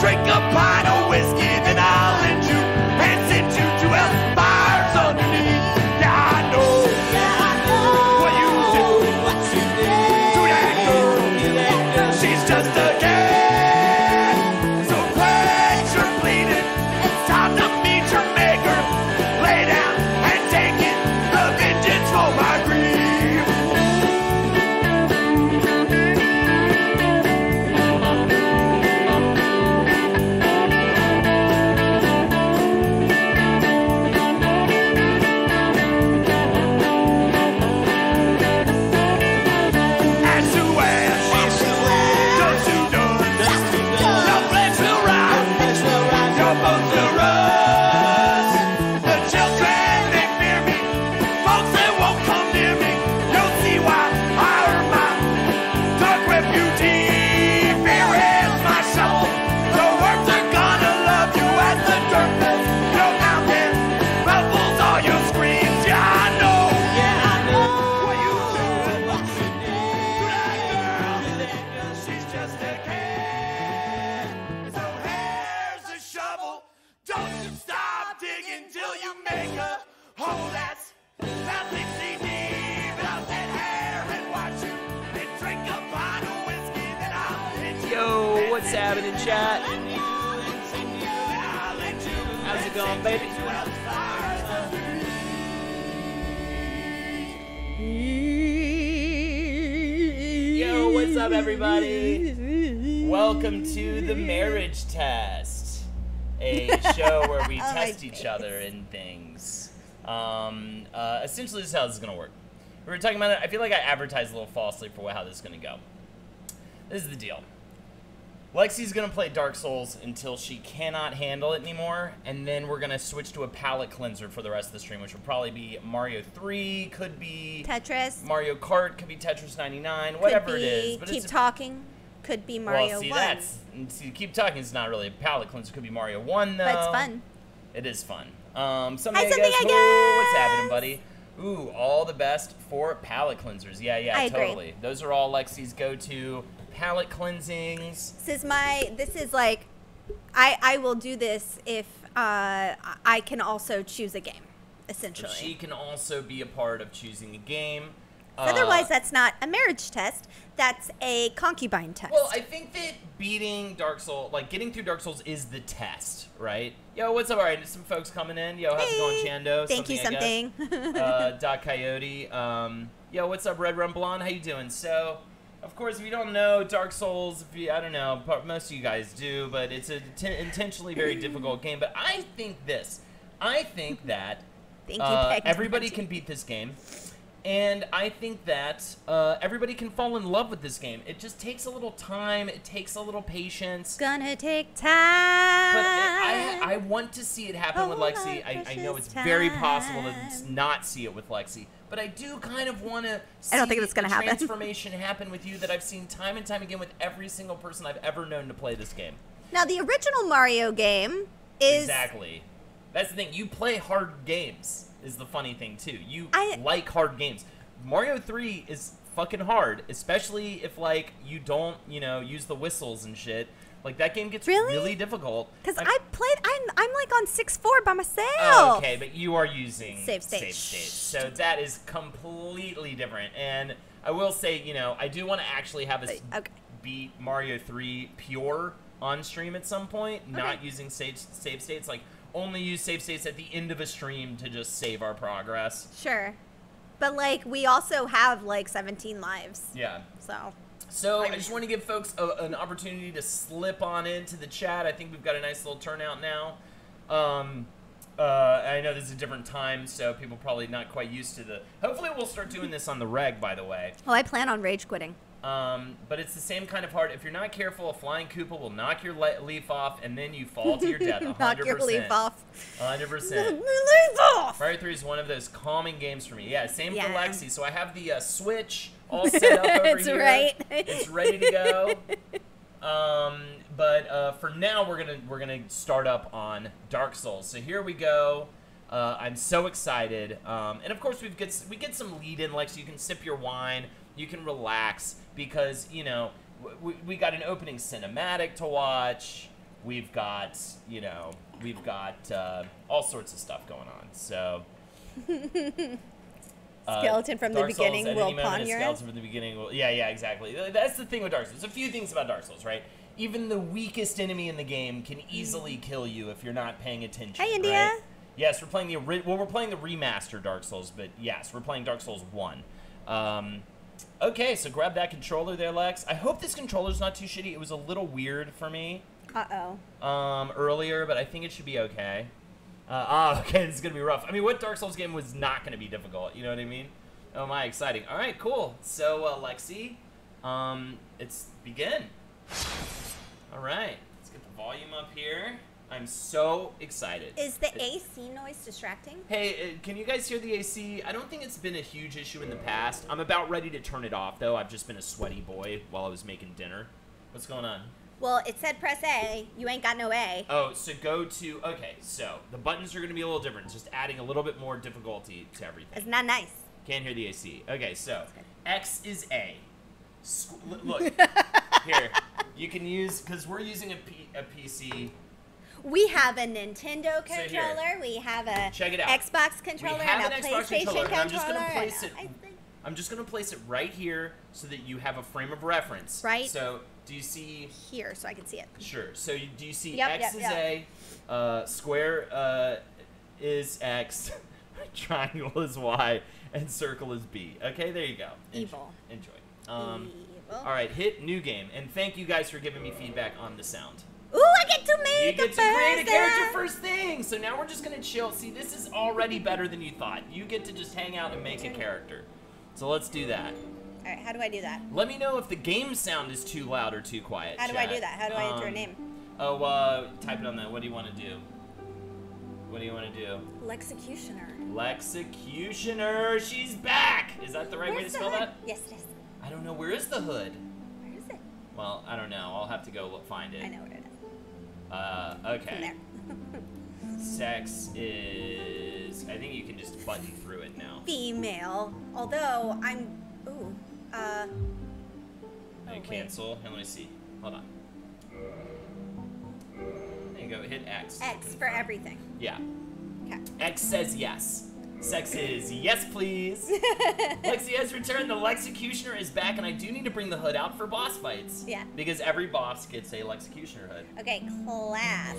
drink a pint of whiskey, then I'll let you and send you to hellfire's underneath. Yeah, I know what you do to that girl. She's just a cat. So quit your bleeding. It's time to meet your maker. Lay down and take it. The vengeance for my grief. Ash to ash, dust to dust. Your flesh will rise, your bones will rust. The children, they fear me. Folks, they won't come near me. You'll see why I earn my dark refugee. Fear is my shovel. The worms are gonna love you as the dirt fills your mouth and ruffles all your screams. Yeah, I know what you do to that girl. She's just a cat. So here's a shovel. Don't you stop digging till you make a hole that's about 60 deep. And I'll sit here and watch you and drink a pint of whiskey. Then I'll hit you. Yo, what's happening, chat? I'll let you. How's it going, baby? Yo, what's up, everybody? Welcome to the Marriage Test, a show where we test each other in things. Essentially, this is how this is gonna work. We were talking about it. I feel like I advertised a little falsely for how this is gonna go. This is the deal. Lexi's gonna play Dark Souls until she cannot handle it anymore, and then we're gonna switch to a palate cleanser for the rest of the stream, which will probably be Mario 3, could be Tetris. Mario Kart, could be Tetris 99, whatever could be it is. But Keep it's Talking. Could be Mario well, see, 1. Keep Talking is not really a palate cleanser. Could be Mario 1 though. But it's fun. It is fun. Something Hi, I Something guess. I Ooh, what's happening, Guess. buddy? Ooh, all the best for palate cleansers. Yeah, I agree. totally. Those are all Lexi's go-to palate cleansings. This is like, I will do this if I can also choose a game, essentially. She can also be a part of choosing a game. Otherwise, that's not a marriage test. That's a concubine test. Well, I think that beating Dark Souls, like getting through Dark Souls, is the test, right? Yo, what's up? All right, some folks coming in. Yo, how's it going, Chando? Thank you, I something. guess. Doc Coyote. Yo, what's up, Red Rum Blonde? How you doing? So, of course, if you don't know Dark Souls, I don't know, most of you guys do, but it's an intentionally very difficult game. But I think that Thank you, Peg. everybody can beat this game. And I think that everybody can fall in love with this game. It just takes a little time. It takes a little patience. Gonna take But time. I want to see it happen Oh, with my Lexi. I know precious it's very possible to time. not see it with Lexi. But I do kind of want to see I don't think that's gonna the happen. transformation happen with you that I've seen time and time again with every single person I've ever known to play this game. Now, the original Mario game is... Exactly. That's the thing. You play hard games is the funny thing, too. You I- like hard games. Mario 3 is fucking hard, especially if, like, you don't, use the whistles and shit. Like, that game gets really difficult. Because I'm- I'm like on 6-4 by myself. Okay, but you are using Save state. So that is completely different. And I will say, I do want to actually have us Okay. beat Mario 3 pure on stream at some point, not using save states. Like, only use save states at the end of a stream to just save our progress. Sure. But, like, we also have, like, 17 lives. Yeah. So, I just want to give folks an opportunity to slip on into the chat. I think we've got a nice little turnout now. I know this is a different time, so people probably not quite used to the... Hopefully we'll start doing this on the reg, by the way. well, I plan on rage quitting. But it's the same kind of hard. If you're not careful, a flying Koopa will knock your leaf off, and then you fall to your death. 100%. Knock your leaf off. 100%. Leaf off! Mario 3 is one of those calming games for me. Yeah, same for Yeah. Lexi. So I have the Switch all set up over It's here. right. It's ready to go. But for now, we're gonna start up on Dark Souls. So here we go. I'm so excited. And of course, we get some lead in, like, so you can sip your wine, you can relax, because we got an opening cinematic to watch. We've got, all sorts of stuff going on. So, Skeleton from the Dark Souls, beginning at will any moment, pawn a your skeleton from the beginning will, yeah, exactly. That's the thing with Dark Souls. There's a few things about Dark Souls, right? Even the weakest enemy in the game can easily kill you if you're not paying attention. Hi, India. Right? Yes, we're playing we're playing the remaster Dark Souls, but yes, we're playing Dark Souls 1. Okay, so grab that controller there, Lex. I hope this controller's not too shitty. It was a little weird for me. Earlier, but I think it should be okay. Okay, this is gonna be rough. I mean, what Dark Souls game was not gonna be difficult? You know what I mean? Oh my, exciting! All right, cool. So, Lexi, it's begin. All right, let's get the volume up here. I'm so excited. Is the AC noise distracting? Hey, can you guys hear the AC? I don't think it's been a huge issue in the past. I'm about ready to turn it off, though. I've just been a sweaty boy while I was making dinner. What's going on? Well, it said press A. You ain't got no A. Oh, so go to... Okay, so the buttons are going to be a little different. It's just adding a little bit more difficulty to everything. It's not nice. Can't hear the AC. Okay, so X is A. Look, here. You can use... Because we're using a PC... We have a Nintendo So here, controller. We have a check it out. Xbox controller. We have and an a Xbox PlayStation controller, and I'm just controller. going to place it... I think- I'm just going to place it right here so that you have a frame of reference. Right. So, do you see... Here, so I can see it. Sure. So, do you see Yep, X yep, is A, square is X, triangle is Y, and circle is B. Okay, there you go. Evil. Enjoy. Evil. All right, hit new game. And thank you guys for giving me feedback on the sound. Ooh, I get to You make get to create a person. character first thing. So now we're just going to chill. See, this is already better than you thought. You get to just hang out and make a character. So let's do that. All right, how do I do that? Let me know if the game sound is too loud or too quiet. How do I chat. do that? How do I enter a name? Oh, type it on that. What do you want to do? What do you want to do? Lexecutioner. Lexecutioner, she's back! Is that the right way to Where's the spell hood? that? Yes, it is. I don't know. Where is the hood? Where is it? Well, I don't know. I'll have to go find it. I know where it is. Okay. From there. Sex is... I think you can just button through it now. Female. Although I'm. Ooh. Hey, cancel. Here, let me see. Hold on. There you go. Hit X. to X for confirm. everything. Yeah. Okay. X says yes. Sex is yes, please. Lexi has returned. The Lexecutioner is back, and I do need to bring the hood out for boss fights. Yeah. Because every boss gets a Lexecutioner hood. Okay, class.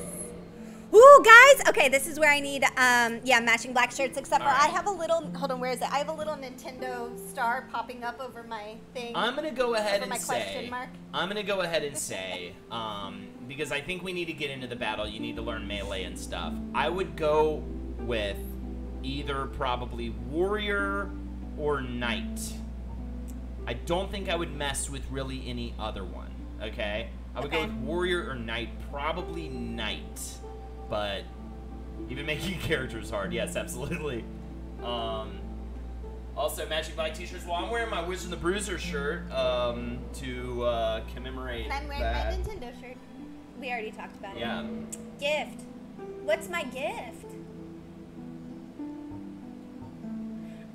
Ooh, guys. Okay, this is where I need, matching black shirts, except for All right. I have a little, hold on, where is it? I have a little Nintendo star popping up over my thing. I'm gonna go ahead Over and my say. question mark? I'm gonna go ahead and say, because I think we need to get into the battle. You need to learn melee and stuff. I would go with either probably warrior or knight. I don't think I would mess with really any other one. Okay, I would go Okay. with warrior or knight. Probably knight, but even making characters hard. Yes, absolutely. Also, matching black t-shirts. Well, I'm wearing my Wizard the Bruiser shirt to commemorate And I'm wearing that. my Nintendo shirt. We already talked about Yeah. it. Gift. What's my gift?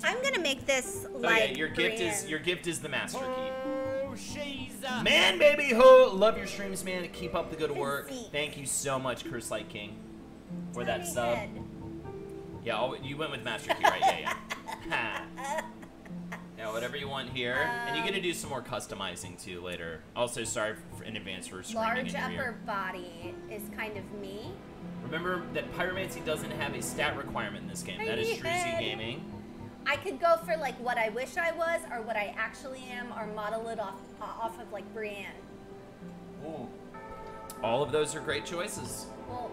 I'm gonna make this like. Okay, your gift is the master key. Oh, she's a Man, baby, ho! Love your streams, man. Keep up the good work. Busy. Thank you so much, Curse Light King, for that Tiny sub. head. Yeah, you went with master key, right? Yeah. Ha. Yeah, whatever you want here, and you get to do some more customizing too later. Also, sorry in advance for screaming Large in your upper ear. body is kind of me. Remember that Pyromancy doesn't have a stat requirement in this game. That is Tiny Druzy head. Gaming. I could go for like what I wish I was or what I actually am, or model it off of like Brienne. Ooh. All of those are great choices. Well,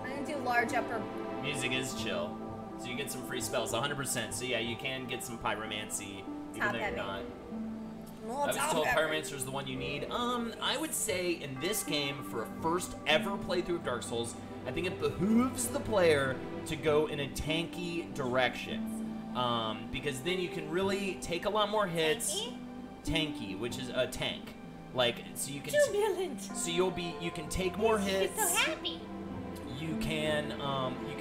I'm gonna do large upper. Music is chill, so you get some free spells, 100%. So yeah, you can get some Pyromancy, even Top though you're heavy. not. More I was top told heavy. Pyromancer is the one you need. I would say in this game, for a first ever playthrough of Dark Souls, I think it behooves the player to go in a tanky direction. Because then you can really take a lot more hits. Tanky? Tanky, which is a tank. Like, so you can... Jubilant. So you can take more hits. She's so happy. You can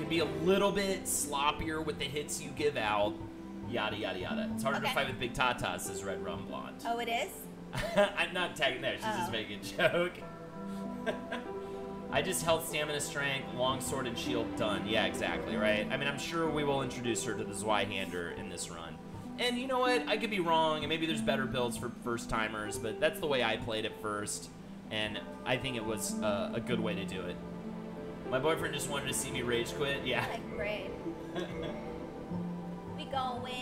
be a little bit sloppier with the hits you give out. Yada, yada, yada. It's harder to Okay. fight with Big Tata, says Red Rum Blonde. Oh, it is? I'm not tagging there. She's just Oh. making a joke. I just health, stamina, strength, long sword, and shield done. Yeah, exactly, right? I mean, I'm sure we will introduce her to the Zweihander in this run. And you know what? I could be wrong, and maybe there's better builds for first-timers, but that's the way I played it first, and I think it was a good way to do it. My boyfriend just wanted to see me rage quit. Yeah. Like, great. We going.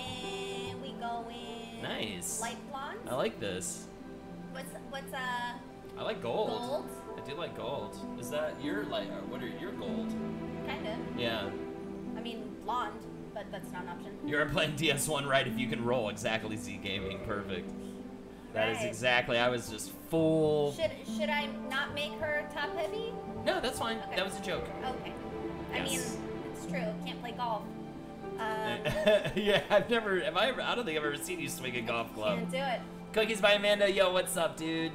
Nice. Light blonde? I like this. What's I like gold. gold? I do like gold. Is that your light? Or what are your gold? Kinda. Yeah. I mean, blonde, but that's not an option. You're playing DS1 right if you can roll. Exactly, Z Gaming. Perfect. That is Right. exactly. I was just full. Should I not make her top heavy? No, that's fine. Okay. That was a joke. Okay. I mean, Yes. it's true. Can't play golf. Yeah, I've never. Have I ever? I don't think I've ever seen you swing a golf club. Can't do it. Cookies by Amanda. Yo, what's up, dude?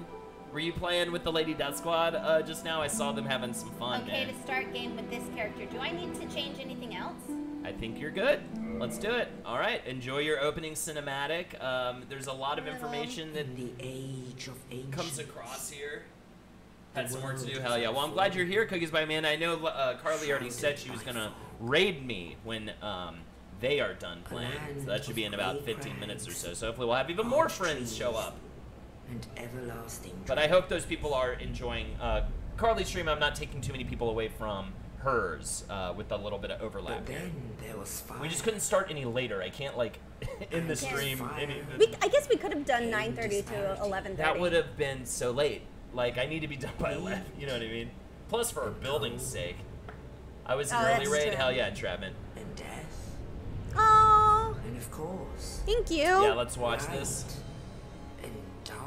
Were you playing with the Lady Death Squad just now? I saw them having some fun, Okay, man. to start game with this character. Do I need to change anything else? I think you're good. Let's do it. All right, enjoy your opening cinematic. There's a lot of information that In the age of ancient comes across here. Had some work to do, hell yeah. Well, I'm glad you're here, Cookies by Amanda. I know Carly already said she was gonna raid me when they are done playing. So that should be in about 15 minutes or so. So hopefully we'll have even more friends show up. and everlasting. But I hope those people are enjoying Carly's stream. I'm not taking too many people away from hers with a little bit of overlap But here. then there was fire. We just couldn't start any later. I can't like in the stream. I guess we could have done 9:30 to 11:30. That would have been so late. Like I need to be done by 11. You know what I mean? Plus for our building's sake. I was in early that's raid. true. Hell yeah, Trevin. and death, Oh, and of course, thank you. Yeah, let's watch light this. and dark.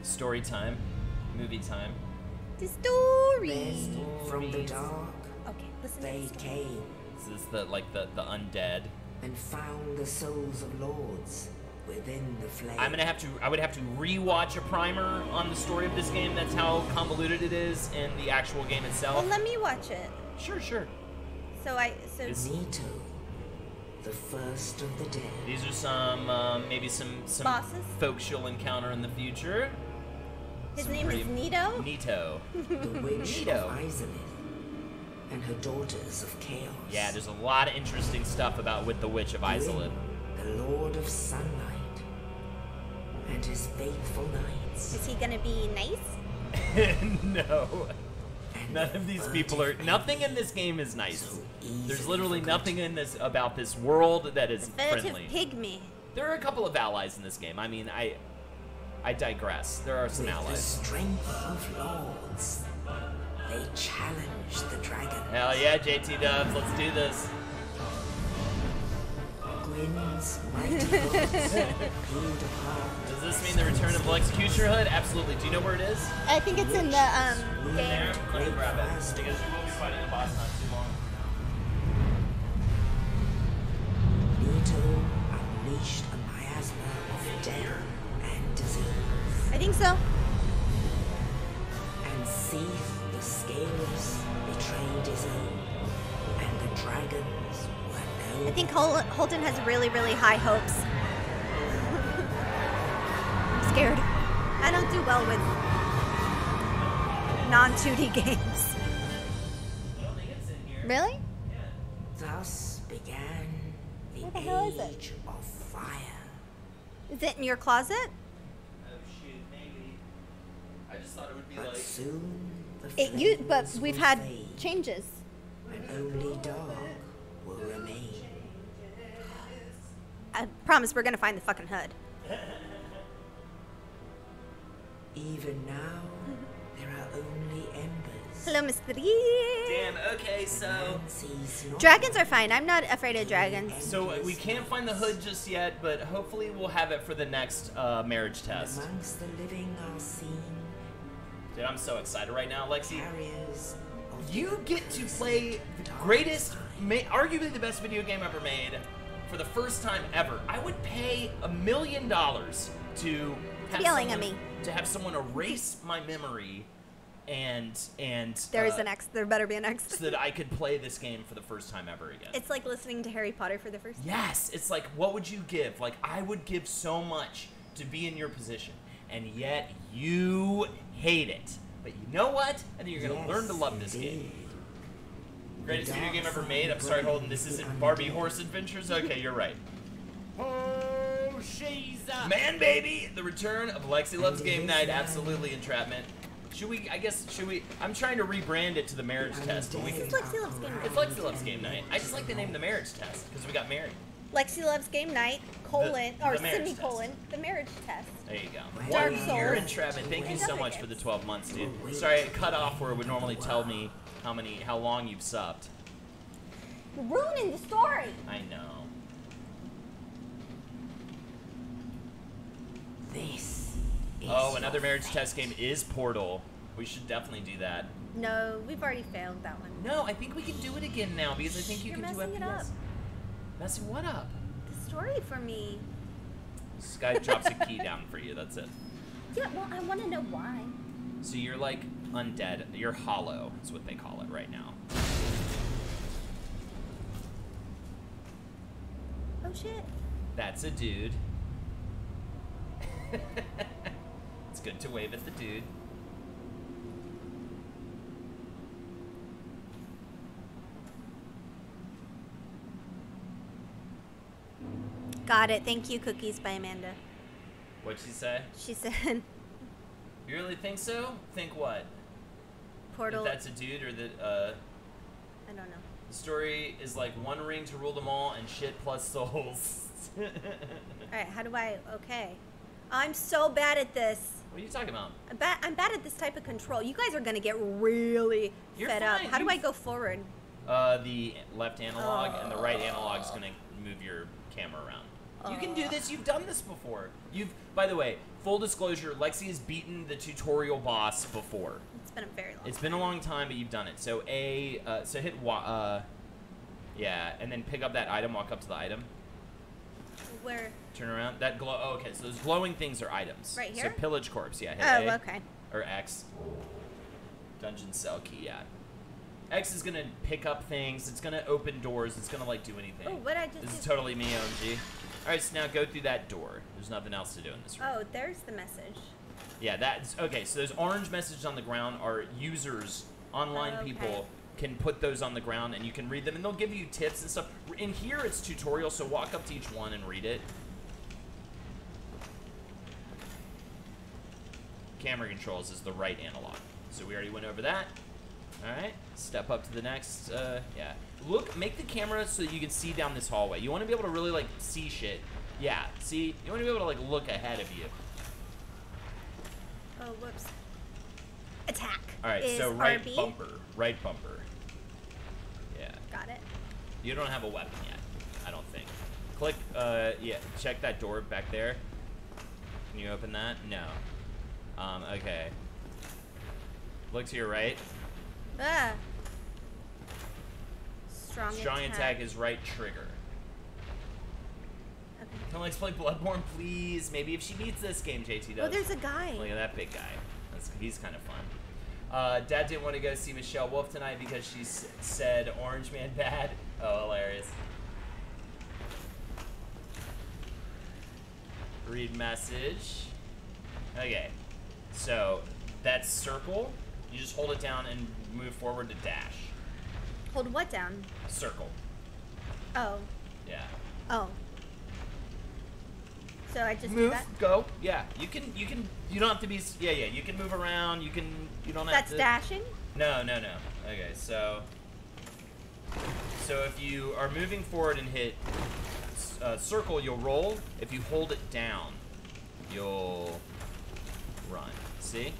Story time, movie time. The story. Then from the Stories. dark Okay, listen to they this. came This is the undead. and found the souls of lords within the flame. I would have to rewatch a primer on the story of this game. That's how convoluted it is in the actual game Well, itself. let me watch it. Sure. So Nito, the first of the dead. These are some maybe some Bosses? folks you'll encounter in the future. his Some name is pretty- Nito. Nito. The witch Nito. of Izalith and her daughters of chaos. Yeah, there's a lot of interesting stuff about with the Witch of Izalith. The Lord of Sunlight and his faithful knights. Is he gonna be nice? No. And None of these people are. Nothing in this game is nice. There's literally nothing in this about this world that is Definitive friendly. pygmy. There are a couple of allies in this game. I mean, I digress. There are some With the allies. strength of lords, they challenge the dragon. Hell yeah, JT Dubs, let's do this. Gwyn's mighty horse peeled apart. Does this mean the return of the Executioner Hood? Absolutely. Do you know where it is? I think it's in the game. There. Let me grab it because we will be fighting a boss not too long. Nito unleashed a miasma of death and disease. I think so. And Seath, the scales, betrayed his own. And the dragons were no I think Holden has really, really high hopes. I'm scared. I don't do well with non-2D games. I don't think it's in here. Really? Thus began the Where the hell is it? age of fire. Is it in your closet? Oh shoot, maybe. I just thought it would be But like. soon the But flames we've will had fade, changes. and only dark will remain. I promise we're gonna find the fucking hood. Even now, there are only embers. Hello, Mr. Damn. Okay, so. Man sees not Dragons are fine. I'm not afraid of dragons. So we can't find the hood just yet, but hopefully we'll have it for the next marriage test. amongst the living are seen Dude, I'm so excited right now, Lexi. carriers of You get to play the greatest, arguably the best video game ever made for the first time ever. I would pay $1 million to have Yelling at someone, me. to have someone erase my memory and There is an X. There better be an X. so that I could play this game for the first time ever again. It's like listening to Harry Potter for the first time. Yes, it's like, what would you give? Like, I would give so much to be in your position. and yet you hate it. But you know what? I think you're gonna learn to love this game. Greatest video game ever made. I'm sorry, Holden. This isn't Barbie Horse Adventures. Okay, you're right. Oh, she's up. Man, baby, the return of Lexi Loves Game Night. Absolutely entrapment. Should we? I guess should we? I'm trying to rebrand it to the marriage test, but we can. It's Lexi Loves Game Night. It's Lexi Loves Game Night. I just like the name the marriage test because we got married. Lexi Loves Game Night, colon, The or marriage semicolon, the marriage test. There you go. Dark 1 Souls. year entrapment. Thank you so much for the 12 months, dude. Sorry, it cut off where it would normally tell me how long you've subbed. You're ruining the story. I know. This is Oh, another marriage test game is Portal. We should definitely do that. No, we've already failed that one. No, I think we can do it again now because I think you You're can do messing it FPS. up. Messing what up? The story for me. Sky drops a key down for you. That's it. Yeah, well, I want to know why. So you're like undead. You're hollow. Is what they call it right now. Oh shit. That's a dude. It's good to wave at the dude. Got it. Thank you, Cookies by Amanda. What'd she say? She said, You really think so? Think what? Portal. That that's a dude or that I don't know. the story is like one ring to rule them all and shit plus souls. All right, how do I? Okay. I'm so bad at this. What are you talking about? I'm bad at this type of control. You guys are gonna get really You're fed up. fine. How do I go forward? The left analog and the right analog is gonna move your camera around. You can do this. You've done this before. By the way, full disclosure, Lexi has beaten the tutorial boss before. It's been a very long. It's been a long time, but you've done it. So so hit yeah, and then pick up that item. Walk up to the item. Where? Turn around. That glow. Oh, okay. So those glowing things are items. Right So here? pillage corpse. Yeah. Hit Oh, A, okay. Or X. Dungeon cell key. Yeah. X is gonna pick up things. It's gonna open doors. It's gonna like do anything. Oh, what I just This is do? totally me, OMG. All right, so now go through that door. There's nothing else to do in this room. Oh, there's the message. Yeah, that's okay. So those orange messages on the ground are users, online Okay. people can put those on the ground, and you can read them, and they'll give you tips and stuff. In here, it's tutorial, so walk up to each one and read it. Camera controls is the right analog, so we already went over that. All right, step up to the next. Yeah, make the camera so that you can see down this hallway. You want to be able to really like see shit. Yeah, see, you want to be able to like look ahead of you. Oh, whoops. Attack. All right, is so right RB. bumper, right bumper. Yeah, Got it. you don't have a weapon yet, I don't think. Click, yeah, check that door back there. Can you open that? No. Okay. Look to your right. Ah. Strong attack is right trigger. Okay. Can Lex play Bloodborne, please? Maybe if she beats this game, JT does. Oh, there's a guy. Look at that big guy. He's kind of fun. Dad didn't want to go see Michelle Wolf tonight because she said Orange Man bad. Oh, hilarious. Read message. Okay. So, that's circle. You just hold it down and move forward to dash. Hold what down? Circle. Oh. Yeah. Oh. So I just do Move, that? go. Yeah. You don't have to be, yeah, you can move around. You don't have That's to. dashing? No. Okay, so if you are moving forward and hit circle, you'll roll. If you hold it down, you'll run. See?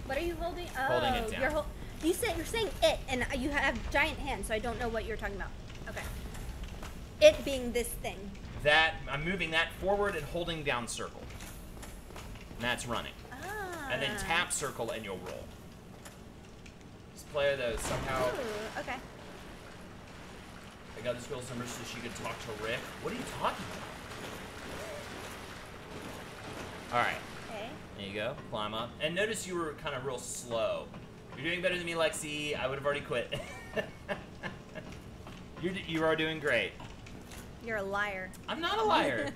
What are you holding? Oh, Holding it down. you're saying it, and you have giant hands, so I don't know what you're talking about. Okay. It being this thing. I'm moving that forward and holding down circle. And that's running. Ah. And then tap circle and you'll roll. This player though somehow Ooh, okay. I got this girl's number so she could talk to Rick. What are you talking about? Alright. Okay. There you go. Climb up. And notice you were kind of real slow. You're doing better than me, Lexi. I would have already quit. You are doing great. You're a liar. I'm not a liar.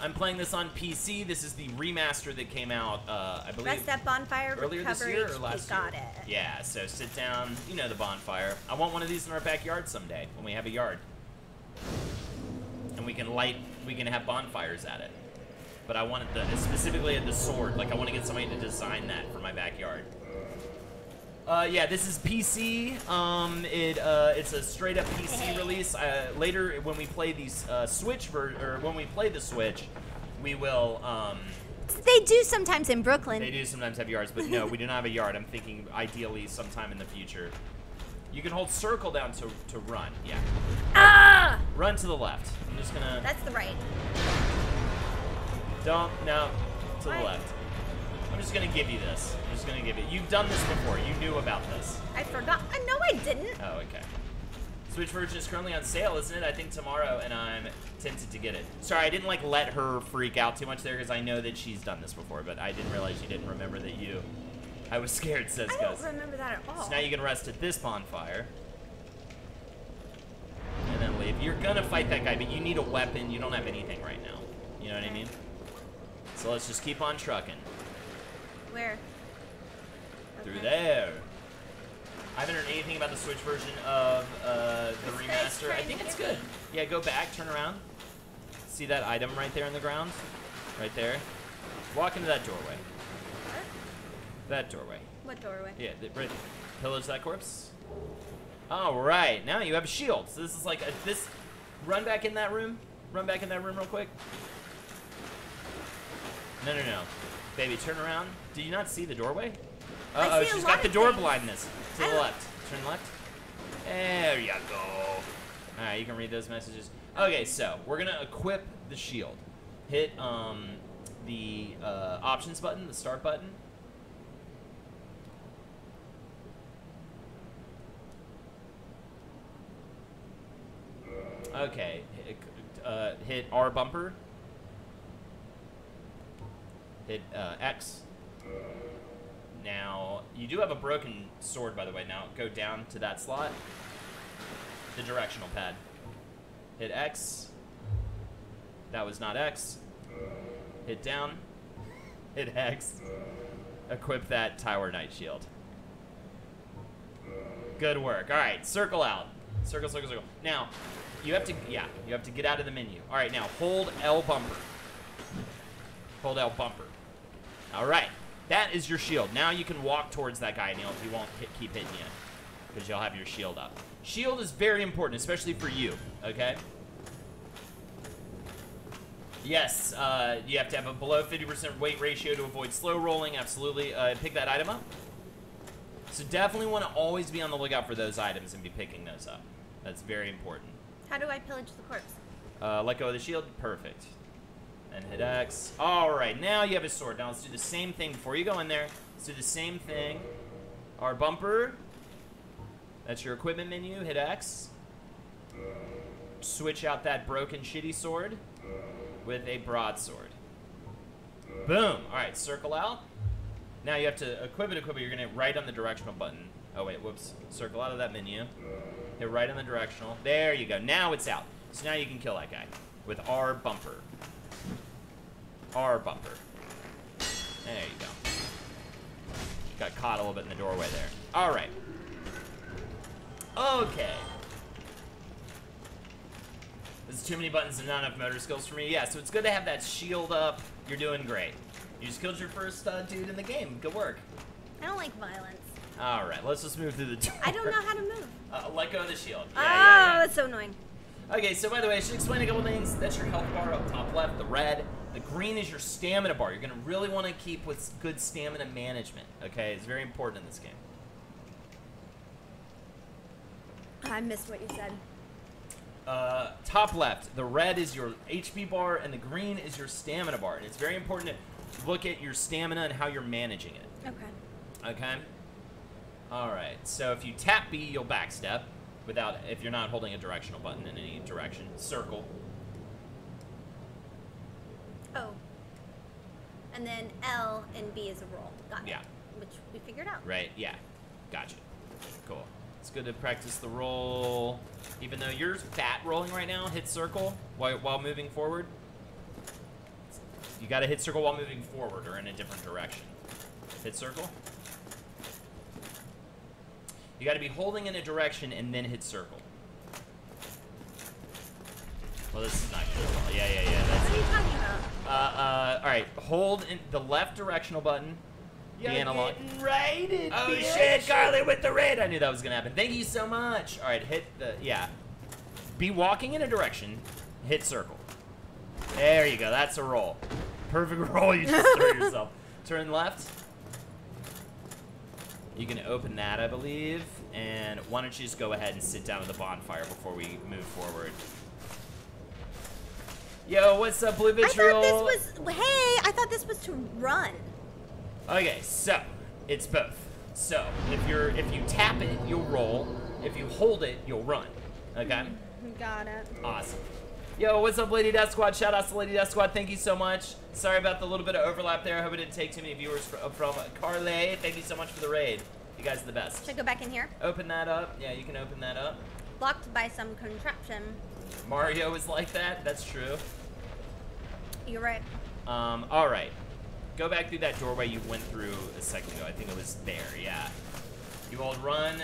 I'm playing this on PC. This is the remaster that came out, I believe, Rest that bonfire, earlier this recover year or HP, last year. got it. Yeah, so sit down, you know the bonfire. I want one of these in our backyard someday when we have a yard. And we can have bonfires at it. But I want it specifically at the sword. Like, I want to get somebody to design that for my backyard. Yeah, this is PC. It's a straight up PC release. Later, when we play these when we play the Switch, we will. They do sometimes in Brooklyn. They do sometimes have yards, but no, we do not have a yard. I'm thinking ideally sometime in the future. You can hold circle down to run. Yeah. Ah! Run to the left. I'm just gonna. That's the right. Don't no. To the Right. left. I'm just gonna give you this. I'm just gonna give it. You've done this before. You knew about this. I forgot. No, I didn't. Oh, okay. Switch version is currently on sale, isn't it? I think tomorrow, and I'm tempted to get it. Sorry, I didn't like let her freak out too much there because I know that she's done this before, but I didn't realize she didn't remember that you. I was scared, says I Gus. don't remember that at all. So now you can rest at this bonfire. And then leave. You're gonna fight that guy, but you need a weapon. You don't have anything right now. You know what I mean? So let's just keep on trucking. Where? Through Okay. there. I haven't heard anything about the Switch version of the remaster. I think it's good. Yeah, go back, turn around. See that item right there in the ground? Right there. Walk into that doorway. What? That doorway. What doorway? Yeah, right. Pillage that corpse. All right, now you have a shield. So this is like this. Run back in that room. Run back in that room real quick. No. Baby, turn around. Did you not see the doorway? I Uh-oh, see a she's lot got the of door things. blindness. To I the don't- left. Turn left. There you go. All right, you can read those messages. Okay, so we're gonna equip the shield. Hit the options button, the start button. Okay, hit R bumper. Hit X. Now, you do have a broken sword, by the way. Now, go down to that slot. The directional pad. Hit X. That was not X. Hit down. Hit X. Equip that Tower Knight shield. Good work. All right, circle out. Circle, circle, circle. Now, you have to get out of the menu. All right, now hold L bumper. Hold L bumper. All right, that is your shield. Now you can walk towards that guy and he won't keep hitting you because you'll have your shield up. Shield is very important, especially for you, okay? Yes, you have to have a below 50% weight ratio to avoid slow rolling, absolutely. Pick that item up. So definitely want to always be on the lookout for those items and be picking those up. That's very important. How do I pillage the corpse? Let go of the shield. Perfect. And hit X. All right, now you have a sword. Now let's do the same thing before you go in there. Let's do the same thing. Our bumper. That's your equipment menu. Hit X. Switch out that broken shitty sword with a broadsword. Boom. All right, circle out. Now you have to equip it. You're going to hit right on the directional button. Oh, wait, whoops. Circle out of that menu. Hit right on the directional. There you go. Now it's out. So now you can kill that guy with R bumper. R bumper. There you go. Got caught a little bit in the doorway there. All right. Okay. There's too many buttons and not enough motor skills for me. Yeah, so it's good to have that shield up. You're doing great. You just killed your first dude in the game. Good work. I don't like violence. All right, let's just move through the door. I don't know how to move. Let go of the shield. Oh, Yeah. that's so annoying. Okay, so by the way, I should explain a couple things. That's your health bar up top left, the red. The green is your stamina bar. You're going to really want to keep with good stamina management, okay? It's very important in this game. I missed what you said. Top left, the red is your HP bar, and the green is your stamina bar. And it's very important to look at your stamina and how you're managing it. Okay. Okay? All right, so if you tap B, you'll backstep if you're not holding a directional button in any direction. Circle. Oh. And then L and B is a roll. Got it. Yeah. Which we figured out. Right, yeah. Gotcha. Cool. It's good to practice the roll. Even though you're fat rolling right now, hit circle while moving forward. You gotta hit circle while moving forward or in a different direction. Hit circle. You gotta be holding in a direction and then hit circle. Well, this is not good. Yeah. What are you talking about? All right. Hold in the left directional button. You're the analog. getting raided, Oh bitch. shit, Carly with the raid. I knew that was gonna happen. Thank you so much. All right, hit the Be walking in a direction. Hit circle. There you go. That's a roll. Perfect roll. You just throw yourself. Turn left. You can open that, I believe. And why don't you just go ahead and sit down at the bonfire before we move forward? Yo, what's up, Blue Vitriol? I thought this was to run. Okay, so it's both. So if you tap it, you'll roll. If you hold it, you'll run. Okay. Got it. Awesome. Yo, what's up, Lady Death Squad? Shout out to Lady Death Squad. Thank you so much. Sorry about the little bit of overlap there. I hope it didn't take too many viewers from Carly. Thank you so much for the raid. You guys are the best. Should I go back in here? Open that up. Yeah, you can open that up. Blocked by some contraption. Mario is like that. That's true. You're right. All right. Go back through that doorway you went through a second ago. I think it was there. Yeah. You hold run.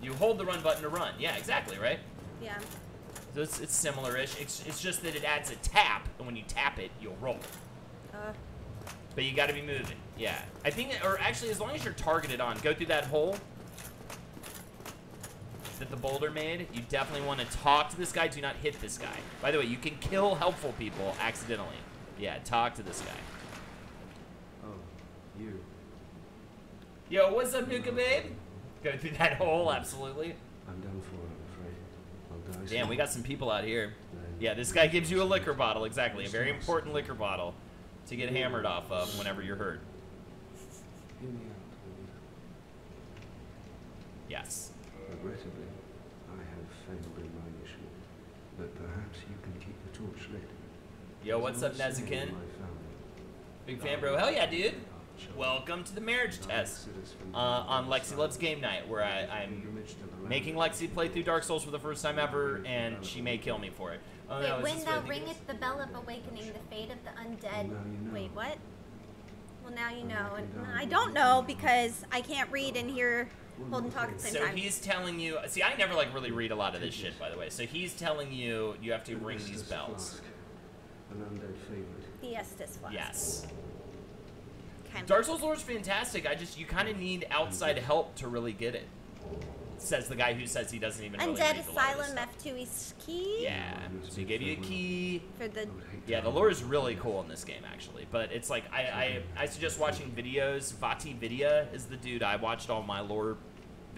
You hold the run button to run. Yeah, exactly, right? Yeah. So it's similar-ish. It's just that it adds a tap, and when you tap it, you'll roll. But you got to be moving. Yeah. I think, or actually, as long as you're targeted on, go through that hole that the boulder made. You definitely want to talk to this guy. Do not hit this guy. By the way, you can kill helpful people accidentally. Yeah, talk to this guy. Oh, you. Yo, what's up, Nuka Babe? Go through that hole, absolutely. I'm done for, I'm afraid. I'll die Damn, soon. we got some people out here. Yeah, this guy gives you a liquor bottle, exactly. A very important liquor bottle to get hammered off of whenever you're hurt. Hear me out, will you? Yes. Regrettably, I have failed in my mission, but perhaps you can keep the torch lit. Yo, what's up, There's no saying Nezikin? my family. Big fan, bro. Hell yeah, dude. Welcome to the marriage test on Lexi Loves Game Night, where I'm making Lexi play through Dark Souls for the first time ever, and she may kill me for it. Oh, no, Wait, is when this thou what I think it is? ringeth the bell of awakening, the fate of the undead. Well, now you know. Wait, what? Well, now you know. And I don't know because I can't read and hear, hold and talk at the same So time. he's telling you. See, I never like really read a lot of this shit, by the way. So he's telling you you have to ring these bells. An undead favorite. The Estus flask. Yes. Okay. Dark Souls lore is fantastic. You kind of need outside help to really get it. Says the guy who says he doesn't even really Undead read a lot of this Asylum stuff. F2E's key. Yeah. So he gave you a key. For the. Yeah, the lore is really cool in this game, actually. But it's like, I suggest watching videos. Vati Vidya is the dude I watched all my lore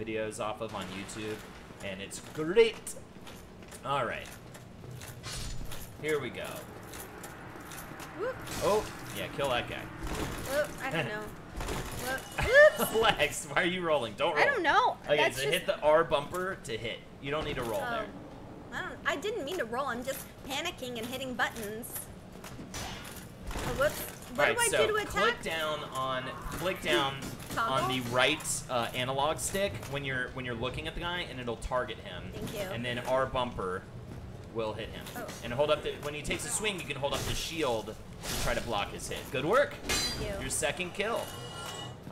videos off of on YouTube. And it's great. All right. Here we go. Whoop, Oh, yeah, kill that guy. whoop, I don't know. Whoop, oops. Lex, why are you rolling? Don't roll. I don't know. Okay, That's so just, hit the R bumper to hit. You don't need to roll Oh. there. I didn't mean to roll. I'm just panicking and hitting buttons. Oh, whoops. What Right, do I so do to attack? click down on Toggle? the right analog stick when you're looking at the guy, and it'll target him. Thank you. And then R bumper will hit him. Oh. And hold up when he takes a swing, you can hold up the shield to try to block his hit. Good work. Thank you. Your second kill.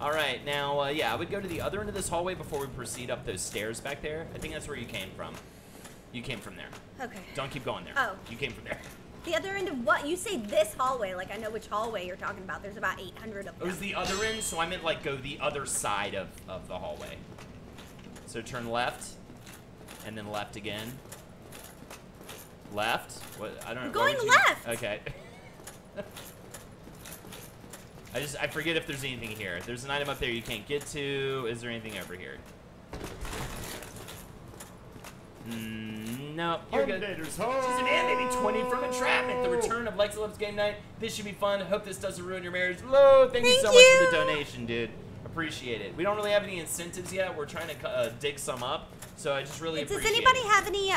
All right, now yeah, I would go to the other end of this hallway before we proceed up those stairs back there. I think that's where you came from. You came from there. Okay. Don't keep going there. Oh. You came from there. The other end of what? You say this hallway, like I know which hallway you're talking about. There's about 800 of It them. was the other end, so I meant like go the other side of the hallway. So turn left, and then left again. Left? What? I don't know. Going what would you- left! Okay. I forget if there's anything here. There's an item up there you can't get to. Is there anything over here? No, you're good. Just a man, maybe 20 from entrapment. The return of Lexi Loves Game Night. This should be fun. Hope this doesn't ruin your marriage. Lo, thank you so much for the donation, dude. Appreciate it. We don't really have any incentives yet. We're trying to dig some up, so I just really Does appreciate anybody it. have any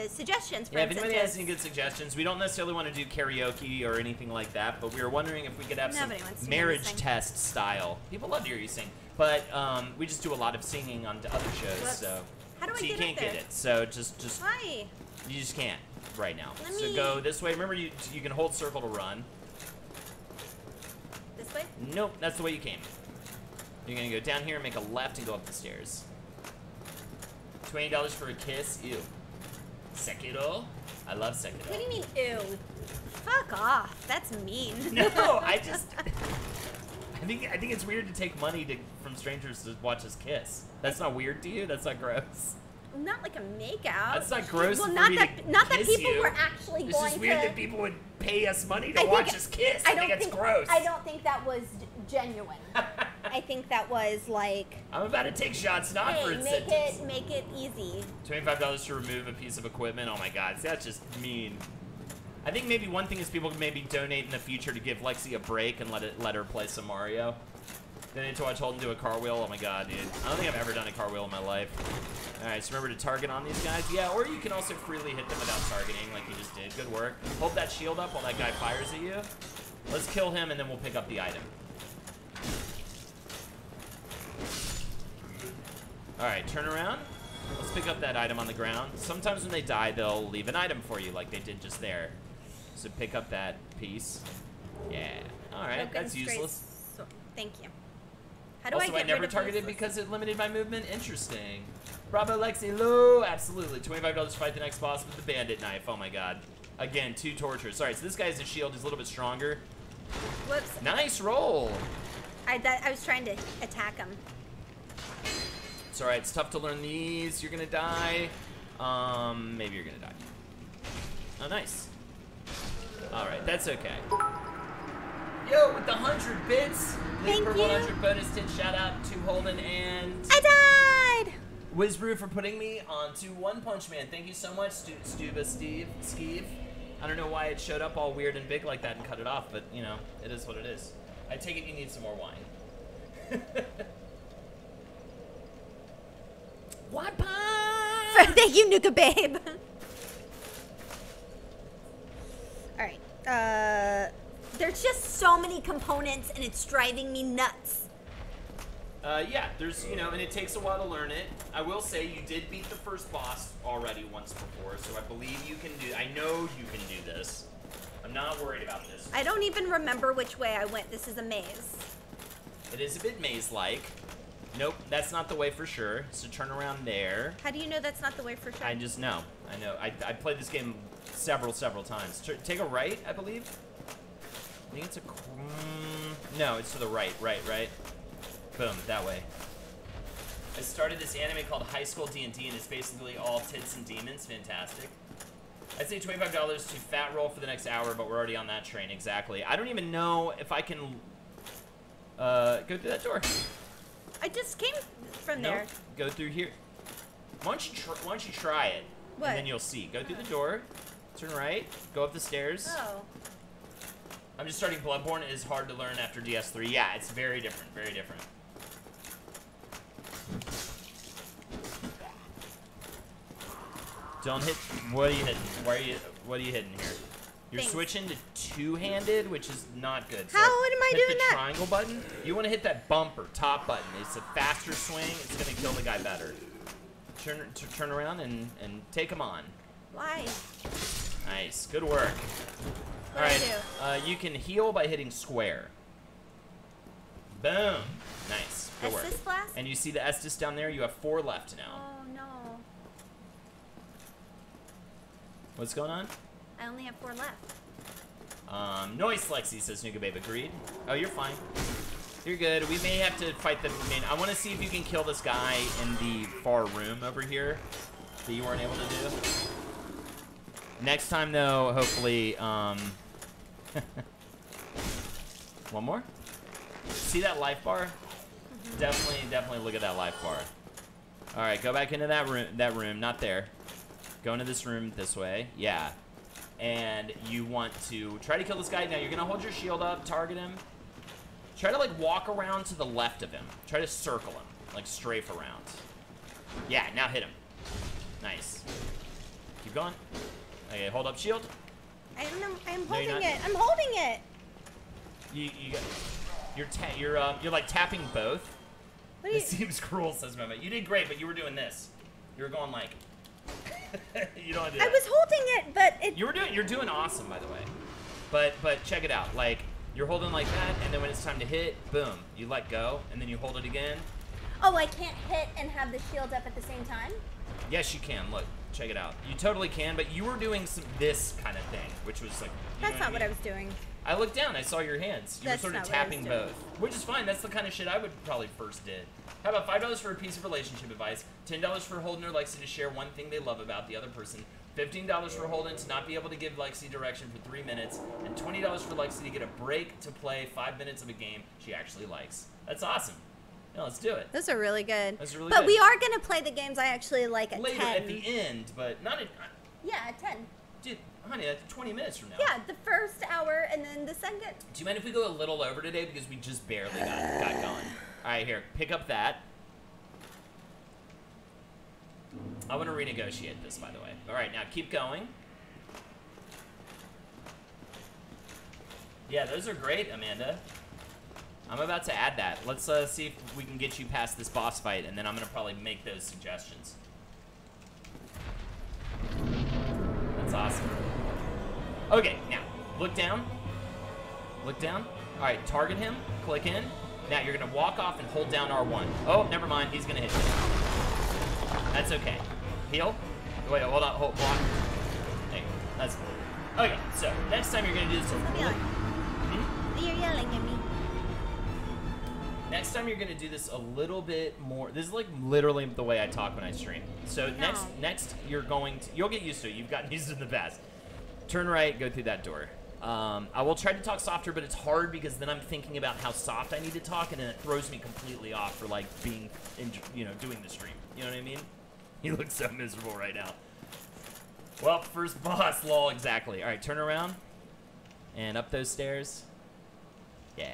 suggestions for Yeah, if anybody has incentives? any good suggestions, we don't necessarily want to do karaoke or anything like that, but we were wondering if we could have some Nobody wants to hear me marriage sing. test style. People love to hear you sing, but we just do a lot of singing on other shows, Whoops. so How do I so you get can't up there? get it. So just Why? you just can't. right now. Let So me- go this way. Remember, you can hold circle to run. This way? Nope, that's the way you came. You're gonna go down here, make a left, and go up the stairs. $20 for a kiss? Ew. Sekiro? I love Sekiro. What do you mean, ew? Fuck off. That's mean. No, I just... I think it's weird to take money from strangers to watch us kiss. That's not weird to you? That's not gross? Not like a makeout. That's not gross Well, for not me that to not that kiss people you. were actually It's going just weird to. that people would pay us money to I watch think- us kiss. I think it's gross. I don't think that was genuine. I think that was like, I'm about to take shots not for hey, incentives. make it easy. $25 to remove a piece of equipment. Oh my god, that's just mean. I think maybe one thing is people can maybe donate in the future to give Lexi a break and let her play some Mario. Donate to watch Holden do a car wheel. Oh my god, dude. I don't think I've ever done a car wheel in my life. Alright, so remember to target on these guys. Yeah, or you can also freely hit them without targeting like you just did. Good work. Hold that shield up while that guy fires at you. Let's kill him and then we'll pick up the item. Alright, turn around. Let's pick up that item on the ground. Sometimes when they die, they'll leave an item for you like they did just there. So pick up that piece. Yeah. Alright, Broken that's straight useless. Thank you. How do Also, I I get never rid of targeted useless? because it limited my movement. Interesting. Bravo, Lexi Lou. Absolutely. $25 to fight the next boss with the bandit knife. Oh my god. Again, 2 tortures. Sorry, so this guy has a shield. He's a little bit stronger. Whoops. Nice roll. I was trying to attack him. It's alright. It's tough to learn these. You're gonna die. Maybe you're gonna die. Oh, nice. Alright, that's okay. Yo, with the 100 bits. Thank for you. 100 bonus tip. Shout out to Holden and I died! Wizbrew for putting me onto One Punch Man. Thank you so much, Stuba Skeeve. I don't know why it showed up all weird and big like that and cut it off, but, you know, it is what it is. I take it you need some more wine. One Punch! Thank you, Nuka Babe. Alright, there's just so many components and it's driving me nuts. Yeah, there's, you know, and it takes a while to learn it. I will say you did beat the first boss already once before, so I believe you can do, I know you can do this. I'm not worried about this. I don't even remember which way I went. This is a maze. It is a bit maze-like. Nope, that's not the way for sure. So turn around there. How do you know that's not the way for sure? I just know. I know. I played this game several times. Take a right, I believe. I think it's a... no, it's to the right. Right. Boom, that way. I started this anime called High School D&D, and it's basically all tits and demons. Fantastic. I'd say $25 to fat roll for the next hour, but we're already on that train. Exactly. I don't even know if I can go through that door. I just came from No, there. go through here. Why don't you try it? What? And then you'll see. Go through the door, turn right, go up the stairs. Oh. I'm just starting Bloodborne. It is hard to learn after DS3. Yeah, it's very different. Very different. Don't hit. What are you hitting? What are you hitting here? You're Thanks. switching to two-handed, which is not good. How am I hit doing the that? triangle button. You want to hit that bumper, top button. It's a faster swing. It's gonna kill the guy better. Turn around and take him on. Why? Nice. Good work. What do I do? You can heal by hitting square. Boom. Nice. Good work. Estus Flask? And you see the Estus down there? You have 4 left now. Oh no. What's going on? I only have 4 left. Noise, Lexi, says Nuka Babe. Agreed. Oh, you're fine. You're good. We may have to fight the main. I want to see if you can kill this guy in the far room over here that you weren't able to do. Next time, though, hopefully, one more. See that life bar? Definitely look at that life bar. All right, go back into that room. Not there. Go into this room this way. Yeah. And you want to try to kill this guy. Now, you're going to hold your shield up, target him. Try to, like, walk around to the left of him. Try to circle him, like, strafe around. Yeah, now hit him. Nice. Keep going. Okay, hold up shield. I don't know. I'm No, you're holding not. it. I'm holding it. You're like tapping both. What do you? This seems cruel, says Mehmet. You did great, but you were doing this. You were going like. You don't want to do I that. was holding it, but it. You're doing awesome, by the way. But check it out. Like, you're holding like that, and then when it's time to hit, boom, you let go, and then you hold it again. Oh, I can't hit and have the shield up at the same time? Yes, you can. Look, check it out. You totally can, but you were doing this kind of thing, which was like. That's not what I was doing. I looked down. I saw your hands. You That's were sort of not what I was tapping doing. both, which is fine. That's the kind of shit I would probably first did. How about $5 for a piece of relationship advice, $10 for Holden or Lexi to share one thing they love about the other person, $15 for Holden to not be able to give Lexi direction for 3 minutes, and $20 for Lexi to get a break to play 5 minutes of a game she actually likes. That's awesome. Yeah, let's do it. Those are really good. Those are really but good. we are going to play the games I actually like at Later 10. at the end, but not at. Yeah, at 10. Dude, honey, that's 20 minutes from now. Yeah, the first hour and then the second. Do you mind if we go a little over today because we just barely got going? All right, here, pick up that. I want to renegotiate this, by the way. All right, now keep going. Yeah, those are great, Amanda. I'm about to add that. Let's see if we can get you past this boss fight, and then I'm going to probably make those suggestions. That's awesome. Okay, now, look down. Look down. All right, target him. Click in. Now, you're going to walk off and hold down R1. Oh, never mind. He's going to hit you. That's okay. Heal. Wait, hold on. Hold on. Hey, that's... Okay, so, next time you're going to do this... You're yelling at me. Next time you're gonna do this a little bit more. This is like literally the way I talk when I stream. So next you're going to, you'll get used to it. You've gotten used to it in the past. Turn right, go through that door. I will try to talk softer, but it's hard because then I'm thinking about how soft I need to talk, and then it throws me completely off for like being, doing the stream. You know what I mean? You look so miserable right now. Well, first boss, lol, exactly. All right, turn around and up those stairs. Yeah.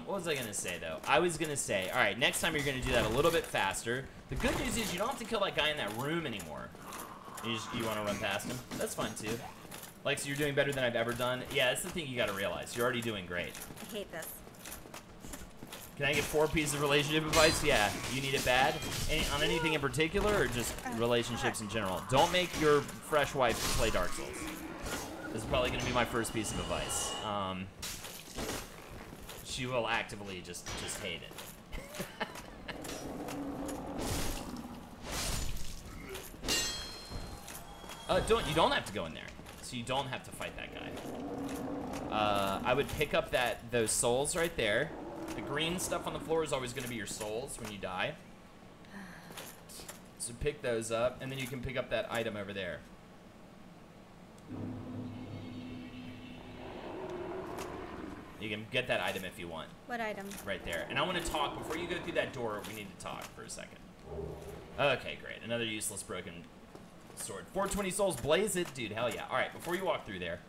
What was I gonna say though? I was gonna say, all right, next time you're gonna do that a little bit faster. The good news is you don't have to kill that guy in that room anymore. You want to run past him? That's fine too. Like, so you're doing better than I've ever done. Yeah, that's the thing you gotta realize. You're already doing great. I hate this. Can I get 4 pieces of relationship advice? Yeah. You need it bad? On anything in particular, or just relationships in general? Don't make your fresh wife play Dark Souls. This is probably gonna be my first piece of advice. She will actively just hate it. You don't have to go in there, so you don't have to fight that guy. I would pick up those souls right there. The green stuff on the floor is always going to be your souls when you die. So pick those up, and then you can pick up that item over there. You can get that item if you want. What item? Right there. And I want to talk, before you go through that door, we need to talk for a second. Okay, great. Another useless broken sword. 420 souls, blaze it. Dude, hell yeah. All right, before you walk through there,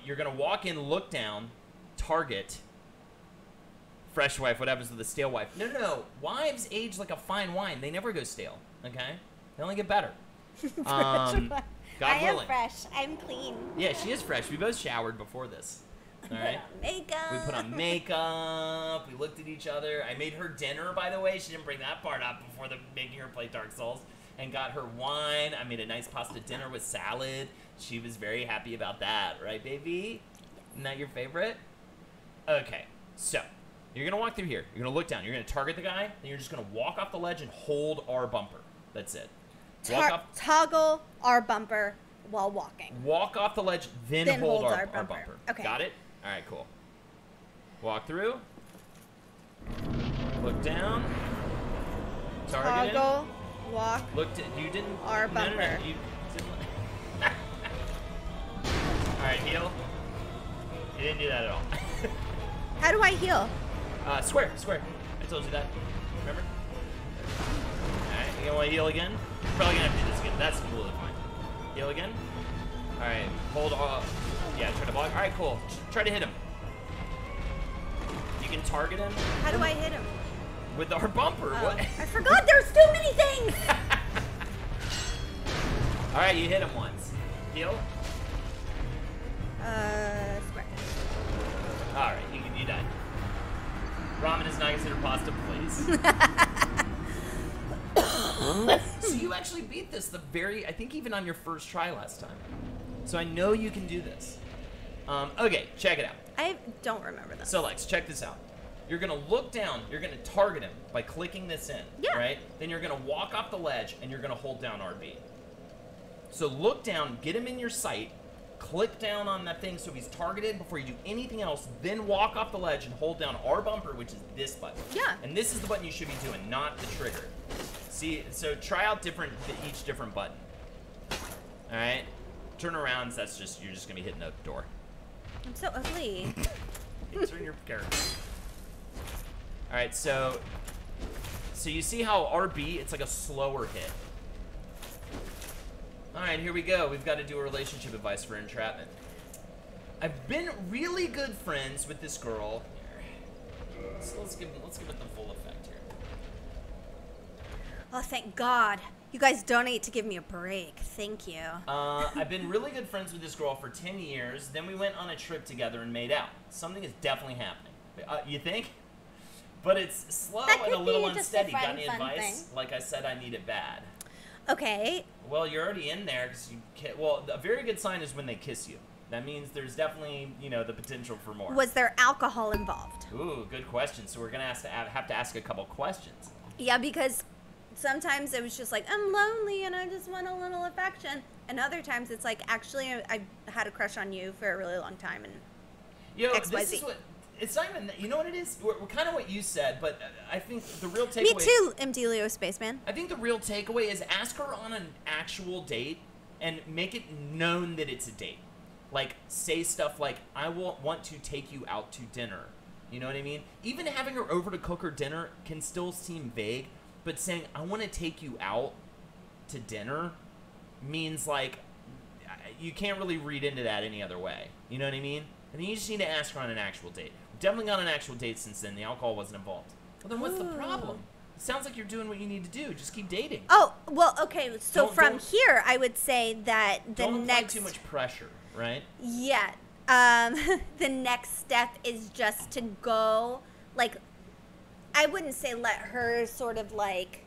you're going to walk in, look down, target, fresh wife. What happens to the stale wife? No. Wives age like a fine wine. They never go stale, okay? They only get better. God I am willing. fresh. I'm clean. Yeah, she is fresh. We both showered before this. All right. Makeup. We put on makeup. We looked at each other. I made her dinner, by the way. She didn't bring that part up before making her play Dark Souls. And got her wine. I made a nice pasta dinner with salad. She was very happy about that. Right, baby? Isn't that your favorite? Okay. So, you're going to walk through here. You're going to look down. You're going to target the guy. Then you're just going to walk off the ledge and hold R bumper. That's it. Walk off. Toggle R bumper while walking. Walk off the ledge, then hold R bumper. Okay. Got it? All right, cool. Walk through. Look down. Target Toggle, walk. You didn't. R bumper. No, you didn't. All right, heal. You didn't do that at all. How do I heal? Square. I told you that. Remember? All right, you want to heal again? You're probably gonna have to do this again. That's completely fine. Heal again. All right, hold off. Yeah, try to block. All right, cool. Try to hit him. You can target him. How do I hit him? With our bumper. Oh, What? I forgot there's too many things! All right, you hit him once. Heal. Square. All right, you died. Ramen is not considered pasta, please. All right, you can heal. All right, you hit him once. Heal. All right, you hit him once. Heal again. All right, hold R. Yeah, try to block. All right, cool. Try to hit him. you actually beat this I think even on your first try last time. So I know you can do this. Okay, check it out. I don't remember this. So, Lex, check this out. You're going to look down. You're going to target him by clicking this in. Yeah. Right? Then you're going to walk off the ledge, and you're going to hold down RB. So look down, get him in your sight, click down on that thing so he's targeted before you do anything else, then walk off the ledge and hold down R bumper, which is this button. Yeah. And this is the button you should be doing, not the trigger. See, so try out each different button. All right? Turnarounds, that's just, you're just going to be hitting the door. I'm so ugly. Turn your character. All right, so you see how RB, it's like a slower hit. All right, here we go. We've got to do a relationship advice for entrapment. I've been really good friends with this girl. Here. So let's give it the full effect here. Oh, thank God. You guys donate to give me a break. Thank you. I've been really good friends with this girl for 10 years. Then we went on a trip together and made out. Something is definitely happening. You think? But it's slow That and a could little be just a unsteady. Got any fun advice? thing. Like I said, I need it bad. Okay. Well, you're already in there because well, a very good sign is when they kiss you. That means there's definitely, the potential for more. Was there alcohol involved? Ooh, good question. So we're gonna have to ask a couple questions. Yeah, because sometimes it was just like, I'm lonely and I just want a little affection. And other times it's like, actually, I had a crush on you for a really long time. And This XYZ. is what, it's not even, you know what it is? We're kind of what you said, but I think the real takeaway... Me too, Mdelio Spaceman. I think the real takeaway is ask her on an actual date and make it known that it's a date. Like, say stuff like, I will want to take you out to dinner. You know what I mean? Even having her over to cook her dinner can still seem vague, but saying, I want to take you out to dinner means, like, you can't really read into that any other way. You know what I mean? And then you just need to ask her on an actual date. We've definitely got an actual date since then. The alcohol wasn't involved. Well, then what's the problem? It sounds like you're doing what you need to do. Just keep dating. Oh, well, okay. So from Don't- here, I would say that the Don't apply next... too much pressure, right? Yeah. The next step is just to go, like, I wouldn't say let her sort of, like,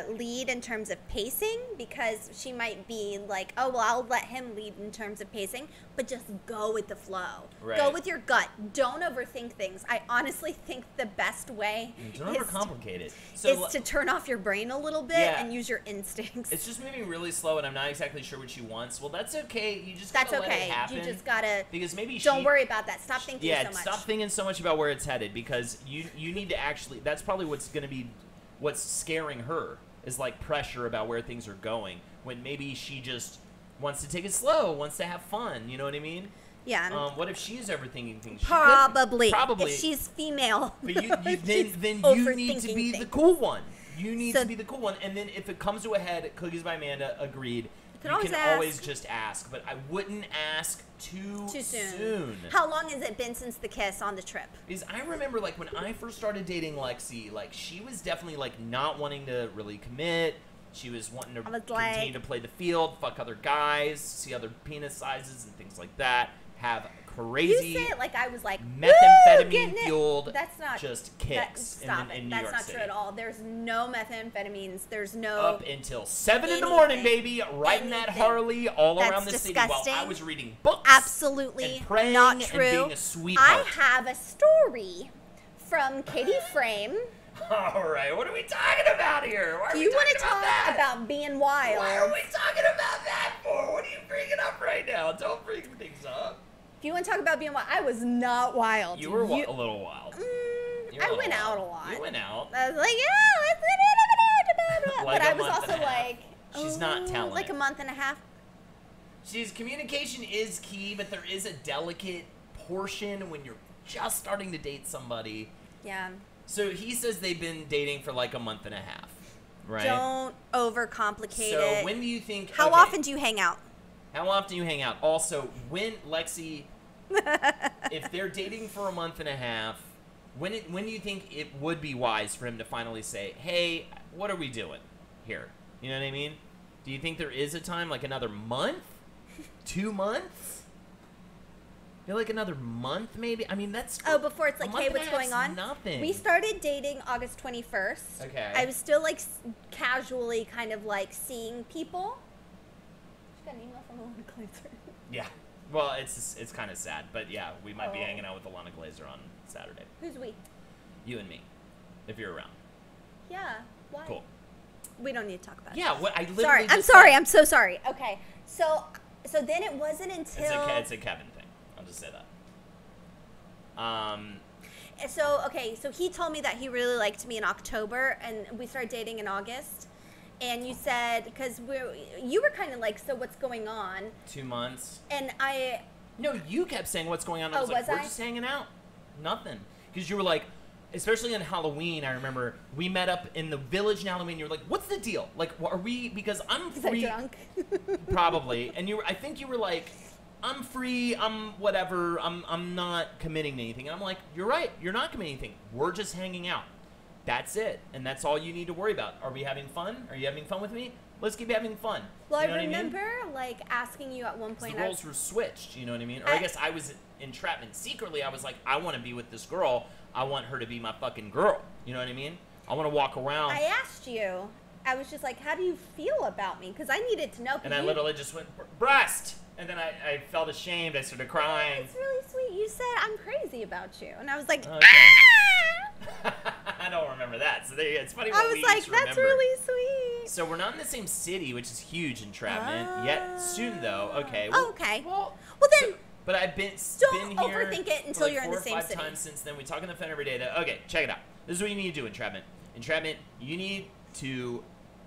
lead in terms of pacing, because she might be like, oh, well, I'll let him lead in terms of pacing, but just go with the flow. Right. Go with your gut. Don't overthink things. I honestly think the best way Don't is, overcomplicate it. is to turn off your brain a little bit Yeah. and use your instincts. It's just moving really slow, and I'm not exactly sure what she wants. Well, that's okay. You just That's gotta let okay. it happen. You just gotta, because maybe don't worry about that. Stop thinking Yeah, so much. stop thinking so much about where it's headed, because you need to actually. That's probably what's going to be what's scaring her, is like pressure about where things are going, when maybe she just wants to take it slow, wants to have fun. You know what I mean? Yeah. What if she's overthinking things? She could- Probably. Probably. If she's female. But She's then you need to overthinking be the things. cool one. You need So- to be the cool one. And then if it comes to a head, Cookies by Amanda agreed. can You always can ask. always just ask, but I wouldn't ask too soon. How long has it been since the kiss on the trip? Because I remember, like, when I first started dating Lexi, like, she was definitely, like, not wanting to really commit. She was wanting to I was continue like- to play the field, fuck other guys, see other penis sizes and things like that, have crazy You say it like I was like, methamphetamine fueled That's not just kicks Stop it. in New That's York not City. true at all. There's no methamphetamines. There's no. Up until 7 in the morning, Anything. baby, riding that Anything. Harley all That's around the city while I disgusting. was reading books. Absolutely and praying not and true. being a sweetheart. I have a story from Katie Frame. All right, what are we talking about here? Why are Do we you want talking to talk that? about being wild? Why are we talking about that for? What are you bringing up right now? Don't bring things up. If you want to talk about being wild, I was not wild. You were a little wild. You were I a went little out a wild. lot. You went out. I was like, yeah, Like but a I was month also and a half. like, She's not telling like it. a month and a half. Communication is key, but there is a delicate portion when you're just starting to date somebody. Yeah. So he says they've been dating for like a month and a half, right? Don't overcomplicate So it. when do you think? How okay, often do you hang out? How often do you hang out? Also, when Lexi, if they're dating for a month and a half, when do you think it would be wise for him to finally say, "Hey, what are we doing here?" You know what I mean? Do you think there is a time, like another month, 2 months? feel like another month, maybe. I mean, that's Oh, before it's a like, month hey, and a what's half's going on? Nothing. We started dating August 21st. Okay. I was still like casually kind of like seeing people. She got an email from Alana Glazer. Yeah. Well, it's kind of sad, but yeah, we might be Oh. hanging out with Alana Glazer on Saturday. Who's we? You and me, if you're around. Yeah. Why? Cool. We don't need to talk about it. Yeah. What I literally. Sorry. I'm just sorry. said- I'm so sorry. Okay. So then it wasn't until. It's a Kevin thing. I'll just say that. So he told me that he really liked me in October, and we started dating in August. And you said, because you were kind of like, so what's going on? 2 months. And I, No, you kept saying what's going on. I Oh, was like, was we're I? just hanging out. Nothing. Because you were like, especially on Halloween, I remember we met up in the village in Halloween. You were like, what's the deal? Like, are we, because I'm was I free. drunk? Probably. And I think you were like, I'm free, I'm whatever, I'm not committing to anything. And I'm like, you're right, you're not committing to anything. We're just hanging out. That's it. And that's all you need to worry about. Are we having fun? Are you having fun with me? Let's keep having fun. Well, You know I what remember like asking you at one 'Cause point. the roles were switched, you know what I mean? Or I guess I was entrapment secretly. I was like, I want to be with this girl. I want her to be my fucking girl. You know what I mean? I want to walk around. I asked you. I was just like, how do you feel about me? Because I needed to know. 'cause And I you- literally just went, breast! And then I felt ashamed. I started crying. It's really sweet. You said I'm crazy about you, and I was like, Okay. ah! I don't remember that. So there you go. It's funny I what was we like, each that's remember. really sweet. So we're not in the same city, which is huge entrapment. Yet soon though. Okay. Oh, okay. Well, Well, then, so- but I've been don't been here overthink it until for like you're in the 4 or same 5 city. times since then. We talk on the phone every day. Okay, check it out. This is what you need to do, entrapment. Entrapment, you need to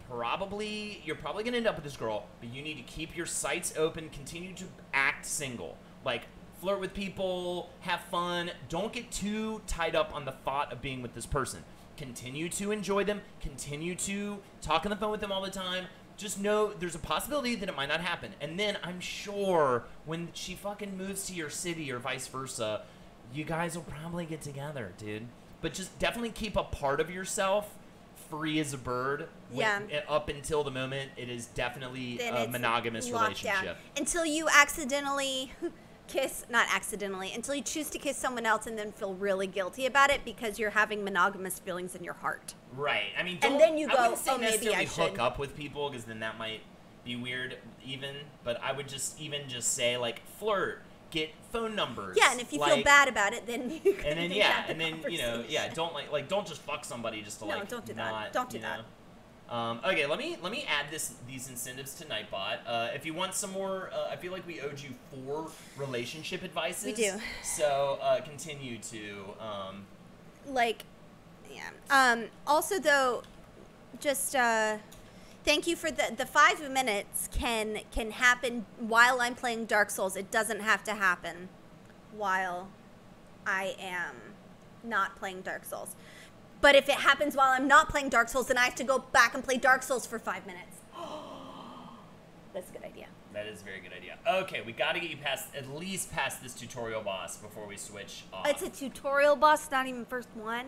you're probably gonna end up with this girl, but you need to keep your sights open, continue to act single. Like, flirt with people, have fun. Don't get too tied up on the thought of being with this person. Continue to enjoy them. Continue to talk on the phone with them all the time. Just know there's a possibility that it might not happen. And then I'm sure when she fucking moves to your city or vice versa, you guys will probably get together, dude. But just definitely keep a part of yourself free as a bird. Yeah. Up until the moment it is definitely then a it's monogamous locked down. relationship. Until you accidentally until you choose to kiss someone else and then feel really guilty about it because you're having monogamous feelings in your heart. Right. I mean, And then you I go, wouldn't say "Oh, maybe necessarily I hook should." up with people because then that might be weird even. But I would just say like flirt, get phone numbers. Yeah, and if you feel like- bad about it, then you can And then think yeah, out the and then conversation. don't don't just fuck somebody just to No, like don't do that. not, Don't do you that. know. Okay, let me add these incentives to Nightbot. If you want some more, I feel like we owed you 4 relationship advices. We do. So continue to. Also though, just thank you for the 5 minutes can happen while I'm playing Dark Souls. It doesn't have to happen while I am not playing Dark Souls. But if it happens while I'm not playing Dark Souls, then I have to go back and play Dark Souls for 5 minutes. That's a good idea. That is a very good idea. Okay, we got to get you at least past this tutorial boss before we switch off. It's a tutorial boss, not even first one.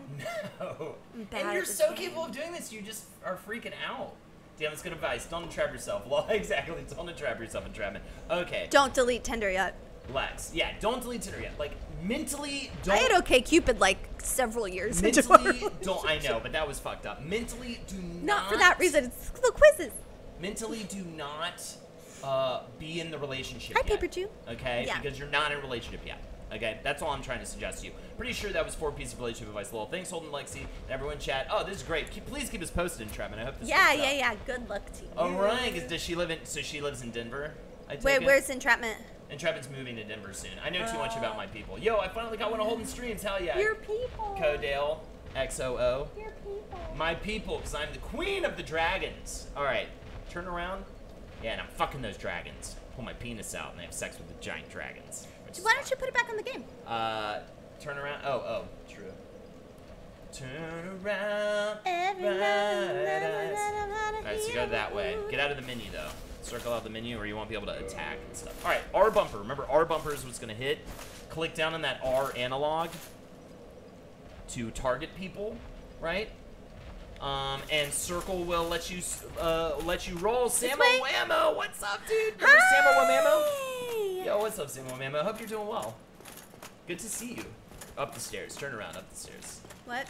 No. I'm bad And at you're this so game. capable of doing this. You just are freaking out. Damn, that's good advice. Don't entrap yourself. Well, exactly. Don't entrap yourself, entrapment. Okay. Don't delete Tinder yet. Lex. Yeah, don't delete Tinder yet. Like, mentally, don't. I had OkCupid like several years into our Mentally, don't. I relationship. know, but that was fucked up. Mentally, do not. Not for that reason. It's the quizzes. Mentally, do not be in the relationship Hi, yet. Paper Jew. Okay? Yeah. Because you're not in a relationship yet. Okay? That's all I'm trying to suggest to you. Pretty sure that was 4 pieces of relationship advice. Lol. Thanks, Holden, Lexi, and everyone in chat. Oh, this is great. Please keep us posted, Entrapment. I hope this Yeah, works out. yeah. Good luck to you. All right. Does she live in? So she lives in Denver. I take Wait, it? where's Entrapment? Entrapment's moving to Denver soon. I know too much about my people. Yo, I finally got one of Holden streams. Hell yeah. Your people. Codale, XOO. Your people. My people, because I'm the queen of the dragons. All right, turn around. Yeah, and I'm fucking those dragons. Pull my penis out and I have sex with the giant dragons. which is Why don't fun. you put it back on the game? Turn around. Oh, true. Turn around. Everybody right eyes. Alright, so go that way. Get out of the menu though. Circle out the menu or you won't be able to attack and stuff. Alright, R bumper. Remember R bumper is what's gonna hit. Click down on that R analog to target people, right? And circle will let you roll. Samo way? Whammo, what's up, dude? Remember Samo Whammo? Hi. Yo, what's up, Samo Whammo? Hope you're doing well. Good to see you. Up the stairs. Turn around. Up the stairs. What?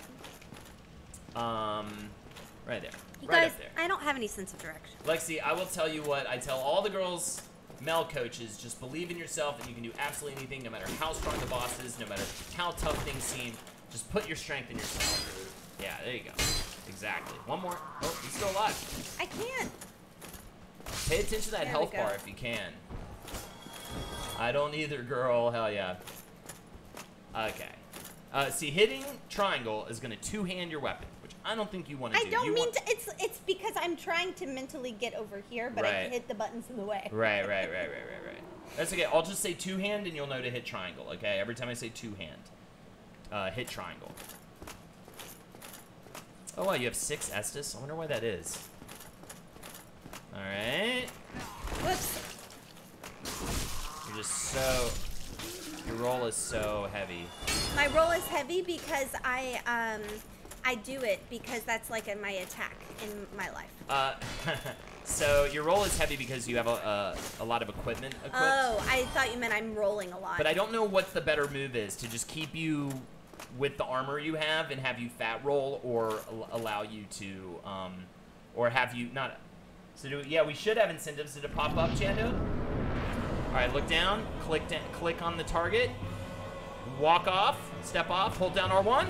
Right there. You right guys, up there. I don't have any sense of direction. Lexi, I will tell you what I tell all the girls, Mel coaches, just believe in yourself and you can do absolutely anything, no matter how strong the boss is, no matter how tough things seem. Just put your strength in yourself. Yeah, there you go. Exactly. One more. Oh, he's still alive. I can't. Pay attention to that There we health go. bar if you can. I don't either, girl. Hell yeah. Okay. See, hitting triangle is going to two-hand your weapon, which I don't think you want to do. I don't You mean want- to. It's because I'm trying to mentally get over here, but I Right. hit the buttons in the way. Right. That's okay. I'll just say two-hand and you'll know to hit triangle, okay? Every time I say two-hand, hit triangle. Oh, wow, you have 6 Estus? I wonder why that is. All right. Whoops. You're just so... Your roll is so heavy. My roll is heavy because I do it because that's like my attack in my life. So your roll is heavy because you have a lot of equipment equipped. Oh, I thought you meant I'm rolling a lot. But I don't know what the better move is, to just keep you with the armor you have and have you fat roll, or allow you to, or have you not. So yeah, we should have incentives. Did it pop up, Chando? All right, look down, click on the target, walk off, step off, hold down R1.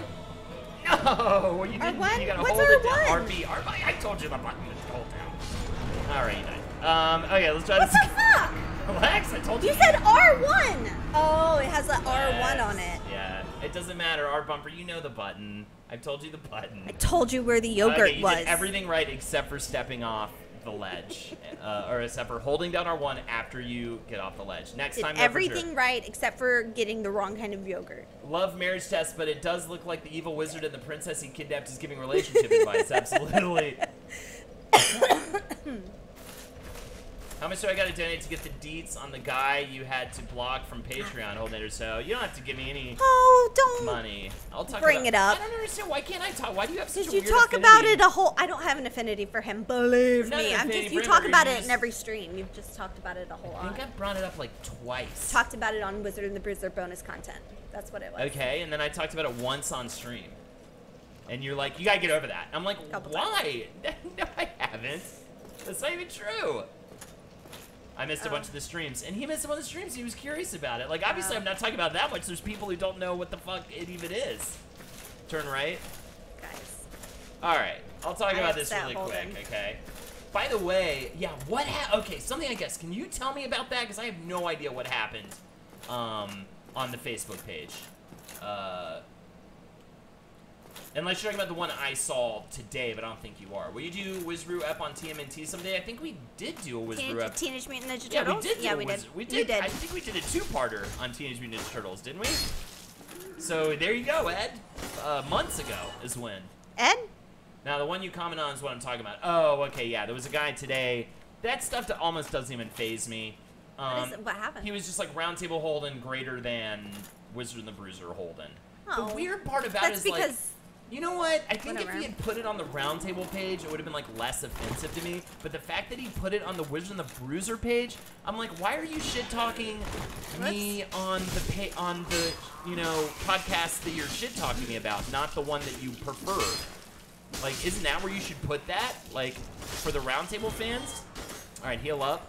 No, you didn't. R1? You gotta What's hold it down. R1? RB. I told you the button to hold down. All right, you died. Okay, let's try What this. the fuck? Relax, I told you. You said R1. Oh, it has an R1 on it. Yeah, it doesn't matter. R bumper, you know the button. I've told you the button. I told you where the yogurt Okay, you was. did everything right except for stepping off the ledge, or except for holding down R1 after you get off the ledge. Next Did time, no, for everything sure. right except for getting the wrong kind of yogurt. Love marriage test, but it does look like the evil wizard and the princess he kidnapped is giving relationship advice. Absolutely. How much do I got to donate to get the deets on the guy you had to block from Patreon, Holdator? So you don't have to give me any Oh, don't money. I'll talk bring about, it up. I don't understand. Why can't I talk? Why do you have such Did a you weird talk affinity? about it a whole? I don't have an affinity for him. Believe Not me, an I'm affinity just. for You him, talk but about you it in just- every stream. You've just talked about it a whole I lot. think I brought it up like twice. Talked about it on Wizard and the Bruiser bonus content. That's what it was. Okay, and then I talked about it once on stream. And you're like, you gotta get over that. I'm like, Couple why? No, I haven't. That's not even true. I missed a bunch of the streams, and he missed some of the streams. He was curious about it. Like, obviously, I'm not talking about that much. There's people who don't know what the fuck it even is. Turn right. Guys. All right, I'll talk about this upset really Holden. quick, okay? By the way, yeah, okay, something I guess. Can you tell me about that? Because I have no idea what happened on the Facebook page. Unless you're talking about the one I saw today, but I don't think you are. Will you do Wizru Ep on TMNT someday? I think we did do a Wizru Ep. Teenage Mutant Ninja Yeah, Turtles? we did. Yeah, we did. We You did. did. I think we did a two-parter on Teenage Mutant Ninja Turtles, didn't we? So there you go, Ed. Months ago is when. Ed? Now the one you comment on is what I'm talking about. Oh, okay, yeah. There was a guy today. That stuff that almost doesn't even faze me. What happened? He was just like Roundtable Holden greater than Wizard and the Bruiser Holden. Oh. The weird part about That's it is like, because. you know what? I think Whatever. if he had put it on the Roundtable page, it would have been like less offensive to me. But the fact that he put it on the Wizard and the Bruiser page, I'm like, why are you shit talking me on the you know, podcast that you're shit talking me about, not the one that you prefer? Like, isn't that where you should put that? Like, for the Roundtable fans? All right, heal up.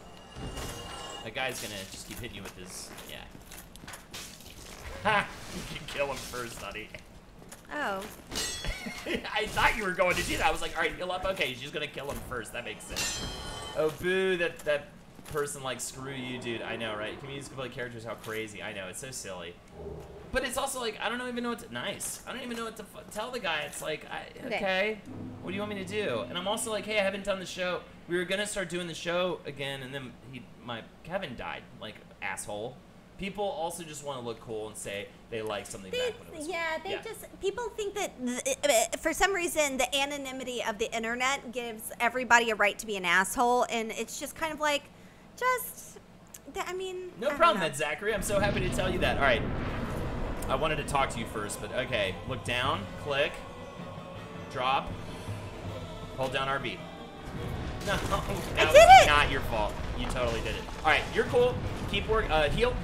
That guy's gonna just keep hitting you with his, yeah. Ha! You can kill him first, honey. Oh. I thought you were going to do that. I was like, all right, heal up. Okay, she's gonna kill him first. That makes sense. Oh, boo! That person like screw you, dude. I know, right? Comedians can play characters. How crazy! I know, it's so silly. But it's also like I don't even know what to nice. I don't even know what to tell the guy. It's like, okay, what do you want me to do? And I'm also like, hey, I haven't done the show. We were gonna start doing the show again, and then Kevin died. Like asshole. People also just want to look cool and say they like something back when it was People think that for some reason the anonymity of the internet gives everybody a right to be an asshole, and it's just kind of like, I mean. No problem, Ed Zachary. I'm so happy to tell you that. All right. I wanted to talk to you first, but okay. Look down, click, drop, hold down RB. No, that did was it! not your fault. You totally did it. All right, you're cool. Keep working. Heal.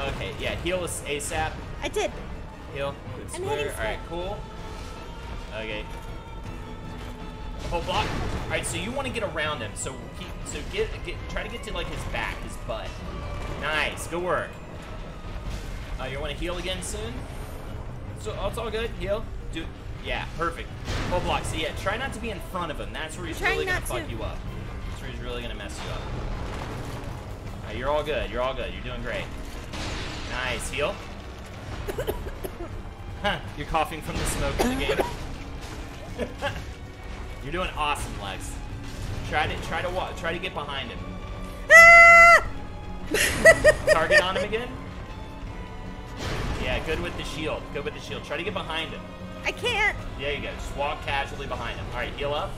Okay, yeah, heal us ASAP. I did. Heal. Good I'm square. hitting Alright, cool. Okay. Oh, block. Alright, so you want to get around him. So try to get to like his back, his butt. Nice, good work. You want to heal again soon? So it's all good. Heal. Yeah, perfect. Full block. So yeah, try not to be in front of him. That's where he's really gonna fuck you up. That's where he's really gonna mess you up. Alright, you're all good. You're all good. You're doing great. Nice. Heal. Huh, you're coughing from the smoke in the game. You're doing awesome, Lex. Try to get behind him. Target on him again. Yeah, good with the shield. Good with the shield. Try to get behind him. I can't. There you go. Just walk casually behind him. All right, heal up.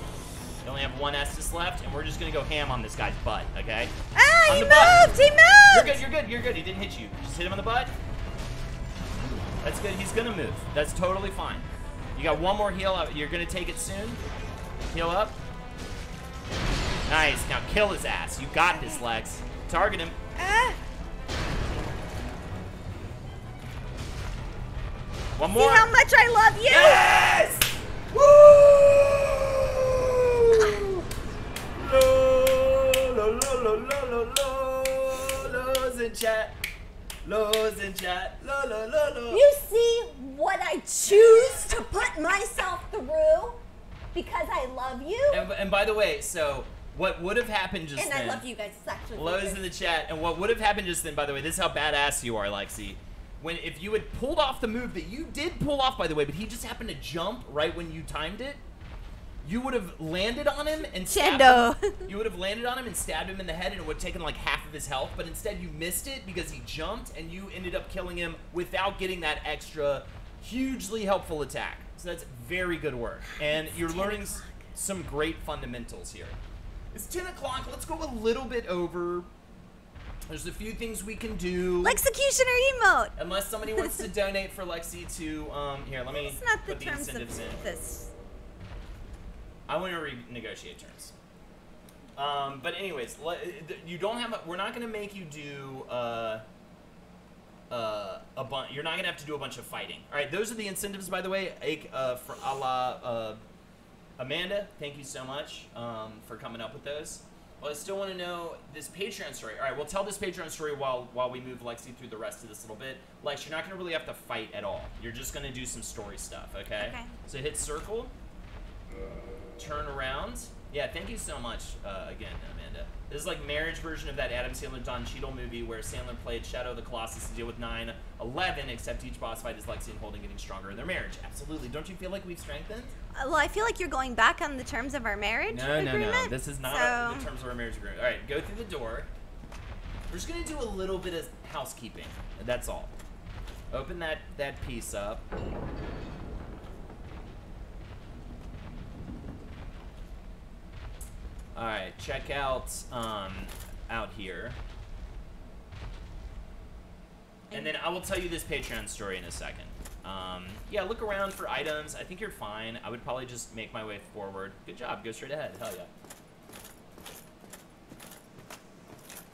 You only have one Estus left, and we're just gonna go ham on this guy's butt. Okay? Ah, on he the butt. moved. He moved. You're good. You're good. You're good. He didn't hit you. Just hit him on the butt. That's good. He's gonna move. That's totally fine. You got one more heal up. You're gonna take it soon. Heal up. Nice. Now kill his ass. You got this, Lex. Target him. Ah. One See more. how much I love you. Yes! Woo! Lows in chat. Lows in chat. You see what I choose to put myself through because I love you? And by the way, so what would have happened just And then? I love you guys. It's actually Lows weird. in the chat. And what would have happened just then, by the way, this is how badass you are, Lexi. If you had pulled off the move that you did pull off, by the way, but he just happened to jump right when you timed it, you would have landed on him and stabbed him. You would have landed on him and stabbed him in the head, and it would have taken like half of his health. But instead, you missed it because he jumped, and you ended up killing him without getting that extra, hugely helpful attack. So that's very good work, and you're learning some great fundamentals here. It's 10 o'clock. Let's go a little bit over. There's a few things we can do. Executioner emote. Unless somebody wants to donate for Lexi to, here, let me It's not the put the terms incentives in. of this. I want to renegotiate terms. But anyways, you don't have, we're not going to make you do, you're not going to have to do a bunch of fighting. All right, those are the incentives, by the way. For a la, Amanda, thank you so much for coming up with those. Well, I still want to know this Patreon story. All right, we'll tell this Patreon story while we move Lexi through the rest of this little bit. Lex, you're not going to really have to fight at all. You're just going to do some story stuff, okay? Okay. So hit circle, turn around. Yeah, thank you so much again, Amanda. This is like marriage version of that Adam Sandler Don Cheadle movie where Sandler played Shadow of the Colossus to deal with 9/11, except each boss fight is Lexi and Holden getting stronger in their marriage. Absolutely. Don't you feel like we've strengthened? Well, I feel like you're going back on the terms of our marriage agreement. No. This is not the terms of our marriage agreement. All right, go through the door. We're just going to do a little bit of housekeeping. That's all. Open that piece up. All right, check out out here. And then I will tell you this Patreon story in a second. Yeah, look around for items. I think you're fine. I would probably just make my way forward. Good job. Go straight ahead. Hell yeah.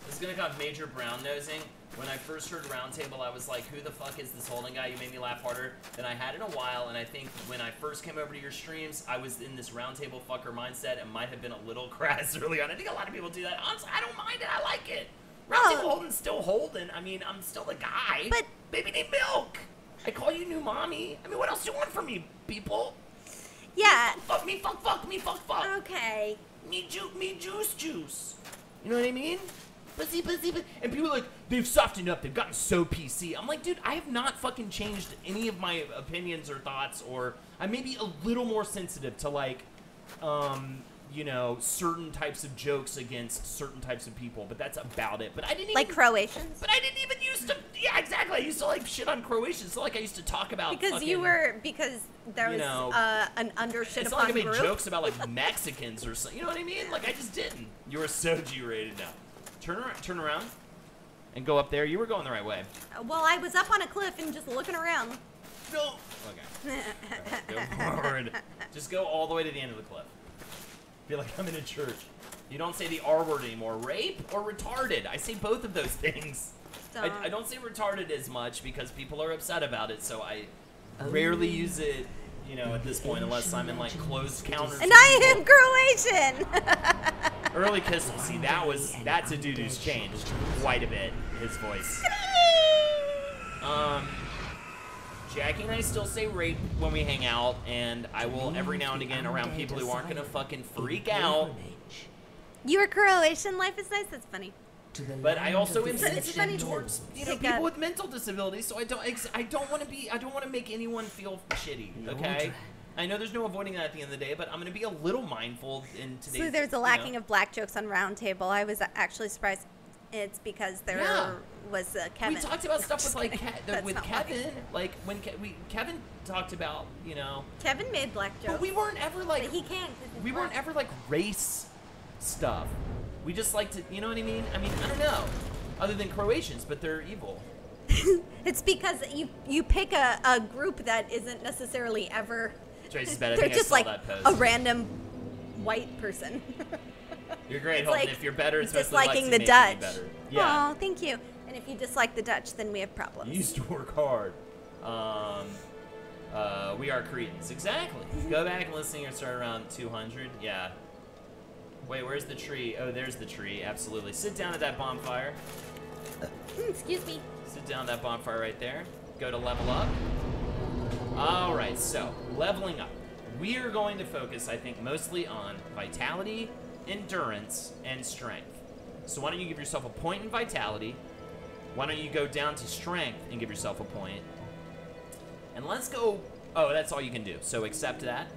This is going to cause major brown nosing. When I first heard Roundtable, I was like, who the fuck is this Holden guy? You made me laugh harder than I had in a while. And I think when I first came over to your streams, I was in this Roundtable fucker mindset and might have been a little crass early on. I think a lot of people do that. Honestly, I don't mind it. I like it. Roundtable Holden's still Holden. I mean, I'm still the guy. But baby need milk. I call you new mommy. I mean, what else do you want from me, people? yeah. Fuck me, fuck me, fuck. Okay. Me juice. You know what I mean? Pussy. And people are like, they've softened up. They've gotten so PC. I'm like, dude, I have not fucking changed any of my opinions or thoughts, or I may be a little more sensitive to like, you know, certain types of jokes against certain types of people, but that's about it. But I didn't even, Like Croatians. But I didn't even used to. Yeah, exactly. I used to like shit on Croatians. So like I used to talk about Because fucking, because there was an undershit it's upon not like I made group. jokes about like Mexicans or something. You know what I mean? Like I just didn't. You were so G-rated now. Turn around, and go up there. You were going the right way. Well, I was up on a cliff and just looking around. No. Okay. Go forward. Just go all the way to the end of the cliff. Feel like I'm in a church. You don't say the R word anymore. Rape or retarded? I say both of those things. I don't say retarded as much because people are upset about it, so I rarely use it, you know, at this point, unless I'm in like closed encounters. And I am Croatian. Early Kiss, see, that's a dude who's changed quite a bit, his voice. Jackie and I still say rape when we hang out, and I will every now and again around people who aren't gonna fucking freak out. You were Croatian. Life is nice. That's funny. But I also am It's funny sensitive towards Take people a- with mental disabilities, so I don't want to make anyone feel shitty. Okay. I know there's no avoiding that at the end of the day, but I'm gonna be a little mindful in today's. So there's a lacking of black jokes on Round Table. I was actually surprised. It's because there was Kevin. We talked about stuff with like That's with not why. Kevin, like when Kevin talked about, you know. Kevin made black jokes. But we weren't ever like But he can. 'Cause he's we weren't black. ever like race stuff. We just like to, you know what I mean? I mean, I don't know. Other than Croatians, but they're evil. It's because you pick a group that isn't necessarily ever. Tracy's bad. I They're think I just saw like that post. a random white person. You're great, It's Holden. like if you're better, it's supposed to disliking like the to make Dutch. you better. Yeah. Oh, thank you. And if you dislike the Dutch, then we have problems. You used to work hard. We are Cretans. Exactly. Go back and listen and start around 200. Yeah. Wait, where's the tree? Oh, there's the tree. Absolutely. Sit down at that bonfire. Excuse me. Sit down at that bonfire right there. Go to level up. All right, so leveling up. We are going to focus, I think, mostly on vitality, endurance, and strength. So why don't you give yourself a point in vitality? Why don't you go down to strength and give yourself a point? And let's go. Oh, that's all you can do. So accept that.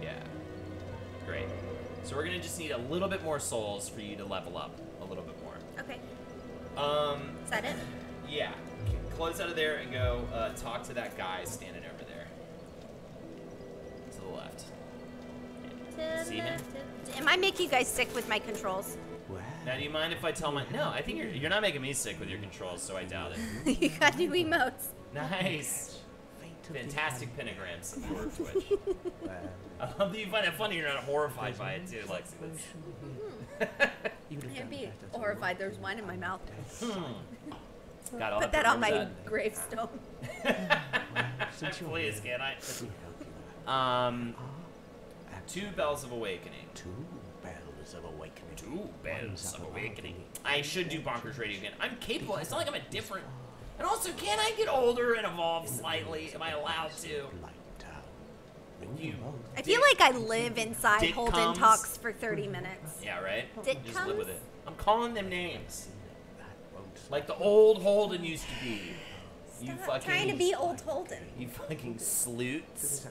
Yeah. Great. So we're gonna just need a little bit more souls for you to level up a little bit more. Okay. Is that it? Yeah. Close out of there and go talk to that guy standing over there. To the left. See him? Am I making you guys sick with my controls? Now, do you mind if I tell my... No, I think you're not making me sick with your controls, so I doubt it. You got new emotes. Nice. Fantastic pentagrams for Twitch. I love that you find it funny you're not horrified by it, too, Lexi. I'd be horrified. There's wine in my mouth. God, I'll Put have that to on my remember gravestone. Please, can I? 2 Bells of Awakening. 2 Bells of Awakening. 2 Bells of Awakening. I should do Bonkers Radio again. I'm capable. It's not like I'm a different... And also, can I get older and evolve slightly? Am I allowed to? You I feel like I live inside Dick Holden comes. Talks for 30 minutes. Yeah, right? Dick Just live with comes. it. I'm calling them names. Like the old Holden used to be. You Stop fucking... trying to be old Holden. You fucking sleuths.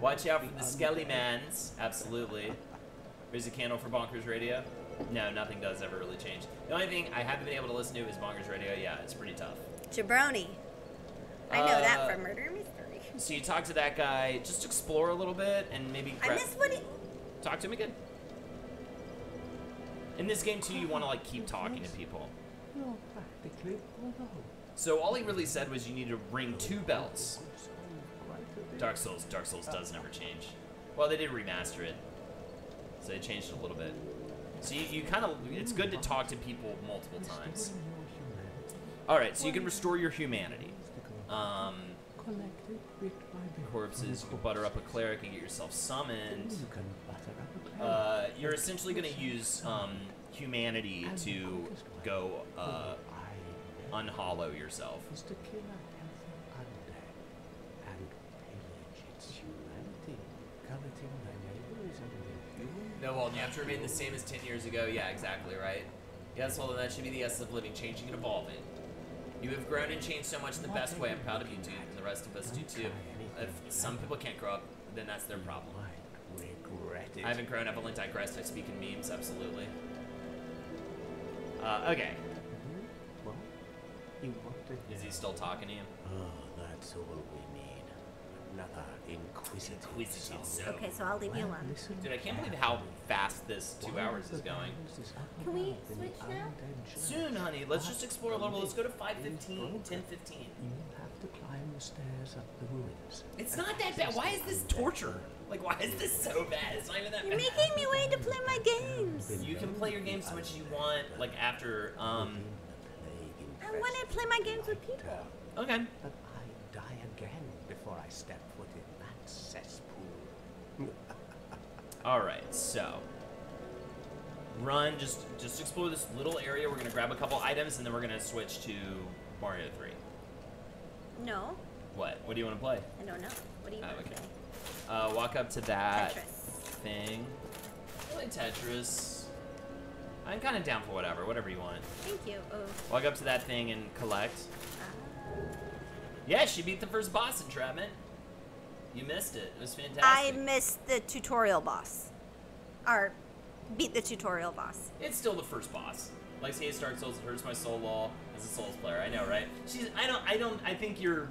Watch out for the Skelly Mans. Absolutely. Here's a candle for Bonkers Radio. No, nothing does ever really change. The only thing I haven't been able to listen to is Bonkers Radio. Yeah, it's pretty tough. Jabroni. I know that from Murder Mystery. So you talk to that guy, just explore a little bit, and maybe I miss what he... talk to him again. In this game too, you want to like keep talking to people. So all he really said was you need to ring 2 bells. Dark Souls does never change. Well, they did remaster it, so they changed it a little bit. So you kind of, it's good to talk to people multiple times. All right, so you can restore your humanity. Corpses, you can butter up a cleric and get yourself summoned. You're essentially going to use humanity to go unhollow yourself. No, Walden, you have to remain the same as 10 years ago. Yeah, exactly, right? Yes, Walden, that should be the essence of living, changing and evolving. You have grown and changed so much in the best way. I'm proud of you, dude, and the rest of us do too. If some people can't grow up, then that's their problem. I haven't grown up, I've only digressed. I speak in memes, absolutely. Okay. Is he still talking to you? Oh, that's all we need. Another inquisitive soul. Okay, so I'll leave you alone. Dude, I can't believe how fast this 2 hours is going. Can we switch now? Soon, honey. Let's just explore a little. Let's go to 5:15, 10:15. You have to climb the stairs up the ruins. It's not that bad. Why is this torture? Like, why is this so bad? It's not even that You're bad. making me wait to play my games. You can play your games as much as you want, like after, The plague I want to play my games with people. Okay. But I die again before I step foot in that cesspool. Alright, so. Run, just explore this little area. We're gonna grab a couple items, and then we're gonna switch to Mario 3. No, What? What do you want to play? I don't know. What do you want to Okay. play? Walk up to that Tetris. thing. Play Tetris. I'm kind of down for whatever you want. Thank you. Oh. Walk up to that thing and collect. Ah. Yeah, she beat the first boss, Entrapment. You missed it. It was fantastic. I missed the tutorial boss. Or beat the tutorial boss. It's still the first boss. Like, Lexi Dark Souls, it hurts my soul law as a Souls player. I know, right? I think you're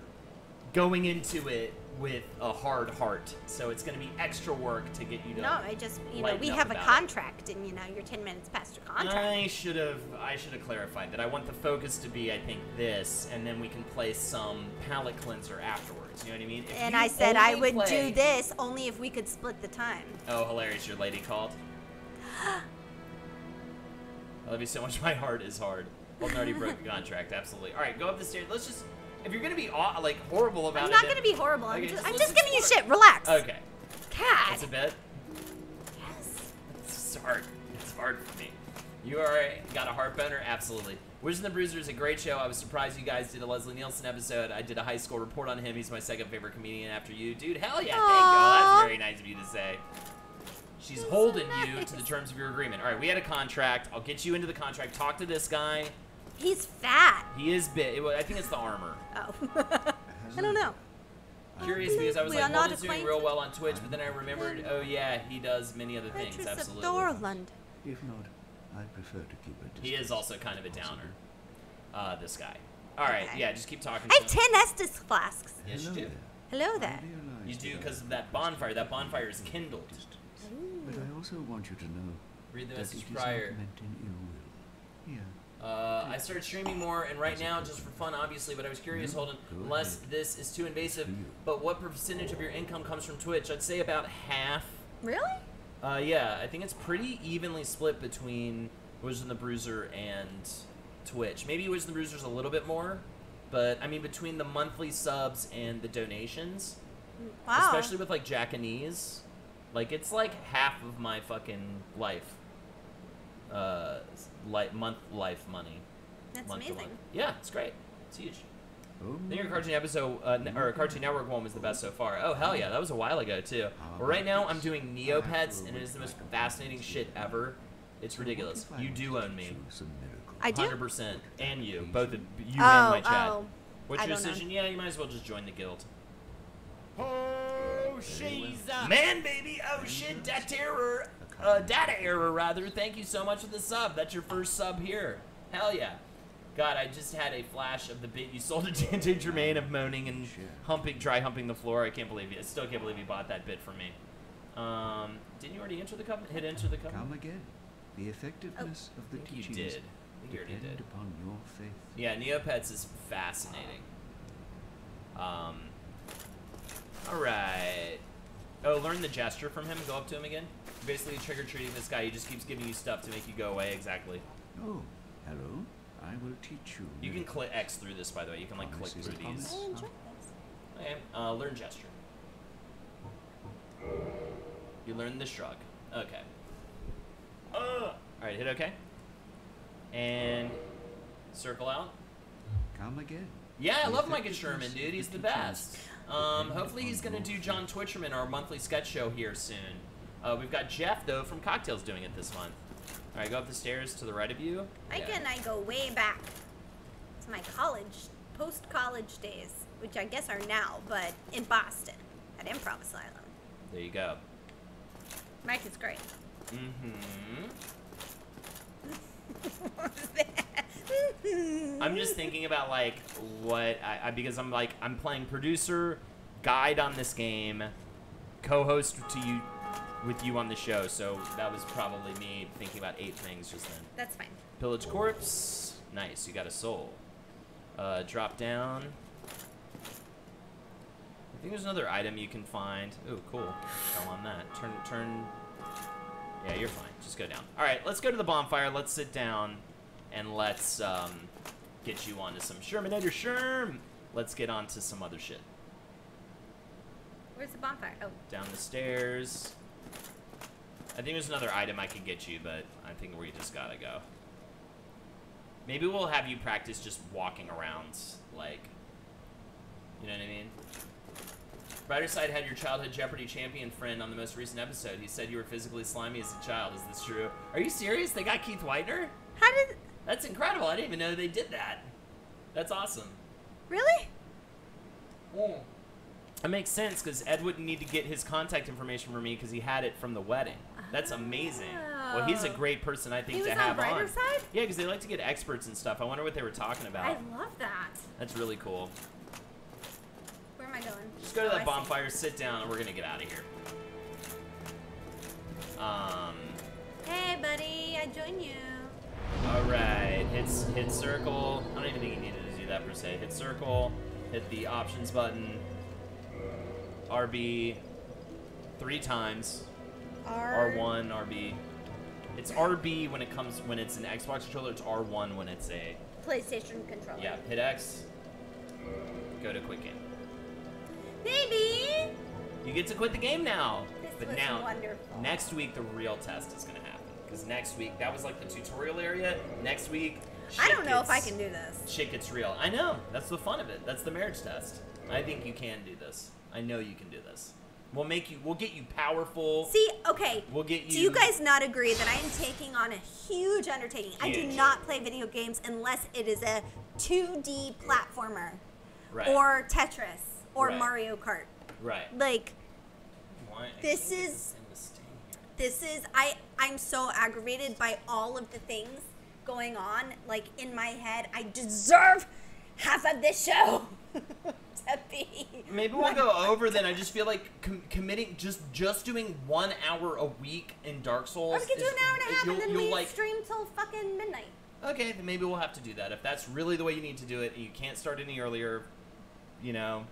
going into it with a hard heart, so it's going to be extra work to get you to. No, I just, we lighten up have a about it. contract, and you're 10 minutes past your contract. I should have clarified that. I want the focus to be, I think, this, and then we can play some palate cleanser afterwards. You know what I mean? If And you I said I only would play- do this only if we could split the time. Oh, hilarious! Your lady called. I love you so much. My heart is hard. Holden already broke the contract. Absolutely. All right, go up the stairs. Let's just. If you're gonna be like horrible about I'm it, not then- going to be horrible. Okay, I'm let's just giving you explore. shit. Relax. Okay. God. That's a bit. Yes. It's hard. It's hard for me. You got a heart boner? Absolutely. Wizards and the Bruiser is a great show. I was surprised you guys did a Leslie Nielsen episode. I did a high school report on him. He's my second favorite comedian after you. Dude, hell yeah. Thank you. Aw. That's very nice of you to say. She's holding you to the terms of your agreement. All right, we had a contract. I'll get you into the contract. Talk to this guy. He's fat. He is big. I think it's the armor. Oh. I don't know. Curious because I was We like, are not Holden's doing real well on Twitch, but then I remembered, oh yeah, he does many other things. Tetris of Absolutely. Thorland. If not, I prefer to keep a distance. He is also kind of a downer. This guy. All right, Okay. yeah, just keep talking I to have him. 10 Estus flasks. Yes, you do. Hello there. You do because of that bonfire. That bonfire is kindled. But I also want you to know Read the that message it is prior. not meant in ill will. Here, I started streaming more, and right now, just for fun, obviously, but I was curious, Holden, Go unless ahead. this is too invasive, Do you? but what percentage of your income comes from Twitch? I'd say about half. Really? Yeah, I think it's pretty evenly split between Wizards and the Bruiser and Twitch. Maybe Wizards and the Bruiser's a little bit more, but I mean between the monthly subs and the donations, Wow. especially with like Jackanese, like it's like half of my fucking life, month life money. That's month to amazing. month. Yeah, it's great. It's huge. oh, I think your Cartoon episode, or Cartoon Network one was the best so far. Oh, hell yeah, that was a while ago, too. But right now, I'm doing Neopets, and it is the most fascinating shit ever. It's ridiculous. what if I You do wanted own me. to choose a miracle? I do? 100%. And you. Both of you Oh, and my chat. oh. What's I your don't know. decision? Yeah, you might as well just join the guild. Oh, she's Man, baby! Oh, shit! Data error, rather. Thank you so much for the sub. That's your first sub here. Hell yeah. God, I just had a flash of the bit you sold to Dante Germain of moaning and dry humping the floor. I still can't believe you bought that bit from me. Didn't you already enter the covenant? Hit enter the covenant? Come again. The effectiveness of the I think you teachings did. I think you already depend did. upon your faith. Yeah, Neopets is fascinating. Alright. Oh, learn the gesture from him and go up to him again? Basically trick-or-treating this guy, he just keeps giving you stuff to make you go away, exactly. Oh, hello. I will teach you. You can click X through this, by the way. You can, like, click Promise is through a these. I enjoyed this. Okay, learn gesture. You learn the shrug. Okay. Alright, hit OK. And circle out. Come again. Yeah, I The love Micah effectiveness Sherman, of dude. the He's the teachings best. depend Hopefully he's upon going to do your John faith. Twitcherman, our monthly sketch show here soon. We've got Jeff, though, from Cocktails doing it this month. Alright, go up the stairs to the right of you. Micah Yeah. and I go way back to my post-college days, which I guess are now, but in Boston at Improv Asylum. There you go. Micah's great. Mm-hmm. What was that? I'm just thinking about like what because I'm playing producer, guide on this game, co-host with you on the show. So that was probably me thinking about 8 things just then. That's fine. Pillage corpse, nice. You got a soul. Drop down. think there's another item you can find. Ooh, cool. Fell on that. Turn. Yeah, you're fine. Just go down. All right, let's go to the bonfire. Let's sit down, and let's get you onto some Shermanator Sherm. Let's get on to some other shit. Where's the bonfire? Oh. Down the stairs. I think there's another item I could get you, but I think we just gotta go. Maybe we'll have you practice just walking around, like, you know what I mean? Brighter Side had your childhood Jeopardy champion friend on the most recent episode. He said you were physically slimy as a child. Is this true? Are you serious? They got Keith Whitener? How did... That's incredible. I didn't even know they did that. That's awesome. Really? Yeah. That makes sense, because Ed wouldn't need to get his contact information from me because he had it from the wedding. That's amazing. Well, he's a great person, I think, He to was have on Brighter Side? Yeah, because they like to get experts and stuff. I wonder what they were talking about. I love that. That's really cool. Where am I going? Just go to Oh, I that see. bonfire, sit down, and we're going to get out of here. Hey, buddy, I join you. Alright, hit circle. I don't even think you needed to do that per se. Hit circle, hit the options button, RB 3 times. R1, RB. It's RB when it's an Xbox controller. It's R1 when it's a PlayStation controller. Yeah. Hit X. Go to quit game. Baby! You get to quit the game now. This But was now, wonderful. next week the real test is gonna happen. Because next week that was like the tutorial area. Next week, I don't know if I gets- can do this. Shit gets real. I know. That's the fun of it. That's the marriage test. I think you can do this. I know you can do this. We'll get you powerful. See, okay. We'll get Do you- you guys not agree that I am taking on a huge undertaking? I do Huge. not play video games unless it is a 2D platformer. Right. Or Tetris. Or Right. Mario Kart. Right. Like, Why? this is... I'm so aggravated by all of the things going on. Like, in my head, I deserve half of this show to be. Maybe we'll go over then. I just feel like committing just doing 1 hour a week in Dark Souls. Or we could do an hour and a half and then you'll we like. stream till fucking midnight. Okay, then maybe we'll have to do that if that's really the way you need to do it. You can't start any earlier, you know.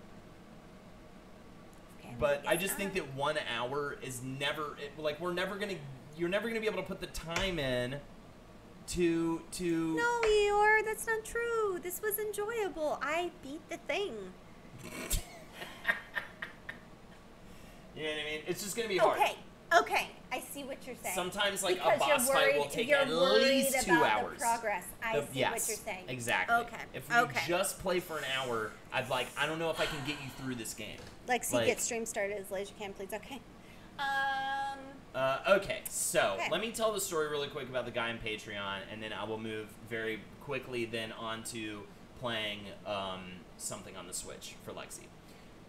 Okay, But I guess just think not. that 1 hour is never like you're never gonna be able to put the time in to. No, Eeyore, that's not true. This was enjoyable. I beat the thing. You know what I mean? It's just gonna be hard. Okay, I see what you're saying. Sometimes like Because a boss fight will take at least 2 hours. The progress. I see yes, what you're saying. Exactly. Okay. If you okay. just play for an hour, I don't know if I can get you through this game. Like, get stream started as late as you can, please. Okay. Okay, so Okay. let me tell the story really quick about the guy on Patreon, and then I will move very quickly then on to playing something on the Switch for Lexi.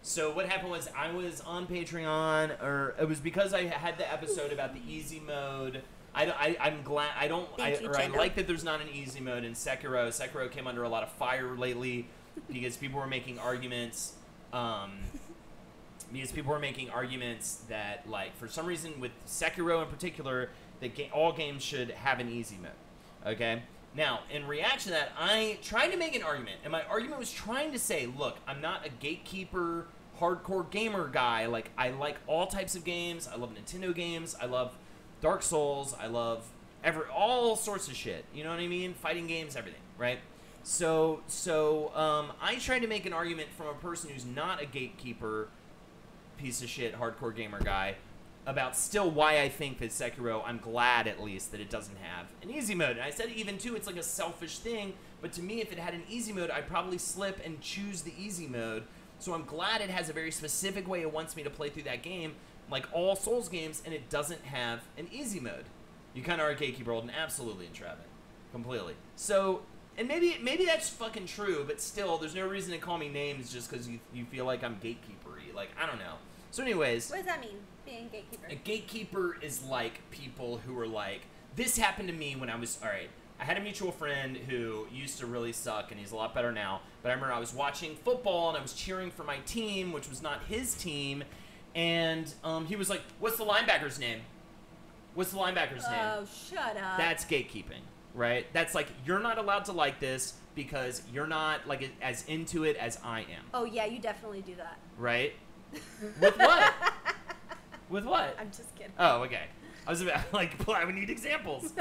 So what happened was I was on Patreon, or it was because I had the episode about the easy mode. I'm glad I like that there's not an easy mode in Sekiro. Sekiro came under a lot of fire lately because people were making arguments. Because people were making arguments that, like, for some reason with Sekiro in particular, that all games should have an easy mode. Okay? Now, in reaction to that, I tried to make an argument, and my argument was trying to say, look, I'm not a gatekeeper, hardcore gamer guy. Like, I like all types of games. I love Nintendo games. I love Dark Souls. I love all sorts of shit. You know what I mean? Fighting games, everything, right? So I tried to make an argument from a person who's not a gatekeeper, piece of shit, hardcore gamer guy, about still why I think that Sekiro, I'm glad at least that it doesn't have an easy mode. And I said even too, it's like a selfish thing, but to me, if it had an easy mode, I'd probably slip and choose the easy mode. So I'm glad it has a very specific way it wants me to play through that game, like all Souls games, and it doesn't have an easy mode. You kind of are a gatekeeper, Holden, absolutely, Entrapment. Completely. So, and maybe that's fucking true, but still, there's no reason to call me names just because you feel like I'm gatekeeper-y. Like, I don't know. So anyways, What does that mean, being a gatekeeper? a gatekeeper is like people who are like, this happened to me when I was, alright, I had a mutual friend who used to really suck, and he's a lot better now, but I remember I was watching football, and I was cheering for my team, which was not his team, and he was like, what's the linebacker's name? What's the linebacker's name? Oh, shut up. That's gatekeeping, right? That's like, you're not allowed to like this because you're not like as into it as I am, Oh, yeah, you definitely do that. right? With what? With what? I'm just kidding. Oh, okay. I was about I would need examples.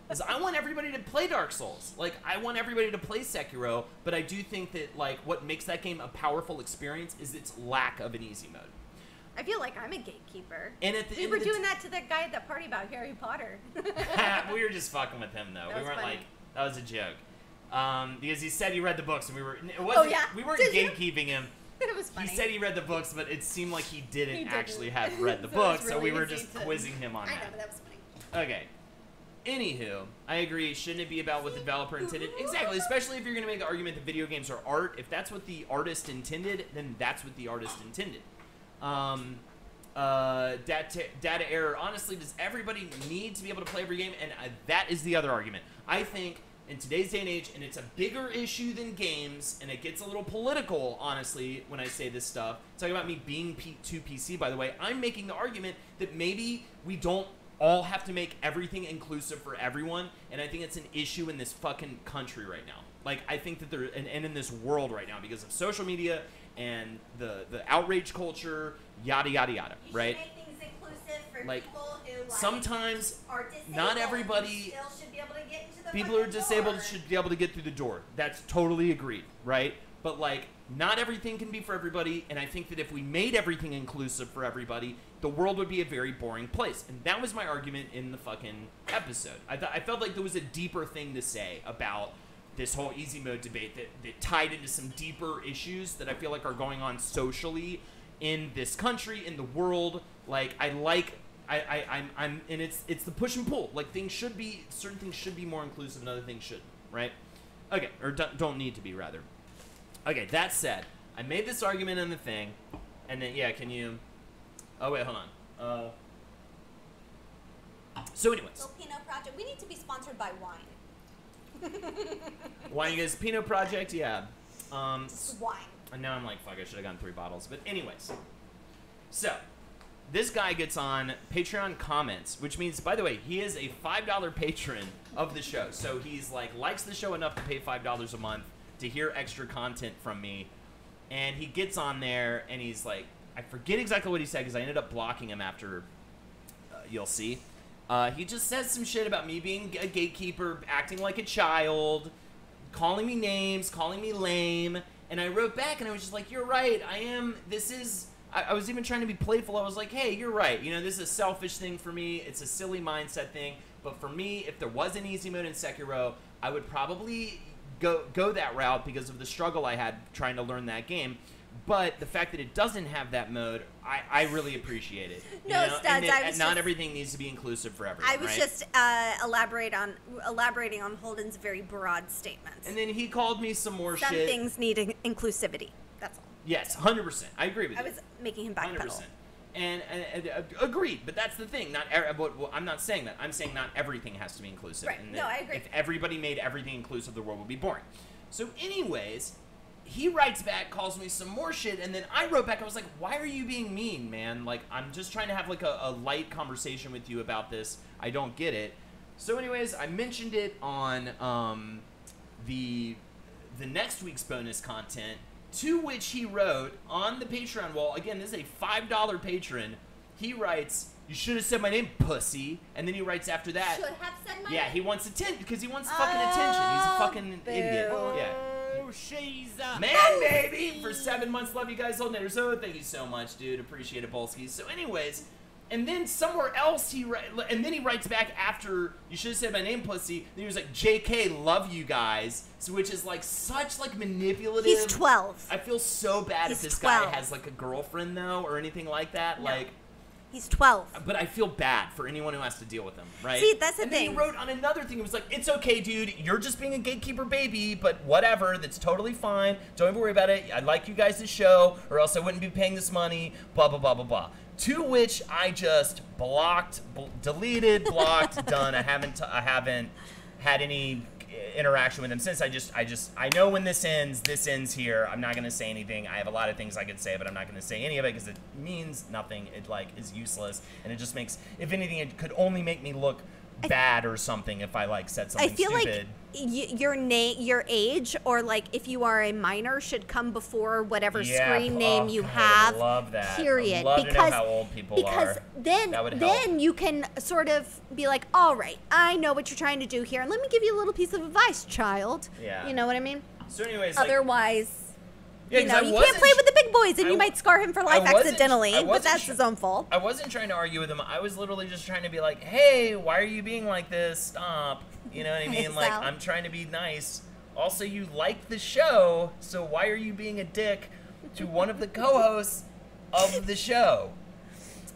'Cause I want everybody to play Dark Souls. Like, I want everybody to play Sekiro, but I do think that, like, what makes that game a powerful experience is its lack of an easy mode. I feel like I'm a gatekeeper. And at the We end were of the doing that to that guy at the party about Harry Potter. We were just fucking with him, though. That We was weren't funny. like, that was a joke. Because he said he read the books, and we were, it wasn't, yeah? we weren't Did you? gatekeeping him. It was funny. He said he read the books, but it seemed like he didn't, He didn't. actually have read the So it was books, so we really were easy just to- quizzing him on I know, that. but that was funny. Okay. Anywho, I agree. Shouldn't it be about what the developer intended? Exactly. Especially if you're going to make the argument that video games are art. If that's what the artist intended, then that's what the artist intended. Data error. Honestly, does everybody need to be able to play every game? And that is the other argument. I think in today's day and age, and it's a bigger issue than games, and it gets a little political, honestly, when I say this stuff. Talking about me being too PC, by the way, I'm making the argument that maybe we don't all have to make everything inclusive for everyone, and I think it's an issue in this fucking country right now. Like, I think that and in this world right now, because of social media and the outrage culture, yada, yada, yada, right? You should make things inclusive for Like, people who, like, sometimes are disabled. not everybody- You still should be able to get into the people who are fucking disabled door. should be able to get through the door. That's totally agreed, right? But, like, not everything can be for everybody, and I think that if we made everything inclusive for everybody, the world would be a very boring place. And that was my argument in the fucking episode. I felt like there was a deeper thing to say about this whole easy mode debate that tied into some deeper issues that I feel like are going on socially in this country, in the world. Like, I'm and it's the push and pull. Like, certain things should be more inclusive and other things shouldn't, right? Okay, or don't need to be, rather. Okay, that said, I made this argument in the thing, and then, yeah, can you... Oh, wait, hold on. So anyways, Filipino Project. We need to be sponsored by wine. why you guys, Pinot Project, yeah. Wine. And now I'm like, fuck, I should have gotten 3 bottles. But anyways, so this guy gets on Patreon comments, which means, by the way, he is a $5 patron of the show. So he's like, likes the show enough to pay $5 a month to hear extra content from me. And he gets on there and he's like, I forget exactly what he said because I ended up blocking him after, you'll see. He just says some shit about me being a gatekeeper, acting like a child, calling me names, calling me lame. And I wrote back and I was just like, you're right, I am, I was even trying to be playful. I was like, hey, you're right. You know, this is a selfish thing for me. It's a silly mindset thing. But for me, if there was an easy mode in Sekiro, I would probably go that route because of the struggle I had trying to learn that game. But the fact that it doesn't have that mode, I really appreciate it. No, you know? Studs, And that I was not just- everything needs to be inclusive for everyone. I was right? just elaborating on Holden's very broad statements. And then he called me some more Some shit. things need inclusivity. That's all. Yes, 100%. I agree with I you. was making him backpedal. 100%. And agreed, but that's the thing. I'm not saying that. I'm saying not everything has to be inclusive. Right. And No, that I agree. If everybody made everything inclusive, the world would be boring. So anyways, he writes back, calls me some more shit, and then I wrote back, I was like, why are you being mean, man? Like, I'm just trying to have, like, a light conversation with you about this. I don't get it. So anyways, I mentioned it on the next week's bonus content, to which he wrote on the Patreon wall, again, this is a $5 patron, he writes, you should have said my name, pussy, and then he writes after that, Should have said my yeah, name. he wants attention, because he wants fucking attention, he's a fucking idiot, yeah. Oh, she's a Man, baby! For 7 months, love you guys, Holden Eder. So thank you so much, dude. Appreciate it, Bolski. So anyways, and then somewhere else he writes back after, you should have said my name, pussy. Then he was like, JK, love you guys. So which is like such like manipulative. He's 12. I feel so bad He's if this 12. guy has like a girlfriend though, or anything like that. No. Like, He's 12. but I feel bad for anyone who has to deal with him, right? See, that's the and then thing. he wrote on another thing, he was like, it's okay, dude, you're just being a gatekeeper baby, but whatever, that's totally fine. Don't even worry about it. I'd like you guys to show, or else I wouldn't be paying this money, blah, blah, blah, blah, blah. To which I just blocked, deleted, blocked, done. I haven't had any interaction with him since. I know when this ends here. I'm not going to say anything. I have a lot of things I could say, but I'm not going to say any of it because it means nothing. It like is useless, and it just makes, if anything, it could only make me look bad or something if I like said something I feel stupid. like your age, or like if you are a minor, should come before whatever Yeah, screen name you God, have. I love that. Period. I'd love because to know how old people because are. then That would help. then you can sort of be like, all right, I know what you're trying to do here, and let me give you a little piece of advice, child. Yeah. You know what I mean? So anyways, like, Otherwise. yeah, You 'cause know, I you wasn't can't play with the big boys, and I you might scar him for life wasn't- accidentally, I but wasn't that's sure- his own fault. I wasn't trying to argue with him. I was literally just trying to be like, hey, why are you being like this? Stop. You know what I mean? Like, Sal. I'm trying to be nice. Also, you like the show, so why are you being a dick to one of the co-hosts of the show?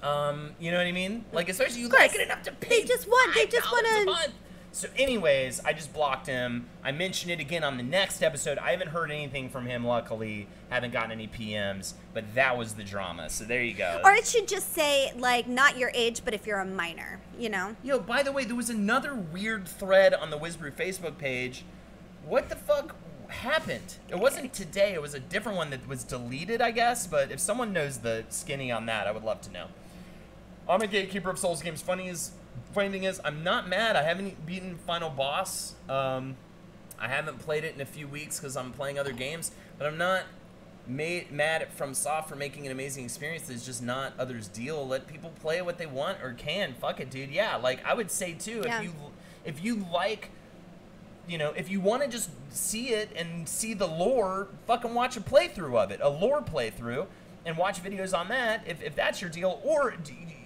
You know what I mean? Like, especially you like it enough to pay. They just want $5 a to. month. So, anyways, I just blocked him. I mentioned it again on the next episode. I haven't heard anything from him, luckily. Haven't gotten any PMs, but that was the drama. So there you go. Or it should just say, like, not your age, but if you're a minor, you know? Yo, by the way, there was another weird thread on the Wizbrew Facebook page. What the fuck happened? It wasn't today. It was a different one that was deleted, I guess. But if someone knows the skinny on that, I would love to know. I'm a gatekeeper of Souls games. Funny thing is, I'm not mad. I haven't beaten Final Boss. I haven't played it in a few weeks because I'm playing other games. But I'm not mad at FromSoft for making an amazing experience. It's just not others' deal. Let people play what they want or can. Fuck it, dude. Yeah, like I would say too, Yeah. if you like, you know, if you want to just see it and see the lore, fucking watch a playthrough of it, a lore playthrough, and watch videos on that if that's your deal. Or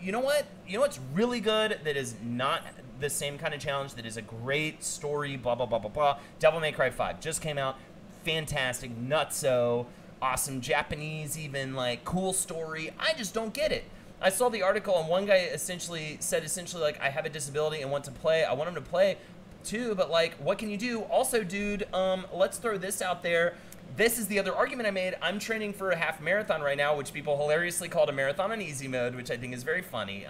you know what? You know what's really good that is not the same kind of challenge, that is a great story, blah, blah, blah, blah, blah. Devil May Cry 5 just came out. Fantastic, nutso, awesome Japanese, even, like, cool story. I just don't get it. I saw the article, and one guy said like, I have a disability and want to play. I want him to play, too, but, like, what can you do? Also, dude, let's throw this out there. This is the other argument I made. I'm training for a half marathon right now, which people hilariously called a marathon on easy mode, which I think is very funny.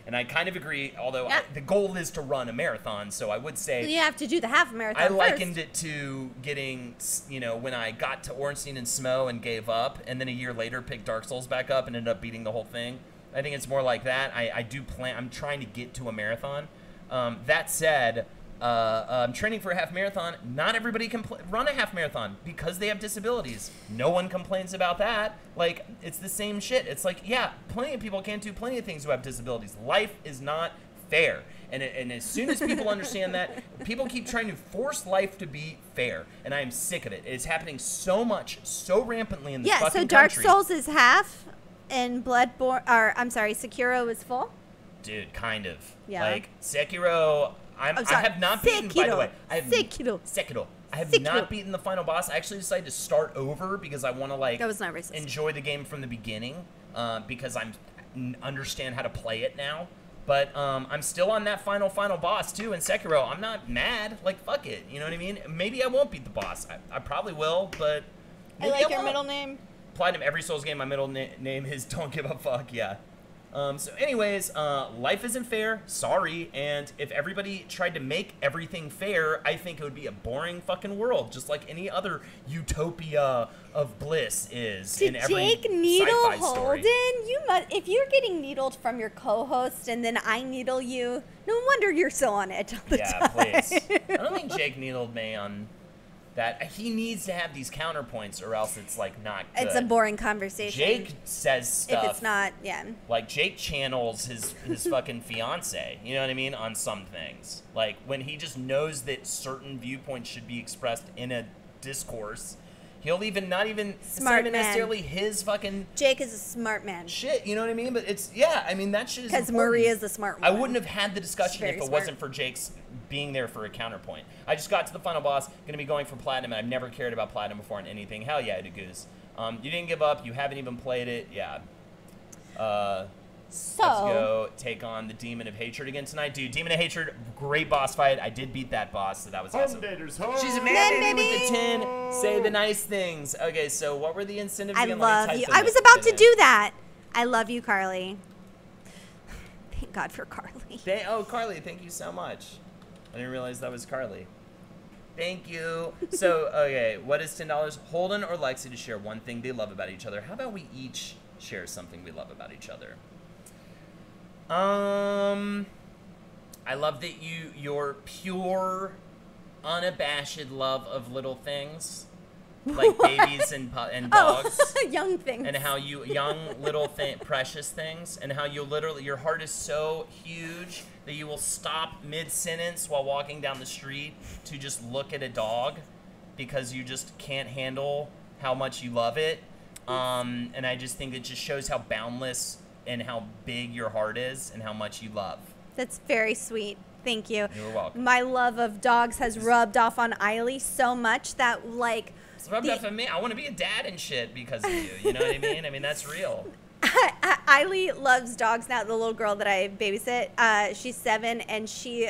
And I kind of agree, although Yeah. the goal is to run a marathon, so I would say... You have to do the half marathon I first. likened it to getting, you know, when I got to Ornstein and Smo and gave up, and then a year later picked Dark Souls back up and ended up beating the whole thing. I think it's more like that. I'm trying to get to a marathon. That said, I'm training for a half marathon. Not everybody can run a half marathon because they have disabilities. No one complains about that. Like, it's the same shit. It's like, yeah, plenty of people can't do plenty of things who have disabilities. Life is not fair. And as soon as people understand that, people keep trying to force life to be fair. And I am sick of it. It's happening so much, so rampantly in this Yeah, fucking so Dark country. Souls is half, and Sekiro is full? Dude, kind of. Yeah. Like, Sekiro... I sorry. have not beaten, by the way. Sekiro. I have Sekiro. not beaten the final boss. I actually decided to start over because I want to, like, That was not racist. enjoy the game from the beginning because I understand how to play it now. But I'm still on that final boss, too, in Sekiro. I'm not mad. Like, fuck it. You know what I mean? Maybe I won't beat the boss. I probably will, but maybe I like your won't. middle name. Platinum, every Souls game, my middle name is Don't Give a Fuck, yeah. So anyways, life isn't fair, sorry, and if everybody tried to make everything fair, I think it would be a boring fucking world, just like any other utopia of bliss is To in every Jake Needle sci-fi story. Holden, you must. If you're getting needled from your co-host and then I needle you, no wonder you're so on edge all the Yeah, time. please. I don't think Jake needled me on that. He needs to have these counterpoints or else it's, like, not good. It's a boring conversation. Jake says stuff. If it's not, yeah. Like, Jake channels his fucking fiance, you know what I mean, on some things. Like, when he just knows that certain viewpoints should be expressed in a discourse, he'll not even Smart man. necessarily his fucking Jake is a smart man. shit, you know what I mean? But it's, yeah, I mean, that shit is Because important. Marie is the smart one. I wouldn't have had the discussion Very if it smart. wasn't for Jake's being there for a counterpoint. I just got to the final boss, going to be going for Platinum, and I've never cared about Platinum before in anything. Hell yeah, Goose. You didn't give up. You haven't even played it. Yeah. So, Let's go take on the Demon of Hatred again tonight. Dude, Demon of Hatred, great boss fight. I did beat that boss, so that was awesome. She's a man baby with the 10. Say the nice things. Okay, so what were the incentives I again? Let me love type you. them I was in. about to do that. I love you, Carly. Thank God for Carly. Oh, Carly, thank you so much. I didn't realize that was Carly. Thank you. So, okay, what is $10? Holden or Lexi to share one thing they love about each other. How about we each share something we love about each other? I I love that your pure, unabashed love of little things, like babies and dogs. Oh, young things. And how you young little precious things, and how you literally your heart is so huge that you will stop mid-sentence while walking down the street to just look at a dog because you just can't handle how much you love it. And I just think it just shows how boundless and how big your heart is and how much you love. That's very sweet. Thank you. You're welcome. My love of dogs has rubbed off on Eiley so much that, like... It's rubbed off on me. I want to be a dad and shit because of you. You know what I mean? I mean, that's real. Eiley loves dogs now. The little girl that I babysit, she's 7, and she,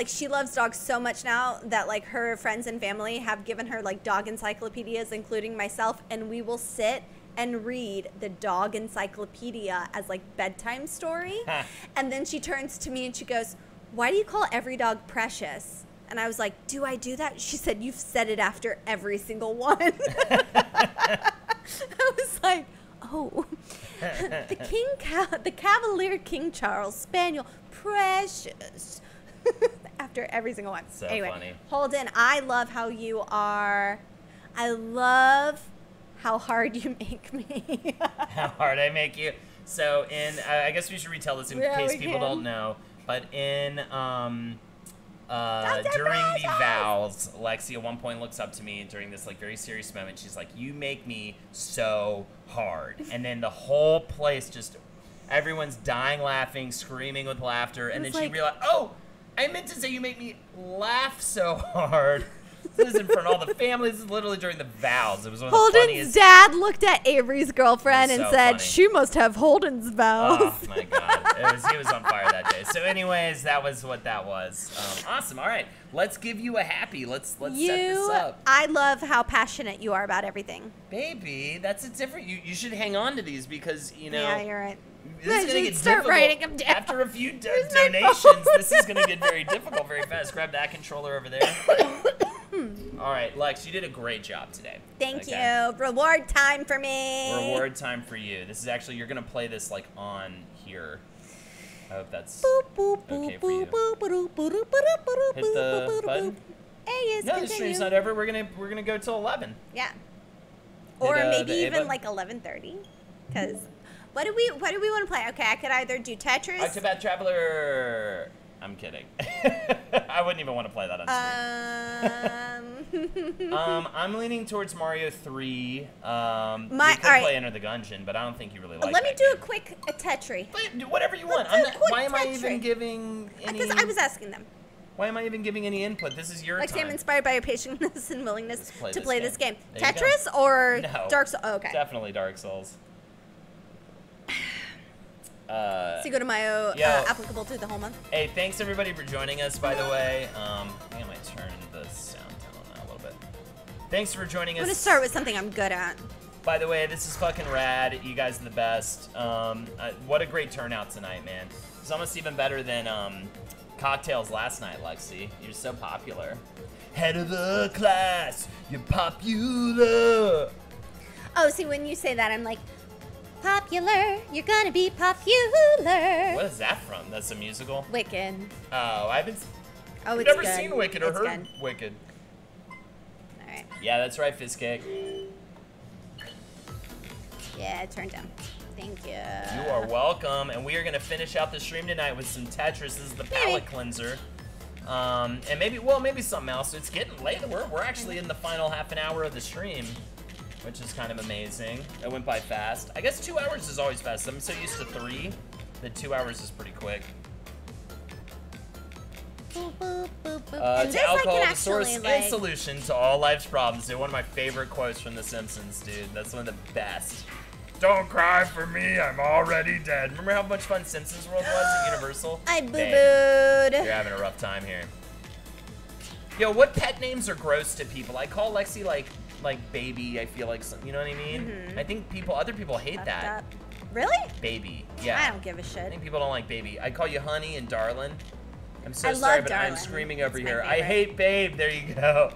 she loves dogs so much now that, like, her friends and family have given her, like, dog encyclopedias, including myself, and we will sit and read the dog encyclopedia as, like, bedtime story. And then she turns to me and she goes, "Why do you call every dog Precious?" And I was like, "Do I do that?" She said, "You've said it after every single one." I was like, "Oh, the Cavalier King Charles Spaniel, Precious." After every single one. So anyway, funny. Holden, I love how you are. I love how hard you make me. How hard I make you. So I guess we should retell this in case people don't know. But during the vows, Lexi at one point looks up to me during this like very serious moment. She's like, "You make me so hard," and then the whole place just everyone's dying laughing, screaming with laughter, and then she realized, "Oh, I meant to say you make me laugh so hard." This is in front of all the family. This is literally during the vows. It was one of the funniest. Holden's dad looked at Avery's girlfriend and so said, funny. "She must have Holden's vows." Oh my god, he was on fire that day. So, anyways, that was what that was. Awesome. All right, let's give you a happy. Let's set this up. I love how passionate you are about everything. Baby, that's a different. You should hang on to these because Yeah, you're right. This is gonna get Start difficult. writing them down. After a few Where's my donations, phone? this is gonna get very difficult very fast. Grab that controller over there. All right, Lex, you did a great job today. Thank you. Reward time for me. Reward time for you. This is actually, you're going to play this like on here. I hope that's okay for you. Hit the button. No, the stream's not over. We're gonna go till 11. Yeah. Or maybe the A even button? like 11:30. Because what do we want to play? Okay, I could either do Tetris. Octopath Traveler. I'm kidding. I wouldn't even want to play that on stream. I'm leaning towards Mario 3. We could play Enter the Gungeon, but I don't think you really like Let me that do game. a quick Tetris. Do whatever you want. do a quick Why am I Tetris. even giving any... Because I was asking them. Why am I even giving any input? This is your Like, time. I'm inspired by your patience and willingness to play this game. There you go. Tetris or No. Dark Souls? Oh, okay. Definitely Dark Souls. So you go to Mayo, applicable to the whole month. Hey, thanks everybody for joining us, by the way. I think I might turn the sound down a little bit. Thanks for joining us. I'm going to start with something I'm good at. By the way, this is fucking rad. You guys are the best. What a great turnout tonight, man. It's almost even better than cocktails last night, Lexi. You're so popular. Head of the class, you're popular. Oh, see, when you say that, I'm like, popular, you're gonna be popular. What is that from? That's a musical? Wicked. Oh, I've Oh, it's never good. seen Wicked or It's heard good. Wicked. All right. Yeah, that's right, Fist Cake. Yeah, turn down. Thank you. You are welcome, and we are gonna finish out the stream tonight with some Tetris. This is the palate cleanser, and maybe something else. It's getting late. We're actually in the final half an hour of the stream, which is kind of amazing. It went by fast. I guess 2 hours is always fast. I'm so used to 3 that 2 hours is pretty quick. Boop, boop, boop, boop. And To this I alcohol, can the source actually, and like, solution to all life's problems. Dude, one of my favorite quotes from The Simpsons, dude. That's one of the best. Don't cry for me, I'm already dead. Remember how much fun Simpsons World was at Universal? I Babe, boo-booed. you're having a rough time here. Yo, what pet names are gross to people? I call Lexi like baby. I feel like you know what I mean. I think other people hate that. Really? Baby. Yeah. I don't give a I shit. think people don't like baby. I call you honey and darling. I'm so I sorry, love but I'm darling. screaming over It's my here. I favorite. hate babe. There you go.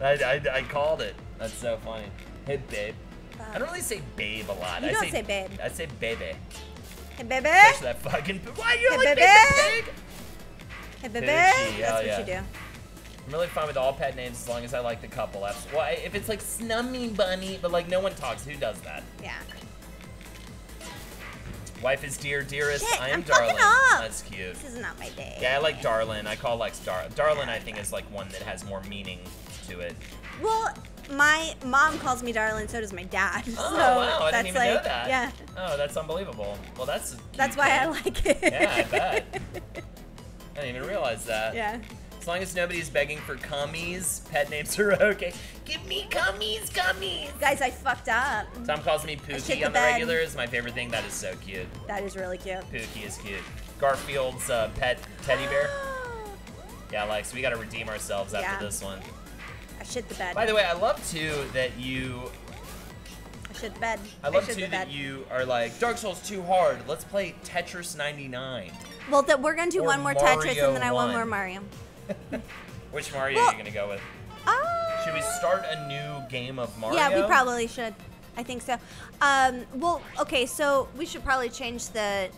I called it. That's so funny. Hey babe. I don't really say babe a lot. You I don't say say babe. I say baby. Hey, baby. Touch that fucking. Why you Hey, like baby. big pig? Hey, baby. Poochie, That's hell what yeah. you do. I'm really fine with all pet names as long as I like the couple. Well, if it's like Snummy Bunny, but like no one talks. Who does that? Yeah. Wife is dear, dearest. Shit, I am I'm fucking Darlin. up. That's cute. This is not my day. Yeah, I like Darlin. I call Lex Darlin. I think is like one that has more meaning to it. Well, my mom calls me darling, so does my dad. Oh so wow, I that's didn't even like, know that. Yeah. Oh, that's unbelievable. Well, that's. A cute That's why I name. like it. Yeah, I bet. I didn't even realize that. Yeah. As long as nobody's begging for cummies, pet names are okay. Give me cummies, cummies. Guys, I fucked up. Tom calls me shit Pookie the on the bed. regular. Is my favorite thing. That is so cute. That is really cute. Pookie is cute. Garfield's pet teddy bear. Yeah, like, so we gotta redeem ourselves after Yeah. this one. I shit the bed. By the way, I love too that you. I shit the bed. I love shit too the that bed. you are like Dark Souls too hard. Let's play Tetris 99. Well, that we're gonna do Or one more Tetris Mario and then I want 1. more Mario. Which Mario Well- are you gonna go with? Should we start a new game of Mario? Yeah, we probably should. I think so. Well, okay, so we should probably change the.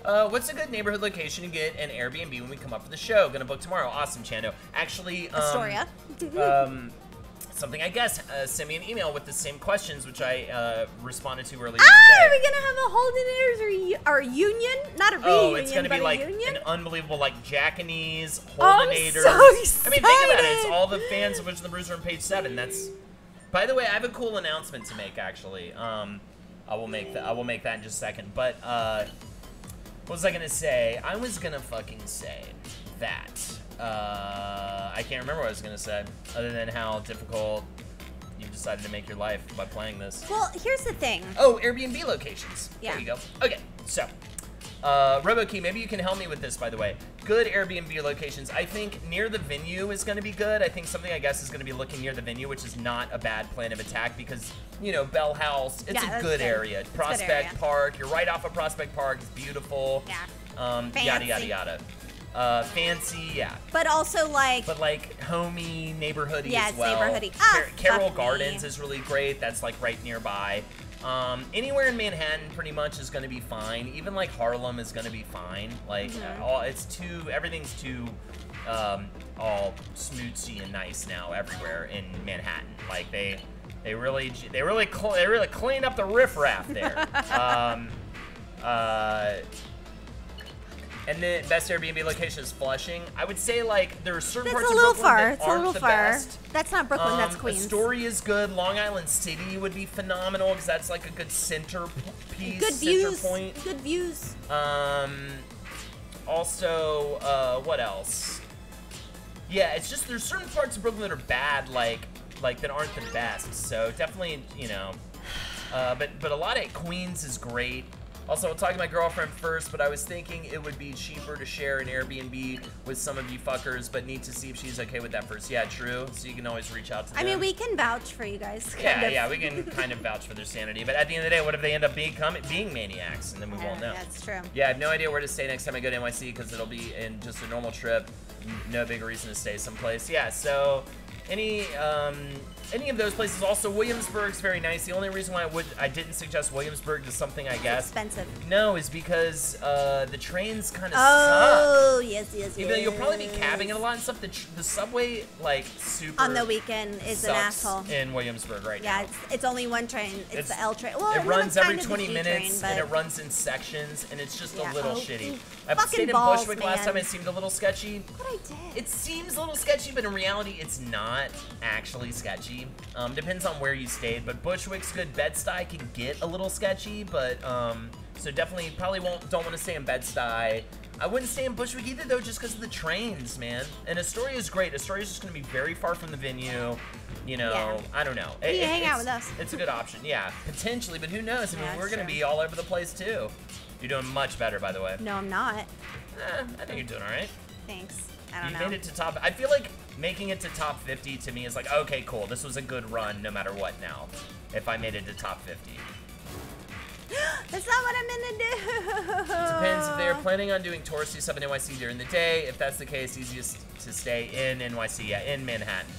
What's a good neighborhood location to get an Airbnb when we come up for the show? Gonna book tomorrow. Awesome, Chando. Actually, Astoria. something I guess. Send me an email with the same questions, which I responded to earlier Are we today. gonna have a Holden Airs or union? Not a reunion, Oh, it's gonna but be a like union? an unbelievable like Jackanese, Oh, I'm Holdenators. so I mean, think about it. It's excited. all the fans of Witch of the Bruiser on page 7. That's. By the way, I have a cool announcement to make. Actually, I will make that. I will make that in just a second. But what was I gonna say? I was gonna fucking say that. I can't remember what I was gonna say, other than how difficult you've decided to make your life by playing this. Well, here's the thing. Oh, Airbnb locations. Yeah. There you go. Okay, so, RoboKey, maybe you can help me with this, by the way. Good Airbnb locations. I think near the venue is going to be good. I think something, I guess, is going to be looking near the venue, which is not a bad plan of attack because, you know, Bell House, it's Yeah, a that's good good. area. It's a good Prospect area. Park, you're right off of Prospect Park. It's beautiful. Yeah. Yada, yada, Fancy. yada. Fancy, yeah. But also, like, But like homey, neighborhoody Yeah, as it's well. neighborhoody. Ah, Carroll fuck me. Gardens is really great. That's like right nearby. Anywhere in Manhattan pretty much is going to be fine. Even like Harlem is going to be fine. Like Mm-hmm. everything's too all smoothie and nice now everywhere in Manhattan. Like they really cleaned up the riffraff there. And the best Airbnb location is Flushing. I would say like there are certain that's parts a of little Brooklyn far. that It's a aren't little the far. best. That's not Brooklyn. That's Queens. Astoria is good. Long Island City would be phenomenal because that's like a good center piece. Good center views. point. Good views. Also, what else? Yeah, it's just there's certain parts of Brooklyn that are bad, like that aren't the best. So definitely, you know, but a lot of Queens is great. Also, I'll talk to my girlfriend first, but I was thinking it would be cheaper to share an Airbnb with some of you fuckers, but need to see if she's okay with that first. Yeah, true. So you can always reach out to them. I mean, we can vouch for you guys. kind Yeah, of. yeah, we can kind of vouch for their sanity. But at the end of the day, what if they end up being maniacs, and then we won't know? That's true. Yeah, I have no idea where to stay next time I go to NYC because it'll be in just a normal trip. No big reason to stay someplace. Yeah, so any of those places. Also, Williamsburg's very nice. The only reason why I didn't suggest Williamsburg to something, I guess. Expensive. No, is because the trains kind of suck. Oh, yes. Even though you'll probably be cabbing it a lot and stuff, the subway, like, super On the weekend is an sucks asshole. in Williamsburg right Yeah, now. it's only one train. It's the L train. Well, it and then runs it's every kind of 20 the E minutes, train, and it but- runs in sections, and it's just Yeah. a little Oh, shitty. I fucking stayed in balls, Bushwick last man. time, it seemed a little sketchy. What I did. It seems a little sketchy, but in reality, it's not actually sketchy. Depends on where you stayed, but Bushwick's good. Bed-Stuy can get a little sketchy, but, so definitely probably don't want to stay in Bed-Stuy. I wouldn't stay in Bushwick either, though, just because of the trains, man. And Astoria is great. Astoria's just going to be very far from the venue. You know, Yeah. I don't know. You hang out It's- with us. It's a good option, yeah. Potentially, but who knows? I mean, Yeah, we're that's going to true. be all over the place, too. You're doing much better, by the way. No, I'm not. I think you're doing all right. Thanks. I don't You know. made it to top. I feel like making it to top 50 to me is like, okay, cool. This was a good run no matter what now. If I made it to top 50. That's not what I'm gonna do. Depends if they're planning on doing touristy stuff in NYC during the day. If that's the case, easiest to stay in NYC, yeah, in Manhattan.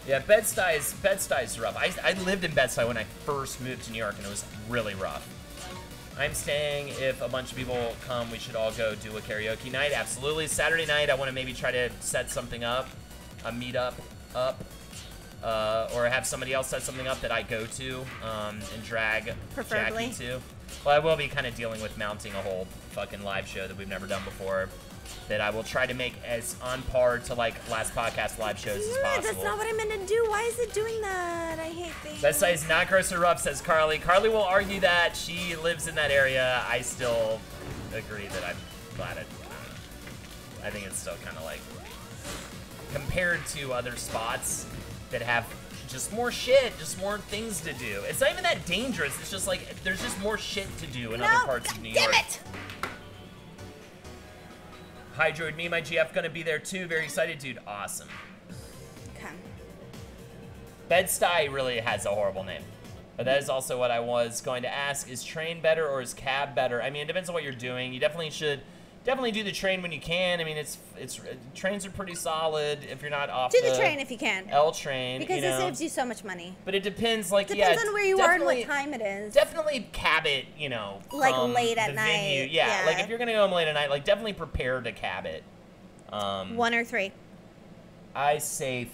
Yeah, Bed-Stuy is rough. I lived in Bed-Stuy when I first moved to New York, and it was really rough. I'm staying. If a bunch of people come, we should all go do a karaoke night. Absolutely. Saturday night, I want to maybe try to set something up, a meetup or have somebody else set something up that I go to and drag Preferably. Jackie to. Well, I will be kind of dealing with mounting a whole fucking live show that we've never done before. That I will try to make as on par to like last podcast live shows as possible. That's not what I meant to do. Why is it doing that? I hate things. That site is not gross or rough, says Carly. Carly will argue that she lives in that area. I still agree that I'm glad it. I think it's still kind of like compared to other spots that have just more shit, just more things to do. It's not even that dangerous. It's just like there's just more shit to do in other parts of New York. Damn it! Hydroid, me and my GF gonna be there too. Very excited, dude. Awesome. Okay. Bed-Stuy really has a horrible name. But that is also what I was going to ask. Is train better or is cab better? I mean, it depends on what you're doing. You definitely should do the train when you can. I mean, it's trains are pretty solid if you're not off Do the train if you can. L train. Because you know. it saves you so much money. But it depends, like, Depends on where you are and what definitely- time it is. Definitely cab it, you know, Like from late at the night, venue. Yeah, yeah. like if you're gonna go home late at night, like definitely prepare to cab it. 1 or 3. I say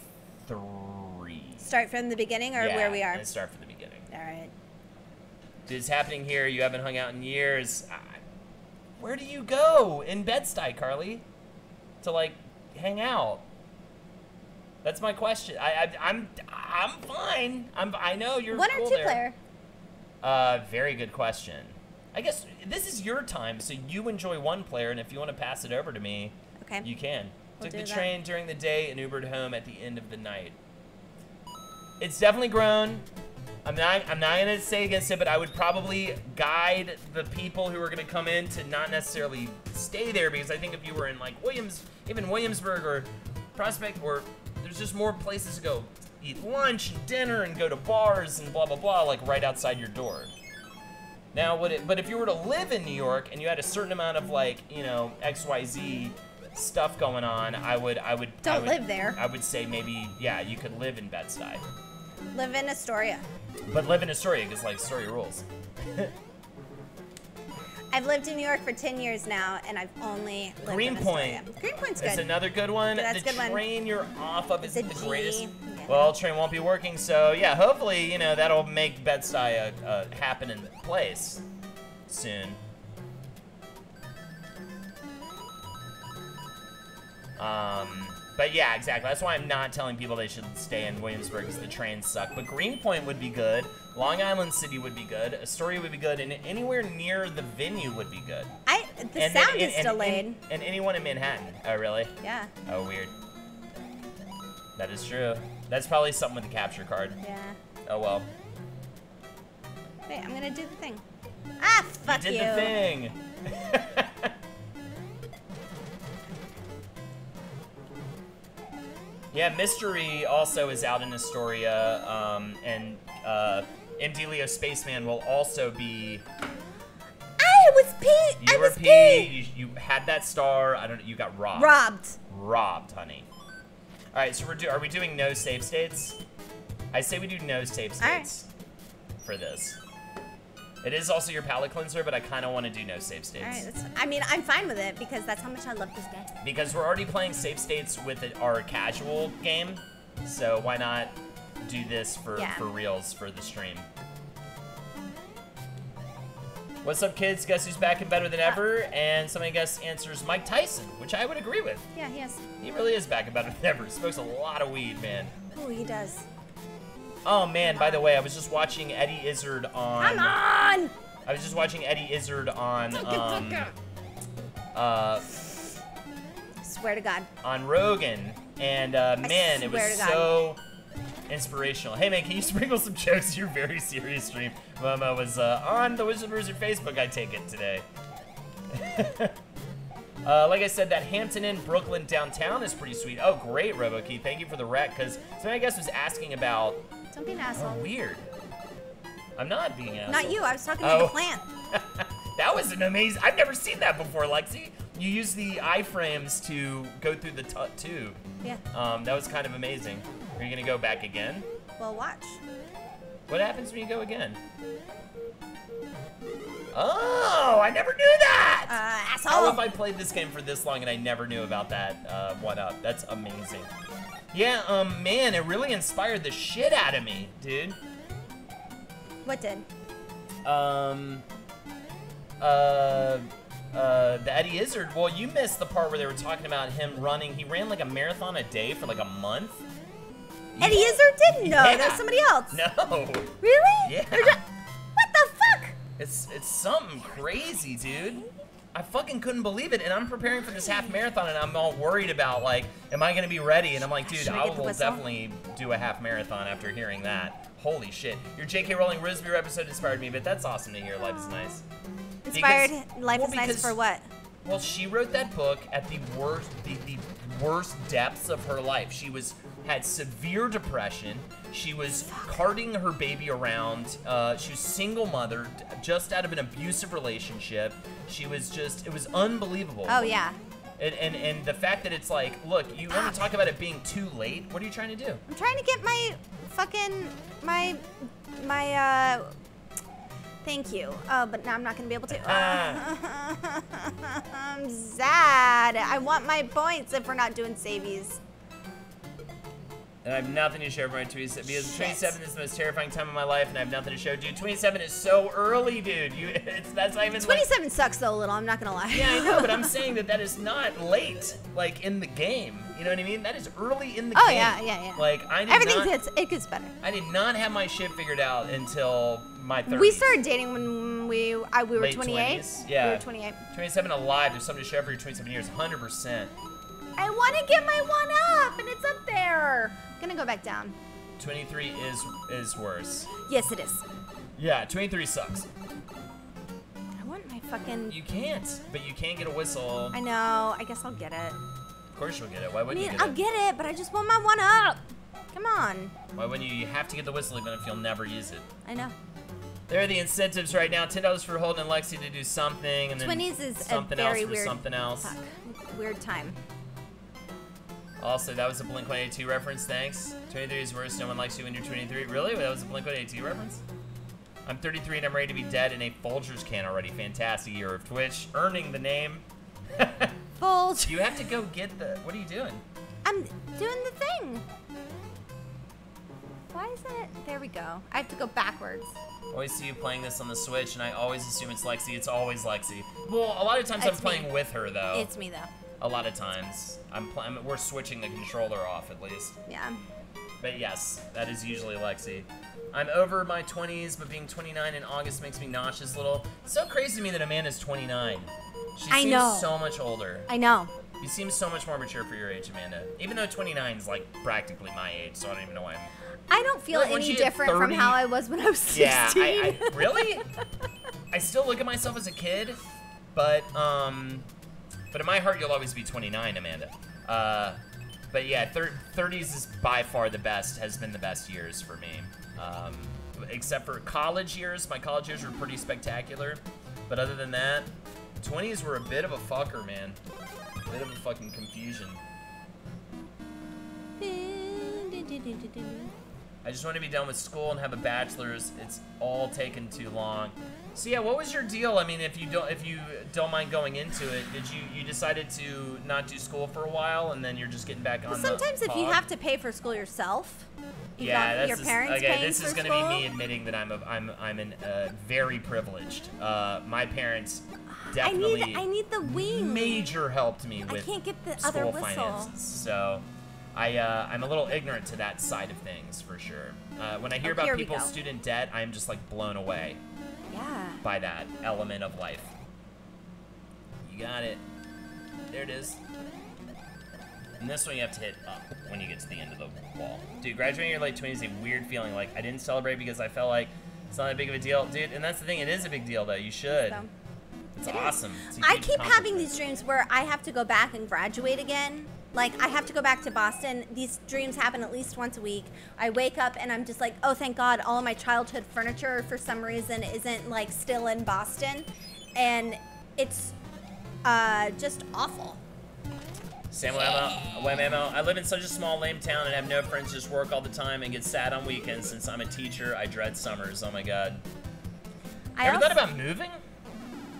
3. Start from the beginning or where we are? Let's start from the beginning. All right. It's happening here. You haven't hung out in years. Where do you go in Bed-Stuy, Carly? To like hang out? That's my question. I'm fine. I know you're 1 or cool 2 there. player. Very good question. I guess this is your time, so you enjoy 1 player, and if you want to pass it over to me, Okay. you can. We'll Took the do that. train during the day and Ubered home at the end of the night. It's definitely grown. I'm not gonna say against it, but I would probably guide the people who are gonna come in to not necessarily stay there, because I think if you were in like even Williamsburg or Prospect, or there's just more places to go eat lunch and dinner and go to bars and blah blah blah, like right outside your door. Now, but if you were to live in New York and you had a certain amount of like, you know, XYZ stuff going on, I would live there. I would say maybe, yeah, you could live in Bed-Stuy. Live in Astoria. But live in Astoria, because like Astoria rules. I've lived in New York for 10 years now, and I've only lived Greenpoint. in Astoria. Greenpoint's It's good. another good one. Yeah, that's the a good one. train you're off of is The the G, greatest. yeah. Well, train won't be working, so yeah, hopefully, you know, that'll make Bed-Stuy a happening place soon. But yeah, exactly. That's why I'm not telling people they should stay in Williamsburg because the trains suck. But Greenpoint would be good. Long Island City would be good. Astoria would be good. And anywhere near the venue would be good. The And sound then- is delayed. And anyone in Manhattan. Oh, really? Yeah. Oh, weird. That is true. That's probably something with the capture card. Yeah. Oh, well. Wait, I'm gonna do the thing. Ah, fuck you. You did the thing. Yeah, Mystery also is out in Astoria, and MD Leo Spaceman will also be. I was Pete. You I were was P. You had that star. I don't know. You got robbed. Robbed. Robbed, honey. All right, so are we doing no save states? I say we do no save states for this. It is also your palate cleanser, but I kind of want to do no save states. All right. I mean, I'm fine with it because that's how much I love this game. Because we're already playing save states with our casual game, so why not do this for reals for the stream? What's up, kids? Guess who's back and better than ever? And somebody guess answers Mike Tyson, which I would agree with. Yeah, he is. He really is back and better than ever. Smokes a lot of weed, man. Oh, he does. Oh man, by the way, I was just watching Eddie Izzard on. Come on! I was just watching Eddie Izzard on. Swear to God. On Rogan, and man, it was swear to God. so inspirational. Hey man, can you sprinkle some jokes to your very serious stream? Momo was on the Wizard Wizard Facebook, I take it today. Like I said, that Hampton Inn Brooklyn downtown is pretty sweet. Oh, great, RoboKey. Thank you for the rec, because somebody I guess was asking about. Don't be an Oh, asshole. weird. I'm not being an asshole. Not you. I was talking to Oh. the plant. That was an amazing. I've never seen that before, Lexi. You use the iframes to go through the tube. Yeah. That was kind of amazing. Are you gonna go back again? Well, watch. What happens when you go again? Oh, I never knew that! How asshole. have I played this game for this long and I never knew about that one-up? That's amazing. Yeah, man, it really inspired the shit out of me, dude. What did? The Eddie Izzard, well, you missed the part where they were talking about him running. He ran like a marathon a day for like a month. Eddie Izzard didn't know. Yeah. That was somebody else. No. Really? Yeah. What the fuck? It's something crazy, dude. I fucking couldn't believe it, and I'm preparing for this half marathon, and I'm all worried about, like, am I gonna be ready? And I'm like, dude, Should I I get the will whistle? definitely do a half marathon after hearing that. Holy shit. Your J.K. Rowling Risby episode inspired me, but that's awesome to hear. Life is nice. Inspired. Because- Life well, is nice because- for what? Well, she wrote that book at the worst depths of her life. She had severe depression. She was carting her baby around. She was single mother, just out of an abusive relationship. It was unbelievable. Oh yeah. And the fact that it's like, look, you want to talk about it being too late? What are you trying to do? I'm trying to get my fucking thank you. Oh, but now I'm not gonna be able to. I'm sad. I want my points if we're not doing savies. And I have nothing to share for my 27 because Shit. 27 is the most terrifying time of my life, and I have nothing to show, dude. 27 is so early, dude. That's not even 27 sucks though a little. I'm not gonna lie. Yeah, I know, but I'm saying that is not late, like in the game. You know what I mean? That is early in the Oh game. yeah. Like It gets better. I did not have my shit figured out until my 30s. We started dating when we were Late 28. 20s? Yeah. We were 28. 27 alive. There's something to show for your 27 years. 100%. I want to get my one up, and it's up there. I'm gonna go back down. 23 is worse. Yes, it is. Yeah, 23 sucks. I want my fucking. You can't, but you can get a whistle. I know. I guess I'll get it. Of course you'll get it. Why I wouldn't mean, you get I'll it? get it, but I just want my one up. Come on. Why wouldn't you? You have to get the whistle even if you'll never use it. I know. There are the incentives right now. $10 for Holden and Lexi to do something, and then 20s is something a very else for weird. something else. Fuck. Weird time. Also, that was a Blink-182 reference. Thanks. 23 is worse. No one likes you when you're 23. Really? That was a Blink-182 reference? I'm 33 and I'm ready to be dead in a Folgers can already. Fantastic year of Twitch. Earning the name. Bulge. You have to go get the... What are you doing? I'm doing the thing. Why isn't it? There we go. I have to go backwards. I always see you playing this on the Switch, and I always assume it's Lexi. It's always Lexi. Well, a lot of times It's I'm playing me. with her, though. It's me though. A lot of times. We're switching the controller off, at least. Yeah. But yes, that is usually Lexi. I'm over my 20s, but being 29 in August makes me nauseous a little. It's so crazy to me that Amanda's 29. She I seems know. so much older. I know. You seem so much more mature for your age, Amanda. Even though 29 is like practically my age, so I don't even know why I'm... I don't feel Like, when any she hit different 30 from how I was when I was 16. Yeah, I really? I still look at myself as a kid, but in my heart you'll always be 29, Amanda. But yeah, 30s is by far has been the best years for me. Except for college years. My college years were pretty spectacular. But other than that, 20s were a bit of a fucker, man. A bit of a fucking confusion. I just want to be done with school and have a bachelor's. It's all taken too long. So yeah, what was your deal? I mean, if you don't mind going into it, did you decided to not do school for a while and then you're just getting back on Well, the sometimes if you pod? have to pay for school yourself, you Yeah, got that's your just, parents okay. paying This for is going school. to be me admitting that I'm very privileged. My parents definitely I need the wing. major helped me I with can't get the school other whistle. finances. So I'm a little ignorant to that side of things for sure. When I hear Oh, about here we people's go. student debt, I'm just like blown away Yeah. by that element of life. You got it. There it is. And this one you have to hit up when you get to the end of the wall. Dude, graduating your late 20s is a weird feeling. Like, I didn't celebrate because I felt like it's not that big of a deal. Dude, and that's the thing. It is a big deal, though. You should. So, It's it is. awesome. It's a I huge keep having accomplishment. these dreams where I have to go back and graduate again. Like, I have to go back to Boston. These dreams happen at least once a week. I wake up and I'm just like, oh, thank God, all of my childhood furniture for some reason isn't, like, still in Boston. And it's just awful. Samuel Ammo, I live in such a small, lame town and have no friends, just work all the time and get sad on weekends. Since I'm a teacher, I dread summers. Oh my God. I Ever also, thought about moving?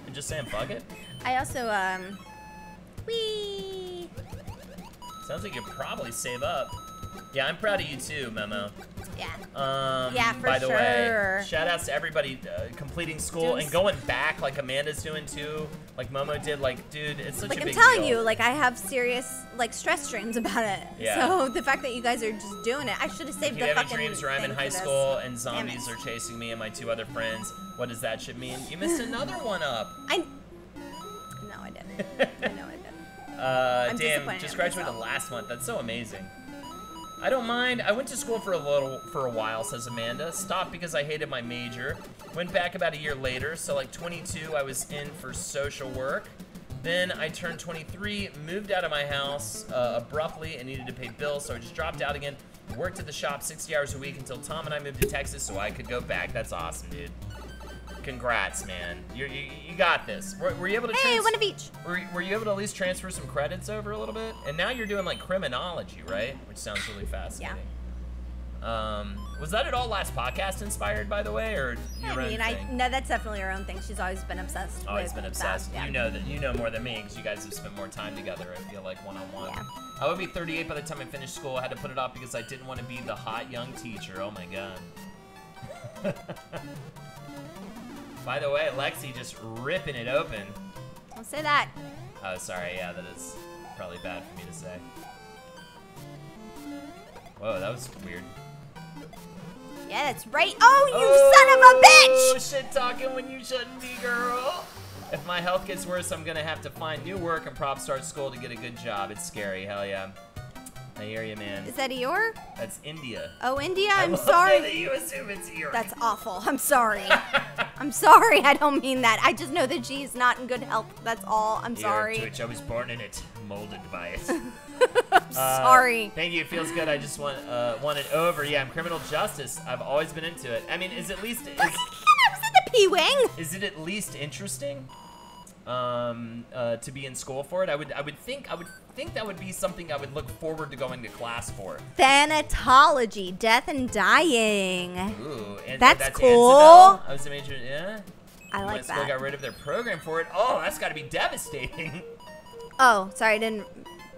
and just saying fuck it? I also, wee. Sounds like you probably save up. Yeah, I'm proud of you too, Memo. Yeah. Yeah, for By the way, sure. shout outs to everybody completing school and going back like Amanda's doing too, like Momo did. Like, dude, it's such Like a I'm big telling deal. you, like I have serious like stress streams about it. Yeah. So the fact that you guys are just doing it, I should have saved If the you have any fucking dreams where I'm in thing high for this. school and Damn zombies it. are chasing me and my 2 other friends, what does that shit mean? You missed another one up. No, I didn't. I know I didn't. I'm Damn, disappointed just in graduated myself. last month. That's so amazing. I don't mind. I went to school for a while, says Amanda. Stopped because I hated my major. Went back about a year later, so like 22, I was in for social work. Then I turned 23, moved out of my house abruptly and needed to pay bills, so I just dropped out again. Worked at the shop 60 hours a week until Tom and I moved to Texas so I could go back. That's awesome, dude. Congrats, man. You got this. Were you able to Hey, one of each. Were you able to at least transfer some credits over a little bit? And now you're doing like criminology, right? Which sounds really fascinating. Was that at all last podcast inspired, by the way, or your own thing? No, that's definitely her own thing. She's always been obsessed. Always with been obsessed. That, You know more than me because you guys have spent more time together. I feel like one-on-one. Yeah. I would be 38 by the time I finished school. I had to put it off because I didn't want to be the hot young teacher. Oh my god. By the way, Lexi just ripping it open. Don't say that. Oh, sorry. Yeah, that is probably bad for me to say. Whoa, that was weird. Yeah, that's right. Oh, you son of a bitch! Shit talking when you shouldn't be, girl. If my health gets worse, I'm gonna have to find new work and prop start school to get a good job. It's scary. Hell yeah. I hear you, man. Is that Eeyore? That's India. Oh, India? I I'm love sorry. that you assume it's Eeyore. That's awful. I'm sorry. I'm sorry. I don't mean that. I just know that she's not in good health. That's all. I'm sorry. Twitch, I was born in it, molded by it. I'm sorry. Thank you. It feels good. I just want it over. Yeah, I'm criminal justice. I've always been into it. I mean, I was in the P-wing. Is it at least interesting? To be in school for it, I would think that would be something I would look forward to going to class for. Thanatology, death and dying. Ooh, and that's cool. Ansabel? I was a major, yeah. I like School that. got rid of their program for it. Oh, that's got to be devastating. Oh, sorry, I didn't.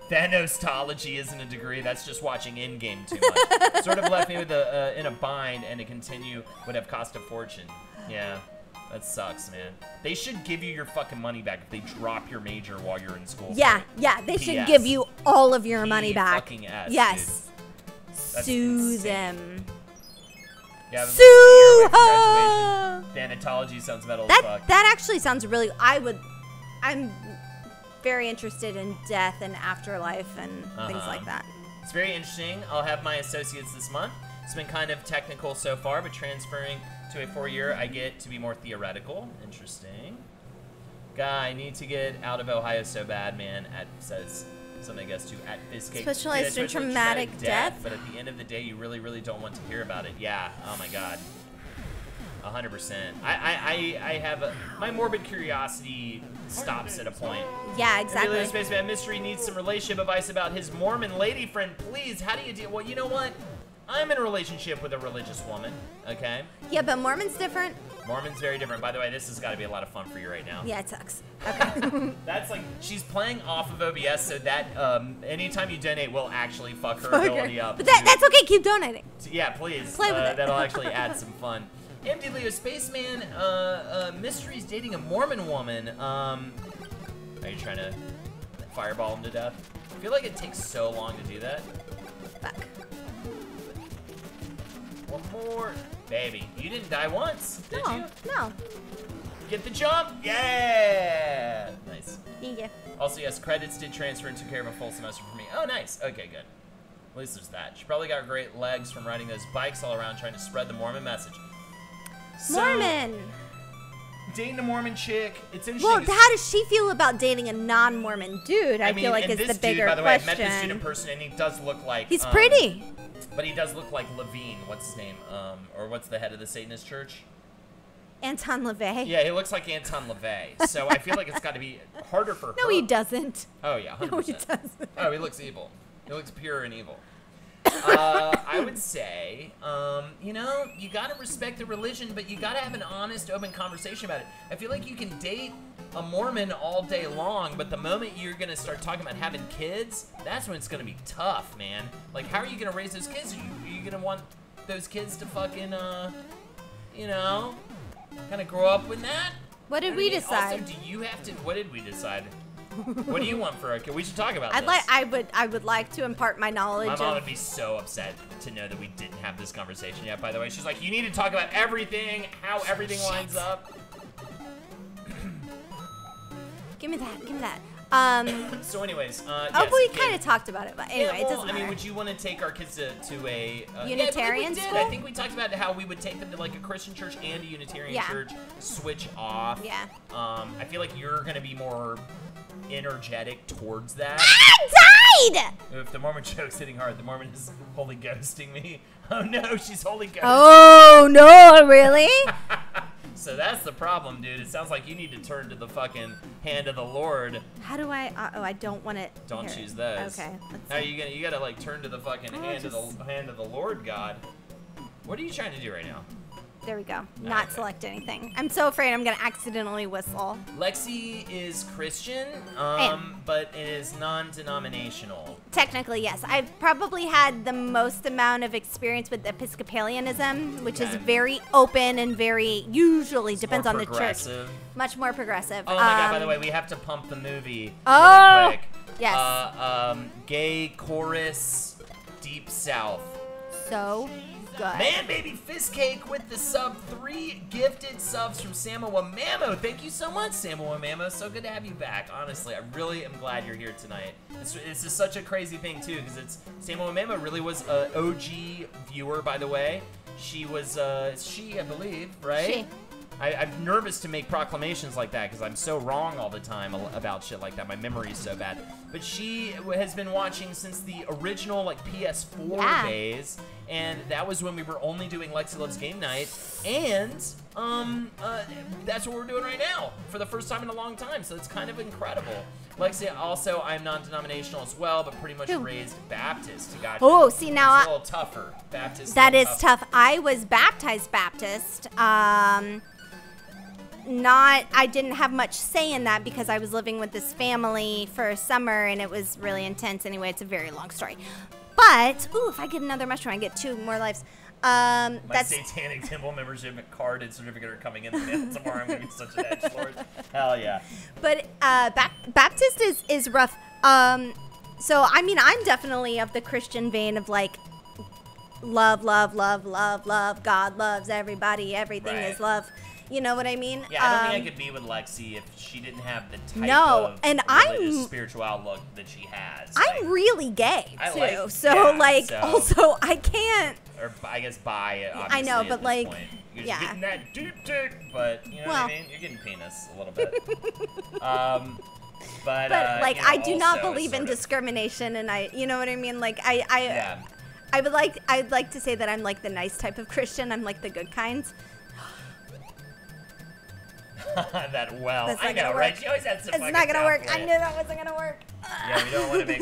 Thanostology isn't a degree. That's just watching Endgame too much. Sort of left me with in a bind, and to continue would have cost a fortune. Yeah. That sucks, man. They should give you your fucking money back if they drop your major while you're in school. Yeah, they should give you all of your money back. Fucking S, yes. Dude. Sue insane. them. Yeah, Sue her. Thanatology sounds metal as fuck. That actually sounds really. I'm very interested in death and afterlife and things like that. It's very interesting. I'll have my associates this month. It's been kind of technical so far, but transferring to a 4-year, I get to be more theoretical. Interesting. Guy, I need to get out of Ohio so bad, man. Says something, I guess, to at Bizcake. Specialized in traumatic death. But at the end of the day, you really, really don't want to hear about it. Yeah. Oh my God. 100%. I have my morbid curiosity stops at a point. Yeah, exactly. Spaceman Mystery needs some relationship advice about his Mormon lady friend. Please, how do you deal? Well, you know what? I'm in a relationship with a religious woman, okay? Yeah, but Mormon's different. Mormon's very different. By the way, this has got to be a lot of fun for you right now. Yeah, it sucks. Okay. That's like, she's playing off of OBS so that anytime you donate, we'll actually fuck her ability up. But that's okay, keep donating. Yeah, please. Play with it. That'll actually add some fun. MD Leo Spaceman, Mystery's dating a Mormon woman. Are you trying to fireball him to death? I feel like it takes so long to do that. Fuck. One more. Baby, you didn't die once, did you? No. Get the jump? Yeah! Nice. Yeah. Also, yes, credits did transfer and took care of a full semester for me. Oh, nice. Okay, good. At least there's that. She probably got great legs from riding those bikes all around trying to spread the Mormon message. Mormon! Dating a Mormon chick. It's interesting. Well, how does she feel about dating a non-Mormon dude? I feel like and is this the bigger dude, by the way, question. I met this dude in person, and he does look like... He's pretty. But he does look like Levine. What's his name? Or what's the head of the Satanist church? Anton LaVey. Yeah, he looks like Anton LaVey. So I feel like it's got to be harder for her. No, he doesn't. Oh, yeah, 100%. No, he doesn't. Oh, he looks evil. He looks pure and evil. I would say, you know, you gotta respect the religion, but you gotta have an honest, open conversation about it. I feel like you can date a Mormon all day long, but the moment you're gonna start talking about having kids, that's when it's gonna be tough, man. Like, how are you gonna raise those kids? Are you gonna want those kids to fucking, you know, kind of grow up with that? What did we decide? Also, do you have to? What did we decide? What do you want for a kid? We should talk about this. I would like to impart my knowledge. My mom would be so upset to know that we didn't have this conversation yet. By the way, she's like, "You need to talk about everything, how everything lines up." Give me that. Give me that. So, anyways, Oh, yes, we kid. kind of talked about it, but anyway, Yeah, well, it doesn't matter. I mean, would you want to take our kids to a Unitarian yeah, school? I think we talked about how we would take them to like a Christian church and a Unitarian Yeah. church, switch off. Yeah. I feel like you're gonna be more energetic towards that. I died! If the Mormon joke's hitting hard, the Mormon is Holy Ghosting me. Oh no, she's Holy Ghost. Oh, no, really? So that's the problem, dude. It sounds like you need to turn to the fucking hand of the Lord. How do I? Oh, I don't want it. Don't here. choose those. Okay. How are you gonna? You gotta like turn to the fucking Oh, hand of the Lord God. What are you trying to do right now? There we go. Not Okay. select anything. I'm so afraid I'm gonna accidentally whistle. Lexi is Christian, am. but is non-denominational. Technically, yes. I've probably had the most amount of experience with Episcopalianism, which is Okay. very open and very usually depends More on the church. progressive. Much more progressive. Oh my god, by the way, we have to pump the movie Oh, really quick. yes. Gay Chorus, Deep South. So good. Man, baby, fist cake with the sub. 3 gifted subs from Samoa Mamo. Thank you so much, Samoa Mamo. So good to have you back. Honestly, I really am glad you're here tonight. This is such a crazy thing too, because it's Samoa Mamo really was an OG viewer, by the way. She was I believe, right? She. I'm nervous to make proclamations like that because I'm so wrong all the time about shit like that. My memory is so bad. But she has been watching since the original like PS4 Yeah. days, and that was when we were only doing Lexi Loves Game Night, and that's what we're doing right now for the first time in a long time. So it's kind of incredible. Lexi, also, I'm non-denominational as well, but pretty much Who? raised Baptist. You got Oh, see, now it's a little tougher. Baptist. that a is little tougher. tough. I was baptized Baptist. I didn't have much say in that because I was living with this family for a summer and it was really intense. Anyway, it's a very long story. But, ooh, if I get another mushroom, I get 2 more lives. My That's Satanic Temple membership card and certificate are coming in the mail tomorrow. I'm gonna be such an edgelord. Hell yeah. But Baptist is rough. So I mean, I'm definitely of the Christian vein of like love, love, love, love, love. God loves everybody. Everything Right. is love. You know what I mean? Yeah, I don't think I could be with Lexi if she didn't have the type No, of and religious I'm- spiritual outlook that she has. I'm Like, really gay I too. like- so yeah, like so- also I can't. or I guess bi. I Obviously, know, at but this like, point. You're yeah. getting that deep dick, but you know what I Well. mean. You're getting penis a little bit. But Like you know, I do not also believe in sort of- discrimination, and you know what I mean. Like Yeah. I'd like to say that I'm like the nice type of Christian. I'm like the good kind. that well. That's I not know, gonna right? work. She always has some It's fucking not gonna sound work. for I it. knew that wasn't gonna work. Yeah, we don't want to make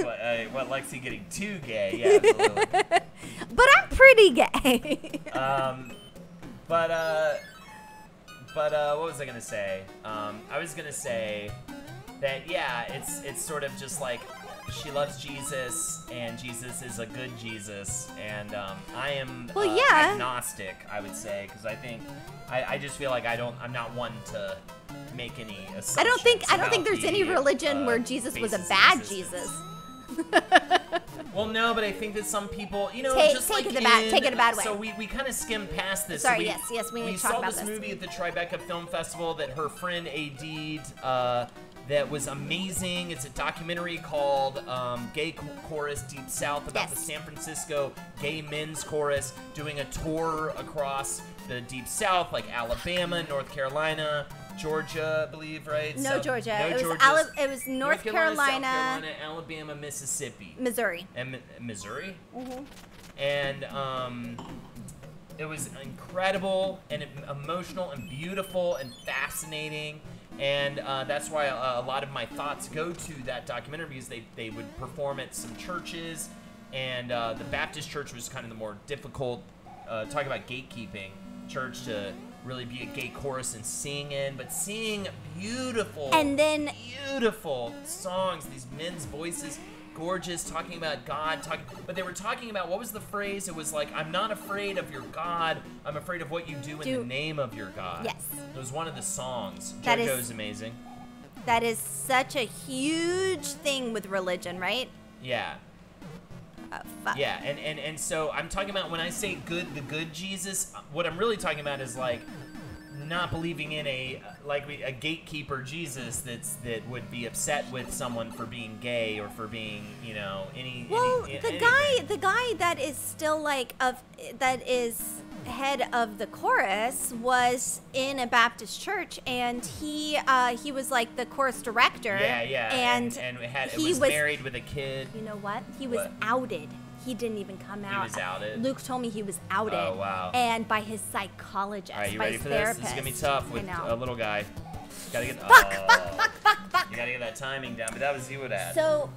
Lexi getting too gay. Yeah, absolutely. But I'm pretty gay. But what was I gonna say? I was gonna say that yeah, it's sort of just like she loves Jesus and Jesus is a good Jesus, and I am Well, yeah. agnostic, I would say, because I think I just feel like I'm not one to make any assumptions. I don't think about there's the, any religion where Jesus was a bad existence. Jesus. Well, no, but I think that some people, you know, Take- just take like it a bad way. So we kind of skimmed past this. Sorry, so yes, we need to saw talk about this this. movie at the Tribeca Film Festival that her friend AD'd, that was amazing. It's a documentary called Gay Chorus Deep South about Yes. the San Francisco gay men's chorus doing a tour across the Deep South, like Alabama, North Carolina, Georgia, I believe, right? No, So- Georgia. No, It was Georgia's- it was North South Carolina, Carolina, Alabama, Mississippi. Missouri. And Missouri. And it was incredible and emotional and beautiful and fascinating. And that's why a lot of my thoughts go to that documentary, because they would perform at some churches, and the Baptist church was kind of the more difficult, talking about gatekeeping church to really be a gay chorus and sing in, but sing beautiful, And then- beautiful songs, these men's voices, gorgeous, talking about God, but they were talking about, what was the phrase? It was like, I'm not afraid of your God, I'm afraid of what you do in the name of your God. Yes. It was one of the songs. That is- JoJo's amazing. That is such a huge thing with religion, right? Yeah. Fuck. Yeah, and so I'm talking about, when I say good, the good Jesus, what I'm really talking about is like not believing in a gatekeeper Jesus that would be upset with someone for being gay or for being, you know, The guy that is still that is head of the chorus was in a Baptist church, and he was like the chorus director. Yeah, and he was married with a kid. You know what? He was outed. He didn't even come out. He was outed? Luke told me he was outed. Oh, wow. And by his psychologist, All right, you by ready his for therapist. this? This is gonna be tough with I know. a little guy. Gotta get Fuck. You gotta get that timing down, but that was you would add. So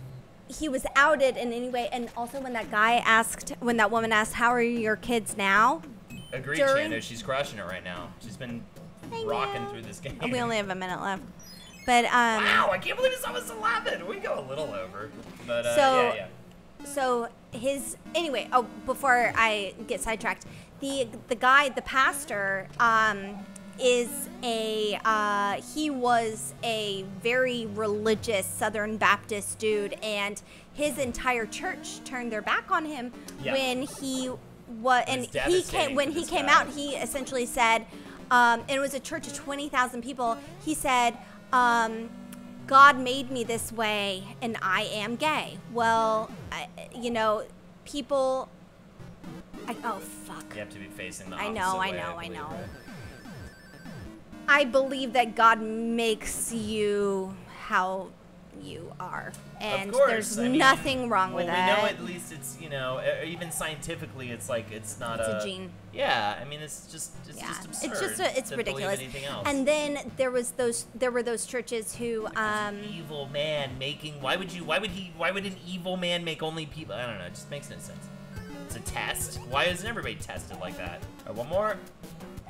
he was outed in any way, and also when that woman asked, "How are your kids now?" Agreed, during- Chando. She's crushing it right now. She's been rocking through this game. We only have a minute left, but Wow, I can't believe it's almost 11. We go a little over, but So- yeah. So before I get sidetracked, the guy, the pastor, he was a very religious Southern Baptist dude, and his entire church turned their back on him Yeah. when he came out. He essentially said, and it was a church of 20,000 people. He said, God made me this way, and I am gay. Well, people. Oh fuck. You have to be facing the I opposite know. way, I believe, know. right? I believe that God makes you how you are, and Of course, there's I mean, nothing wrong with we that. know at least it's, even scientifically, it's like it's not It's a gene. Yeah, I mean it's just absurd. It's to ridiculous. Believe anything else. And then there were those churches who evil man making. Why would an evil man make only people? I don't know. It just makes no sense. It's a test. Why isn't everybody tested like that? All right, one more.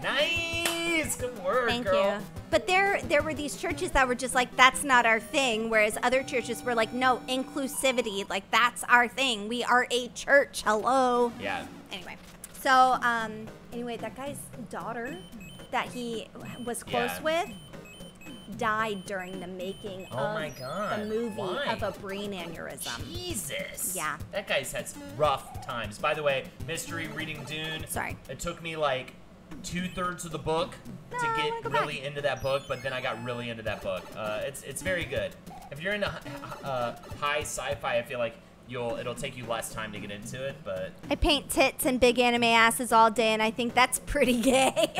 Nice, good work, Thank girl. you. But there were these churches that were just like, that's not our thing, whereas other churches were like, no, inclusivity, like that's our thing. We are a church. Hello. Yeah. Anyway, so that guy's daughter that he was close Yeah. with died during the making Oh of my God. the movie Why? of a brain aneurysm. Jesus. Yeah. That guy's had some rough times. By the way, mystery reading Dune. Sorry. It took me like 2/3 of the book No, to I wanna get go really back. into that book, but then I got really into that book. It's very good. If you're into high sci-fi, I feel like it'll take you less time to get into it, but I paint tits and big anime asses all day, and I think that's pretty gay.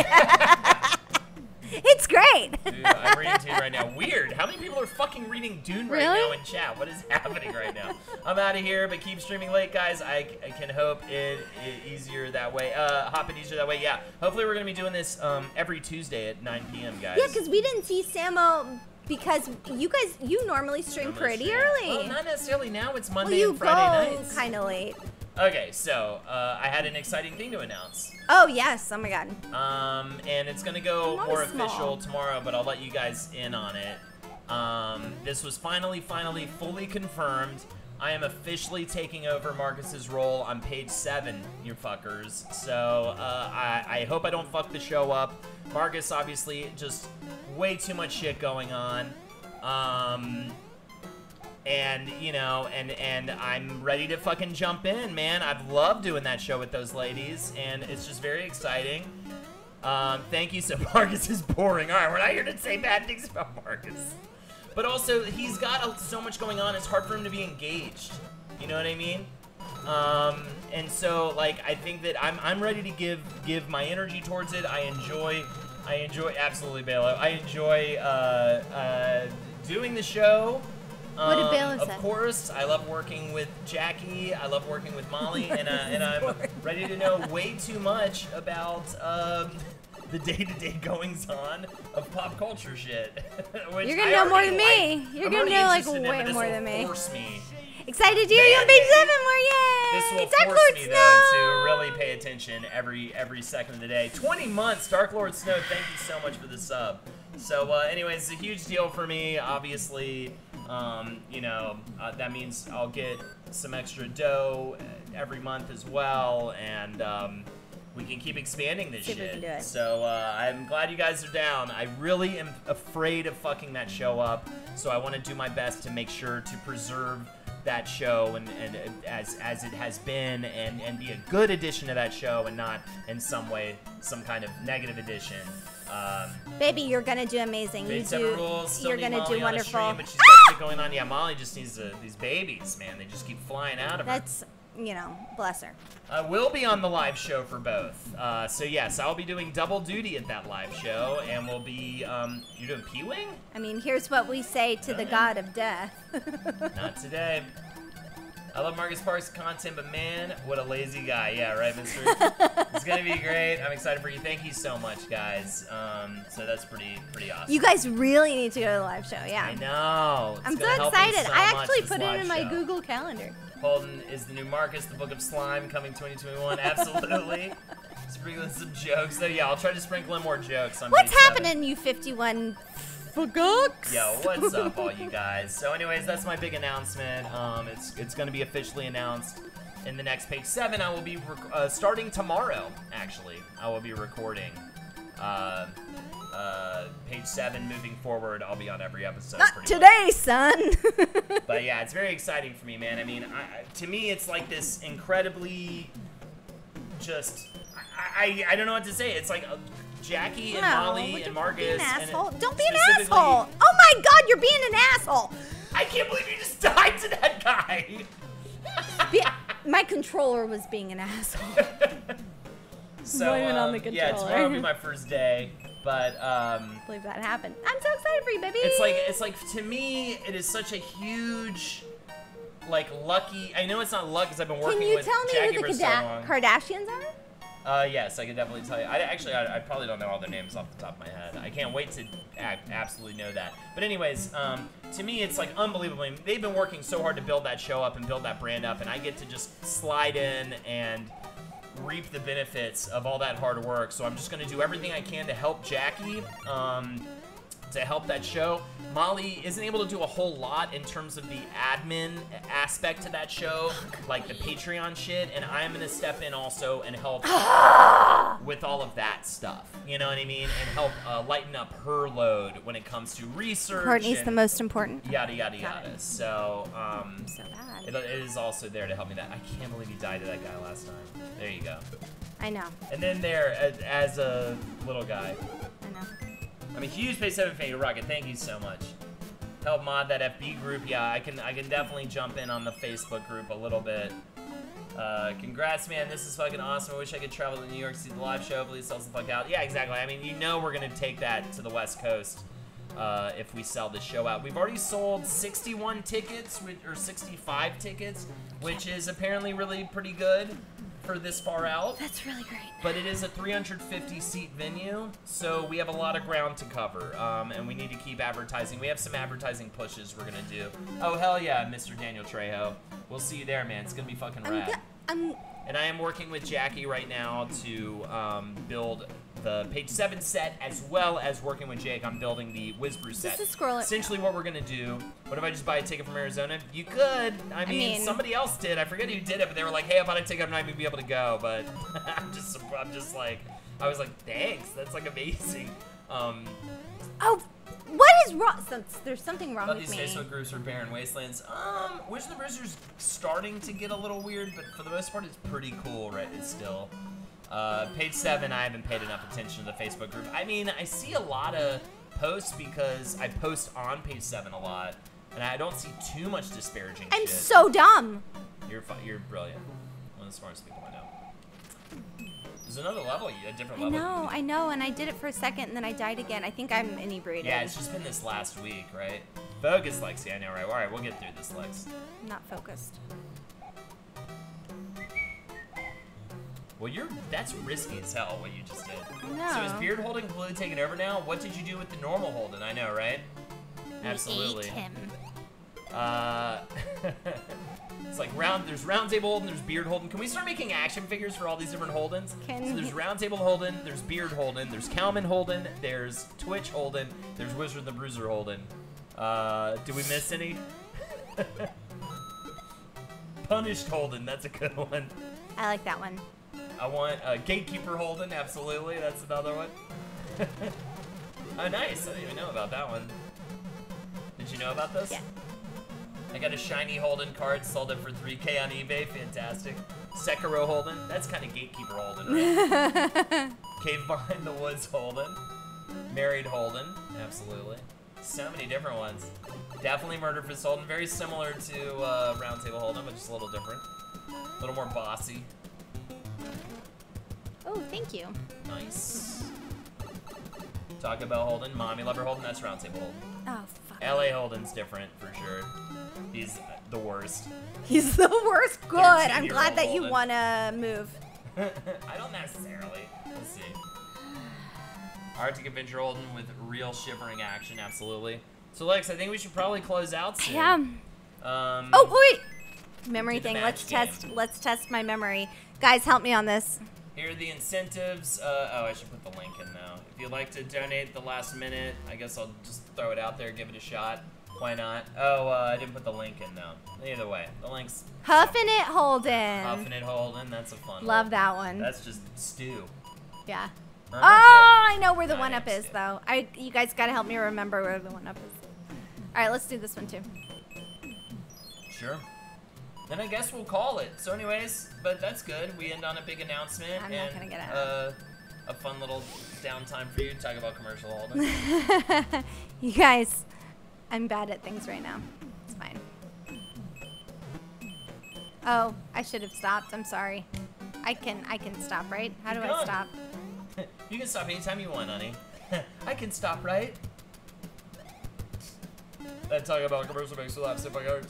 It's great. dude, I'm reading Dune right now. Weird. How many people are fucking reading Dune right Really? now in chat? What is happening right now? I'm out of here, but keep streaming late, guys. I can hope it easier that way. Hop in easier that way. Yeah. Hopefully we're gonna be doing this every Tuesday at 9 p.m. guys. Yeah, because we didn't see Samo because you normally stream pretty early. Well, not necessarily now. It's Well, Monday you and Friday go nights. kind of late. Okay, so I had an exciting thing to announce. Oh yes! Oh my god. And it's gonna go Not more small. official tomorrow, but I'll let you guys in on it. This was finally fully confirmed. I am officially taking over Marcus's role on page 7, you fuckers. So I hope I don't fuck the show up. Marcus, obviously, just way too much shit going on. And I'm ready to fucking jump in, man. I've loved doing that show with those ladies, and it's just very exciting. Thank you. So Marcus is boring. All right, we're not here to say bad things about Marcus. But also, he's got so much going on, it's hard for him to be engaged. You know what I mean? And so, like, I think that I'm ready to give my energy towards it. I enjoy, absolutely, Balo. I enjoy doing the show. What did Balo say? Of course, I love working with Jackie. I love working with Molly, and I'm ready to know way too much about the day-to-day goings-on of pop culture shit. Which You're gonna I know more already than me. like. You're I'm gonna already know like interested in it, way but this more will than me. force me Excited to hear you on page 7 more. Yay! This will Dark force Lord me, Snow! though, to really pay attention every second of the day. 20 months, Dark Lord Snow, thank you so much for the sub. So, anyways, it's a huge deal for me, obviously. You know, that means I'll get some extra dough every month as well, and we can keep expanding this See if we shit. can do it. So, I'm glad you guys are down. I really am afraid of fucking that show up, so I want to do my best to make sure to preserve that show and as it has been and be a good addition to that show and not in some way some kind of negative addition. Baby, you're gonna do amazing. Page 7 rules. Still You're need gonna Molly do on a wonderful. stream, but she's got shit going on. Yeah, Molly just needs these babies, man. They just keep flying out of her. That's, you know, bless her. I will be on the live show for both. So yes, I'll be doing double duty at that live show, and we'll be. You're doing P-Wing? I mean, here's what we say to the god of death. Not today. I love Marcus Parks' content, but man, what a lazy guy. Yeah, right, Mr. It's gonna be great. I'm excited for you. Thank you so much, guys. So that's pretty awesome. You guys really need to go to the live show, yeah. I know. It's I'm so gonna help me excited. so I much, actually this put it live in my show. Google Calendar. Holden is the new Marcus, the Book of Slime, coming 2021. Absolutely. Sprinkle in some jokes. So yeah, I'll try to sprinkle in more jokes on What's page 7. happening, you 51 fucks? Yo, what's up, all you guys? So, anyways, that's my big announcement. It's going to be officially announced in the next page 7. I will be starting tomorrow. Actually, I will be recording page 7. Moving forward, I'll be on every episode. Not pretty today, son. much. But yeah, it's very exciting for me, man. I mean, to me, it's like this incredibly just. I don't know what to say. It's like. Jackie and Molly would and you Marcus. be an asshole? And Don't be an specifically- asshole. Oh my god, you're being an asshole. I can't believe you just died to that guy. My controller was being an asshole. So, Blame it on the yeah, controller. tomorrow will be my first day, but I believe that happened. I'm so excited for you, baby. it's like to me, it is such a huge, like lucky. I know it's not luck because I've been working Can you with tell me Jackie who for the so long. Kardashians are? Yes, I can definitely tell you. I probably don't know all their names off the top of my head. I can't wait to absolutely know that. But anyways, to me, it's like unbelievably. They've been working so hard to build that show up and build that brand up, and I get to just slide in and reap the benefits of all that hard work. So I'm just going to do everything I can to help Jackie, to help that show. Molly isn't able to do a whole lot in terms of the admin aspect to that show, like the Patreon shit, and I'm gonna step in also and help with all of that stuff. You know what I mean? And help lighten up her load when it comes to research. Courtney's and the most important. yada yada yada. So So bad. it is also there to help me. That I can't believe you died to that guy last time. There you go. I know. And then there as a little guy. I know. I'm a huge Pay 7 fan. Rocket, thank you so much. Help mod that FB group. Yeah, I can definitely jump in on the Facebook group a little bit. Congrats, man. This is fucking awesome. I wish I could travel to New York to see the live show. Please sell the fuck out. Yeah, exactly. I mean, you know we're going to take that to the West Coast if we sell this show out. We've already sold 61 tickets, or 65 tickets, which is apparently really pretty good for this far out. That's really great. But it is a 350-seat venue, so we have a lot of ground to cover, and we need to keep advertising. We have some advertising pushes we're gonna do. Oh hell yeah, Mr. Daniel Trejo. We'll see you there, man. It's gonna be fucking rad. And I am working with Jackie right now to build the Page 7 set, as well as working with Jake on building the Whizbrew set. Just scroll it. Essentially what we're gonna do, what if I just buy a ticket from Arizona? You could. I mean, somebody else did. I forget who did it, but they were like, hey, I bought a ticket, I'm not even be able to go, but I'm just like, I was like, thanks, that's like amazing. Oh, what is wrong? There's something wrong with These me. Facebook groups are barren wastelands. Wizards of the Bruiser's starting to get a little weird, but for the most part, it's pretty cool, right? It's still. Page 7, I haven't paid enough attention to the Facebook group. I mean, I see a lot of posts because I post on Page 7 a lot, and I don't see too much disparaging I'm shit. so dumb. You're brilliant. One of the smartest people I know. There's another level, a different level. I know, and I did it for a second, and then I died again. I think I'm inebriated. Yeah, it's just been this last week, right? Focus, Lexi, I know, right? All right, we'll get through this, Lex. I'm not focused. Well, that's risky as hell, what you just did. No. So is beard holding completely taken over now? What did you do with the normal Holden? I know, right? We Absolutely. ate him. like there's Round Table Holden, there's Beard Holden. Can we start making action figures for all these different Holdens? So there's Round Table Holden, there's Beard Holden, there's Cowman Holden, there's Twitch Holden, there's Wizard the Bruiser Holden. Do we miss any? Punished Holden, that's a good one. I like that one. I want Gatekeeper Holden, absolutely, that's another one. Oh, nice, I didn't even know about that one. Did you know about this? Yeah. I got a shiny Holden card, sold it for 3K on eBay, fantastic. Sekiro Holden, that's kind of Gatekeeper Holden, right? Cave Behind the Woods Holden. Married Holden, absolutely. So many different ones. Definitely Murder Fist Holden, very similar to Round Table Holden, but just a little different. A little more bossy. Oh, thank you. Nice. Taco Bell Holden, Mommy Lover Holden, that's Round Table Holden. Oh, fuck. LA Holden's different, for sure. He's the worst. He's the worst. Good. I'm 13-year-old glad that you Holden. want to move. I don't necessarily. We'll see. Arctic Adventure Holden with real shivering action, absolutely. So, Lex, I think we should probably close out soon. Yeah. Oh, wait. Memory Do the thing. match Let's test my memory. Guys, help me on this. Here are the incentives. Oh, I should put the link in now. If you'd like to donate the last minute, I guess I'll just throw it out there, give it a shot. Why not? Oh, I didn't put the link in though. Either way, the link's Huffing It Holden. Huffing It Holden. That's a fun Love one. that one. That's just stew. Yeah. Huh? Oh, I know where the Not one up is stew. though. You guys gotta help me remember where the one up is. All right, let's do this one too. Sure. Then I guess we'll call it. So anyways, but that's good. We end on a big announcement. I'm not and, gonna get out. A fun little downtime for you to talk about commercial Holden. You guys, I'm bad at things right now. It's fine. Oh, I should have stopped. I'm sorry. I can stop, right? How do I Go. stop? You can stop anytime you want, honey. I can stop, right? That talking about commercial makes me laugh so fucking hard.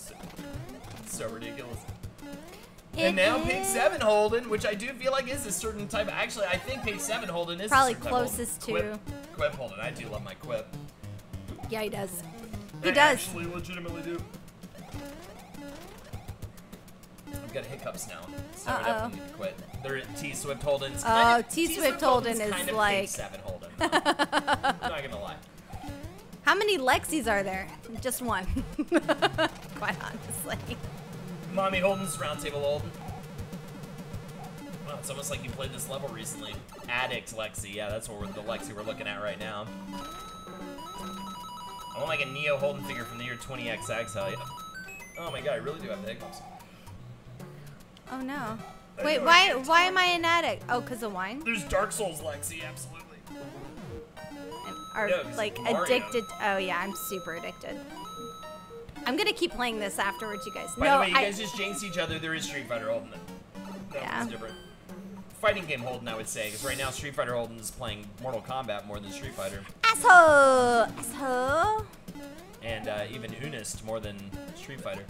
So ridiculous. And now page 7 Holden, which I do feel like is a certain type. Actually, I think page 7 Holden is Probably a certain type of closest Holden. to- Quip Holden. I do love my Quip. Yeah, he does. He I does. actually legitimately do. I've got hiccups now, so I definitely need to quit. They're T-Swift Holden's. Oh, T-Swift Holden is kind of like- page 7 Holden. though. I'm not gonna lie. How many Lexis are there? Just one. Quite honestly. Mommy Holden's Round Table Holden. Wow, it's almost like you played this level recently. Addict Lexi, yeah, that's what the Lexi we're looking at right now. I want like a Neo Holden figure from the year 20XX, hell yeah. Oh my god, I really do have the hiccups. Oh no. Wait, why am I an addict? Oh, because of wine? There's Dark Souls Lexi, absolutely. Are Yeah, 'cause like Mario. addicted. Oh yeah, I'm super addicted. I'm gonna keep playing this afterwards, you guys. By no, the way, you I, guys just jinxed each other. There is Street Fighter Holden. That Yeah. one's different. Fighting game Holden, I would say, because right now Street Fighter Holden is playing Mortal Kombat more than Street Fighter, asshole. and even Unist more than Street Fighter.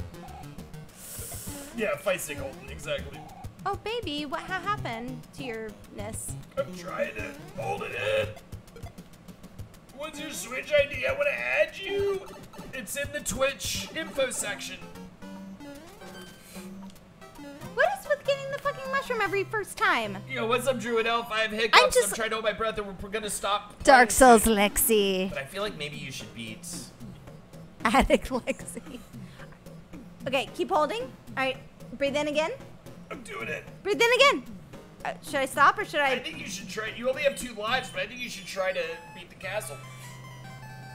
Yeah, Fight Stick Holden, exactly. Oh baby, what happened to your ness? I'm trying to hold it in. What's your Switch ID? I want to add you. It's in the Twitch info section. What is with getting the fucking mushroom every first time? Yo, what's up, Druid Elf? I have hiccups. I'm, just- trying to hold my breath, and we're gonna stop. Dark playing. Souls Lexi. But I feel like maybe you should beat. Addict Lexi. Okay, keep holding. Alright, breathe in again. I'm doing it. Breathe in again. Should I stop or should I I? think you should try. You only have 2 lives, but I think you should try to beat the castle.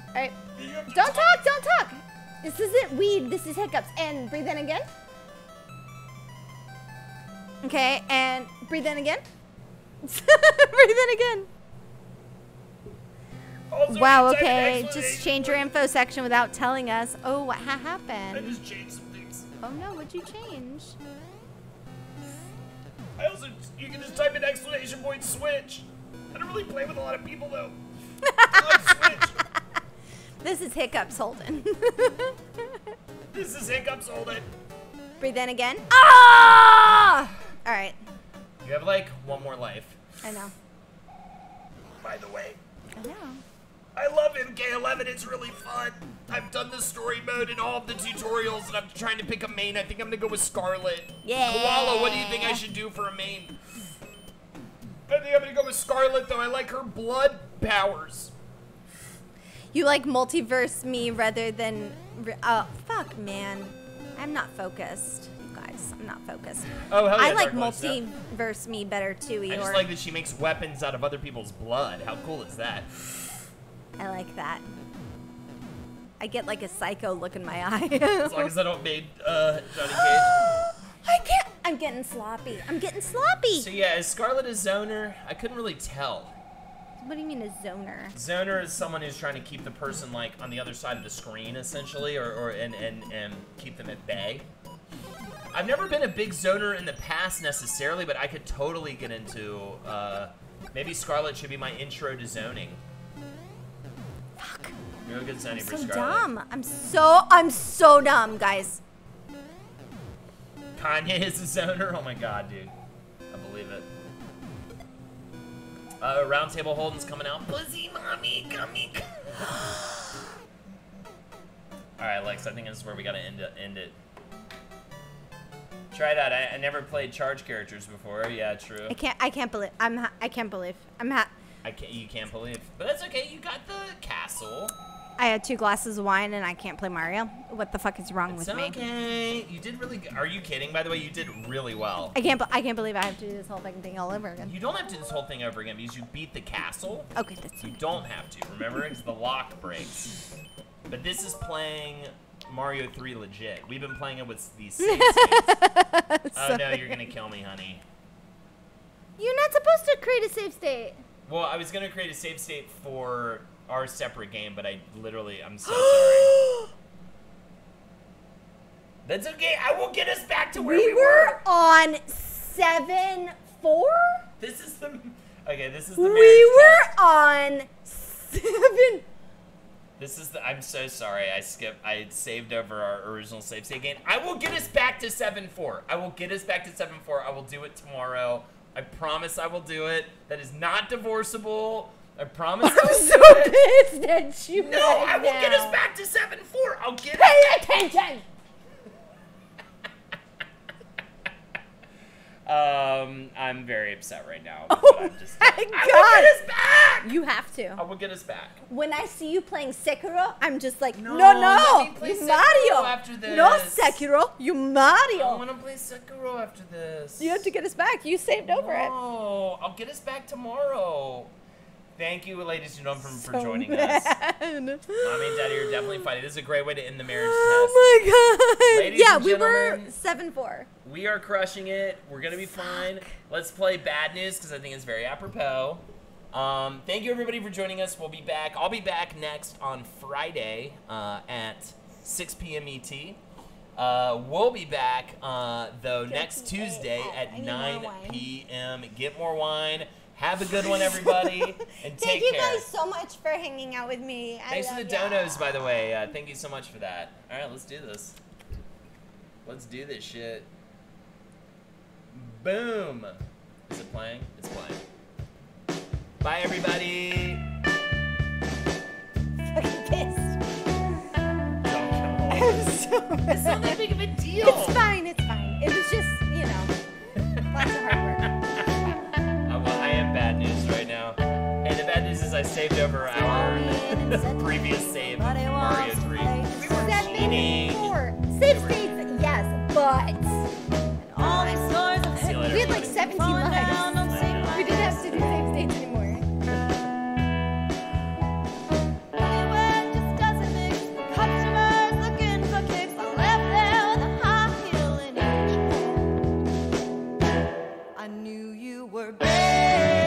Alright. You have to Don't talk, don't talk. This isn't weed, this is hiccups. And breathe in again. Okay, and breathe in again. Breathe in again. Also, Wow, you type an okay. explanation, Just change your info section without telling us. Oh, what I happened? just changed some things. Oh no, what'd you change? I also, you can just type in exclamation point switch. I don't really play with a lot of people though. I like Switch. This is hiccups, Holden. This is hiccups, hold it. Breathe in again. Ah! Alright, You have like 1 more life. I know. By the way. I know. I love MK11. It's really fun. I've done the story mode in all of the tutorials, and I'm trying to pick a main. I think I'm gonna go with Scarlet. Yeah. Koala, what do you think I should do for a main? I think I'm gonna go with Scarlet, though. I like her blood powers. You like multiverse me rather than... Oh, fuck, man. I'm not focused. You guys, I'm not focused. Oh, hell yeah, I like Dark Lord, yeah. multiverse me better, too, I Eeyore. just like that she makes weapons out of other people's blood. How cool is that? I like that. I get like a psycho look in my eye. As long as I don't make Johnny Cage. I can't. I'm getting sloppy. I'm getting sloppy. So yeah, is Scarlet a zoner? I couldn't really tell. What do you mean a zoner? Zoner is someone who's trying to keep the person like on the other side of the screen, essentially, and keep them at bay. I've never been a big zoner in the past necessarily, but I could totally get into. Maybe Scarlet should be my intro to zoning. Fuck. Real good zoning for So Scarlet. dumb. I'm so dumb, guys. Kanye is a zoner? Oh my god, dude. I believe it. Roundtable Holden's coming out. Pussy mommy, coming. Alright, Lex, I think this is where we gotta end it. Try that. I never played charge characters before. Yeah, true. I can't believe. You can't believe. But that's okay. You got the castle. I had 2 glasses of wine and I can't play Mario. What the fuck is wrong It's with me? okay. You did really good. Are you kidding? By the way, you did really well. I can't believe I have to do this whole fucking thing all over again. You don't have to do this whole thing over again because you beat the castle. Okay, that's You don't have to. Remember, it's the lock breaks. But this is playing Mario 3 legit. We've been playing it with these save states. Oh no, you're gonna kill me, honey. You're not supposed to create a save state. Well, I was gonna create a save state for our separate game, but I'm so sorry. That's okay. I will get us back to where we were. on 7-4. This is the. Okay, this is the. We marriage were test. on 7. This is the. I'm so sorry. I saved over our original save state game. I will get us back to 7-4. I will get us back to 7-4. I will do it tomorrow. I promise I will do it. That is not divorceable. I promise I will I'm do so it. pissed at you. No, right I will get now. us back to 7-4. I'll get Pay it. attention. I'm very upset right now. Oh But I'm just. my I will God. get us back. You have to. I will get us back. When I see you playing Sekiro, I'm just like, No, no, let me play you Sekiro Mario. after this. No Sekiro, you I Mario. want to play Sekiro after this. You have to get us back. You saved over it. No, I'll get us back tomorrow. Thank you, ladies and gentlemen, for So joining mad. us. Mommy and Daddy are definitely fighting. This is a great way to end the marriage test. Oh my God. Ladies Yeah, and we were gentlemen, 7-4. We are crushing it. We're gonna be fine. Let's play Bad News because I think it's very apropos. Thank you everybody for joining us. We'll be back. I'll be back next on Friday at 6 p.m. ET. We'll be back though next Tuesday at 9 p.m. Get more wine. Have a good one, everybody, and take Thank you care. guys so much for hanging out with me. Thanks for the donos, by the way. Thank you so much for that. All right, let's do this. Let's do this shit. Boom. Is it playing? It's playing. Bye, everybody. Fucking pissed. Don't kill me. I'm so mad. It's not that big of a deal. It's fine. It's fine. It was just, you know, lots of hard work. Well, I am bad news right now. And the bad news is I saved over our previous save of Mario 3. We were cheating. 7-4. Save states, yes, but All these stories of See you later, we had like everybody. 17 falling down lives. on sick We didn't have to do save states anymore. Anywhere just doesn't mix. Customers looking for kicks. I left there with a high heel in each hand. I knew you were bad.